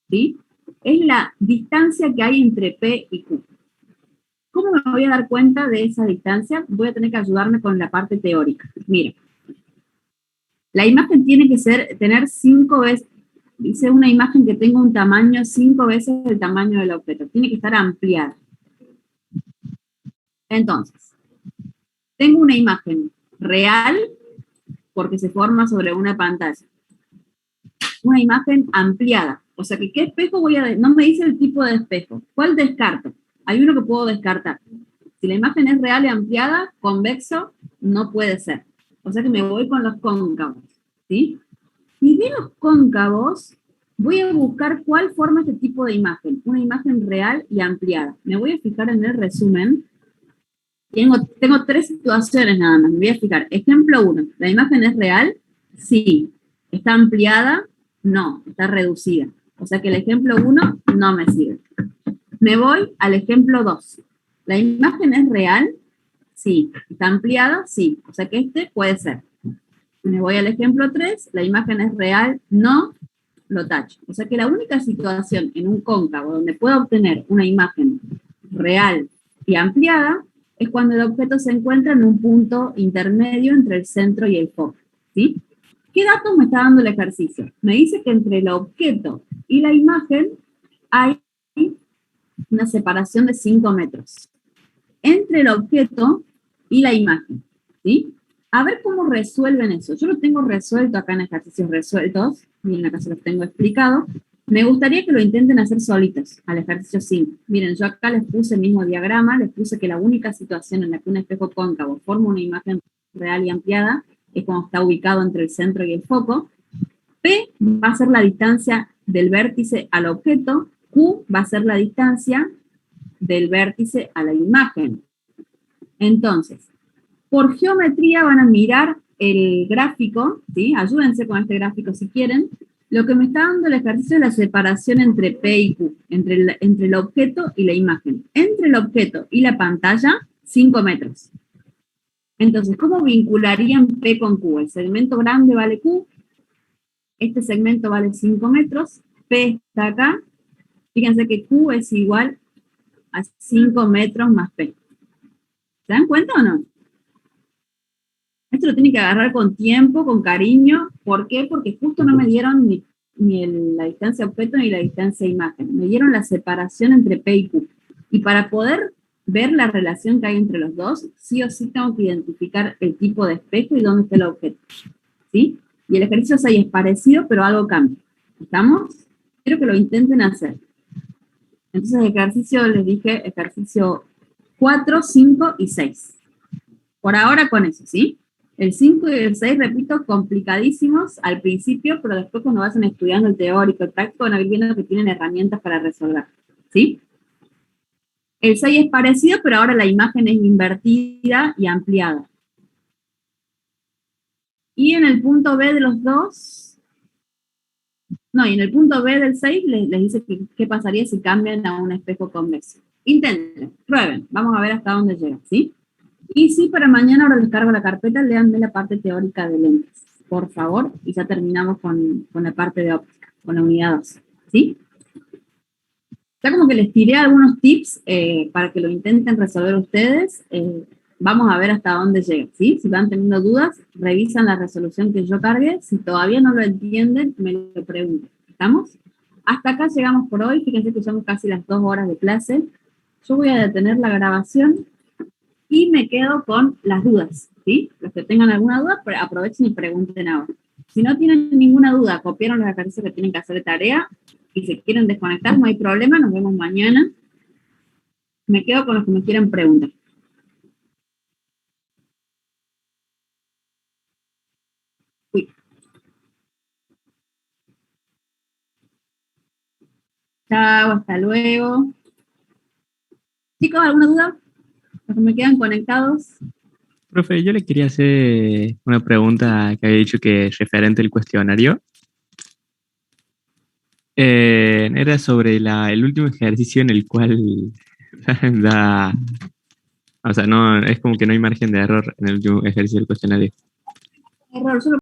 ¿Sí? Es la distancia que hay entre P y Q. ¿Cómo me voy a dar cuenta de esa distancia? Voy a tener que ayudarme con la parte teórica. Mira, la imagen tiene que tener 5 veces, dice una imagen que tenga un tamaño 5 veces el tamaño del objeto. Tiene que estar ampliada. Entonces, tengo una imagen real porque se forma sobre una pantalla. Una imagen ampliada. O sea que, ¿qué espejo voy a...? No me dice el tipo de espejo. ¿Cuál descarto? Hay uno que puedo descartar. Si la imagen es real y ampliada, convexo, no puede ser. O sea que me voy con los cóncavos, ¿sí? Y de los cóncavos, voy a buscar cuál forma este tipo de imagen. Una imagen real y ampliada. Me voy a fijar en el resumen. Tengo 3 situaciones nada más. Me voy a fijar. Ejemplo 1. ¿La imagen es real? Sí. ¿Está ampliada? No. Está reducida. O sea que el ejemplo 1 no me sirve. Me voy al ejemplo 2. ¿La imagen es real? Sí. ¿Está ampliada? Sí. O sea que este puede ser. Me voy al ejemplo 3. ¿La imagen es real? No. Lo tacho. O sea que la única situación en un cóncavo donde puedo obtener una imagen real y ampliada es cuando el objeto se encuentra en un punto intermedio entre el centro y el foco, ¿sí? ¿Qué datos me está dando el ejercicio? Me dice que entre el objeto y la imagen hay una separación de 5 metros. Entre el objeto y la imagen, ¿sí? A ver cómo resuelven eso. Yo lo tengo resuelto acá en ejercicios resueltos, miren acá se los tengo explicado. Me gustaría que lo intenten hacer solitos, al ejercicio 5. Miren, yo acá les puse el mismo diagrama, les puse que la única situación en la que un espejo cóncavo forma una imagen real y ampliada es cuando está ubicado entre el centro y el foco. P va a ser la distancia del vértice al objeto, Q va a ser la distancia del vértice a la imagen. Entonces, por geometría van a mirar el gráfico, ¿sí? Ayúdense con este gráfico si quieren. Lo que me está dando el ejercicio es la separación entre P y Q, entre el objeto y la imagen. Entre el objeto y la pantalla, 5 metros. Entonces, ¿cómo vincularían P con Q? El segmento grande vale Q, este segmento vale 5 metros, P está acá. Fíjense que Q es igual a 5 metros más P. ¿Se dan cuenta o no? Esto lo tienen que agarrar con tiempo, con cariño. ¿Por qué? Porque justo no me dieron ni la distancia objeto ni la distancia imagen. Me dieron la separación entre P y Q. Y para poder ver la relación que hay entre los dos, sí o sí tengo que identificar el tipo de espejo y dónde está el objeto. ¿Sí? Y el ejercicio 6 es parecido, pero algo cambia. ¿Estamos? Quiero que lo intenten hacer. Entonces, ejercicio, les dije, ejercicio 4, 5 y 6. Por ahora con eso, ¿sí? El 5 y el 6, repito, complicadísimos al principio, pero después cuando vayan estudiando el teórico, el práctico, van a ir viendo que tienen herramientas para resolver, ¿sí? El 6 es parecido, pero ahora la imagen es invertida y ampliada. Y en el punto B de los dos, no, y en el punto B del 6 les dice qué pasaría si cambian a un espejo convexo. Intenten, prueben, vamos a ver hasta dónde llegan, ¿sí? Y sí, para mañana ahora les cargo la carpeta, lean de la parte teórica de lentes, por favor, y ya terminamos con la parte de óptica, con la unidad 2, ¿sí? Ya como que les tiré algunos tips para que lo intenten resolver ustedes. Vamos a ver hasta dónde llegan, ¿sí? Si van teniendo dudas, revisan la resolución que yo cargué. Si todavía no lo entienden, me lo preguntan. ¿Estamos? Hasta acá llegamos por hoy. Fíjense que somos casi las 2 horas de clase. Yo voy a detener la grabación y me quedo con las dudas, ¿sí? Los que tengan alguna duda, aprovechen y pregunten ahora. Si no tienen ninguna duda, copiaron los ejercicios que tienen que hacer de tarea y si quieren desconectar, no hay problema, nos vemos mañana. Me quedo con los que me quieran preguntar. Uy. Chao, hasta luego. Chicos, ¿alguna duda? Los que me quedan conectados.
Profe, yo le quería hacer una pregunta que había dicho que es referente al cuestionario. Era sobre el último ejercicio en el cual da, o sea, no, es como que no hay margen de error en el último ejercicio del cuestionario.
Error, solo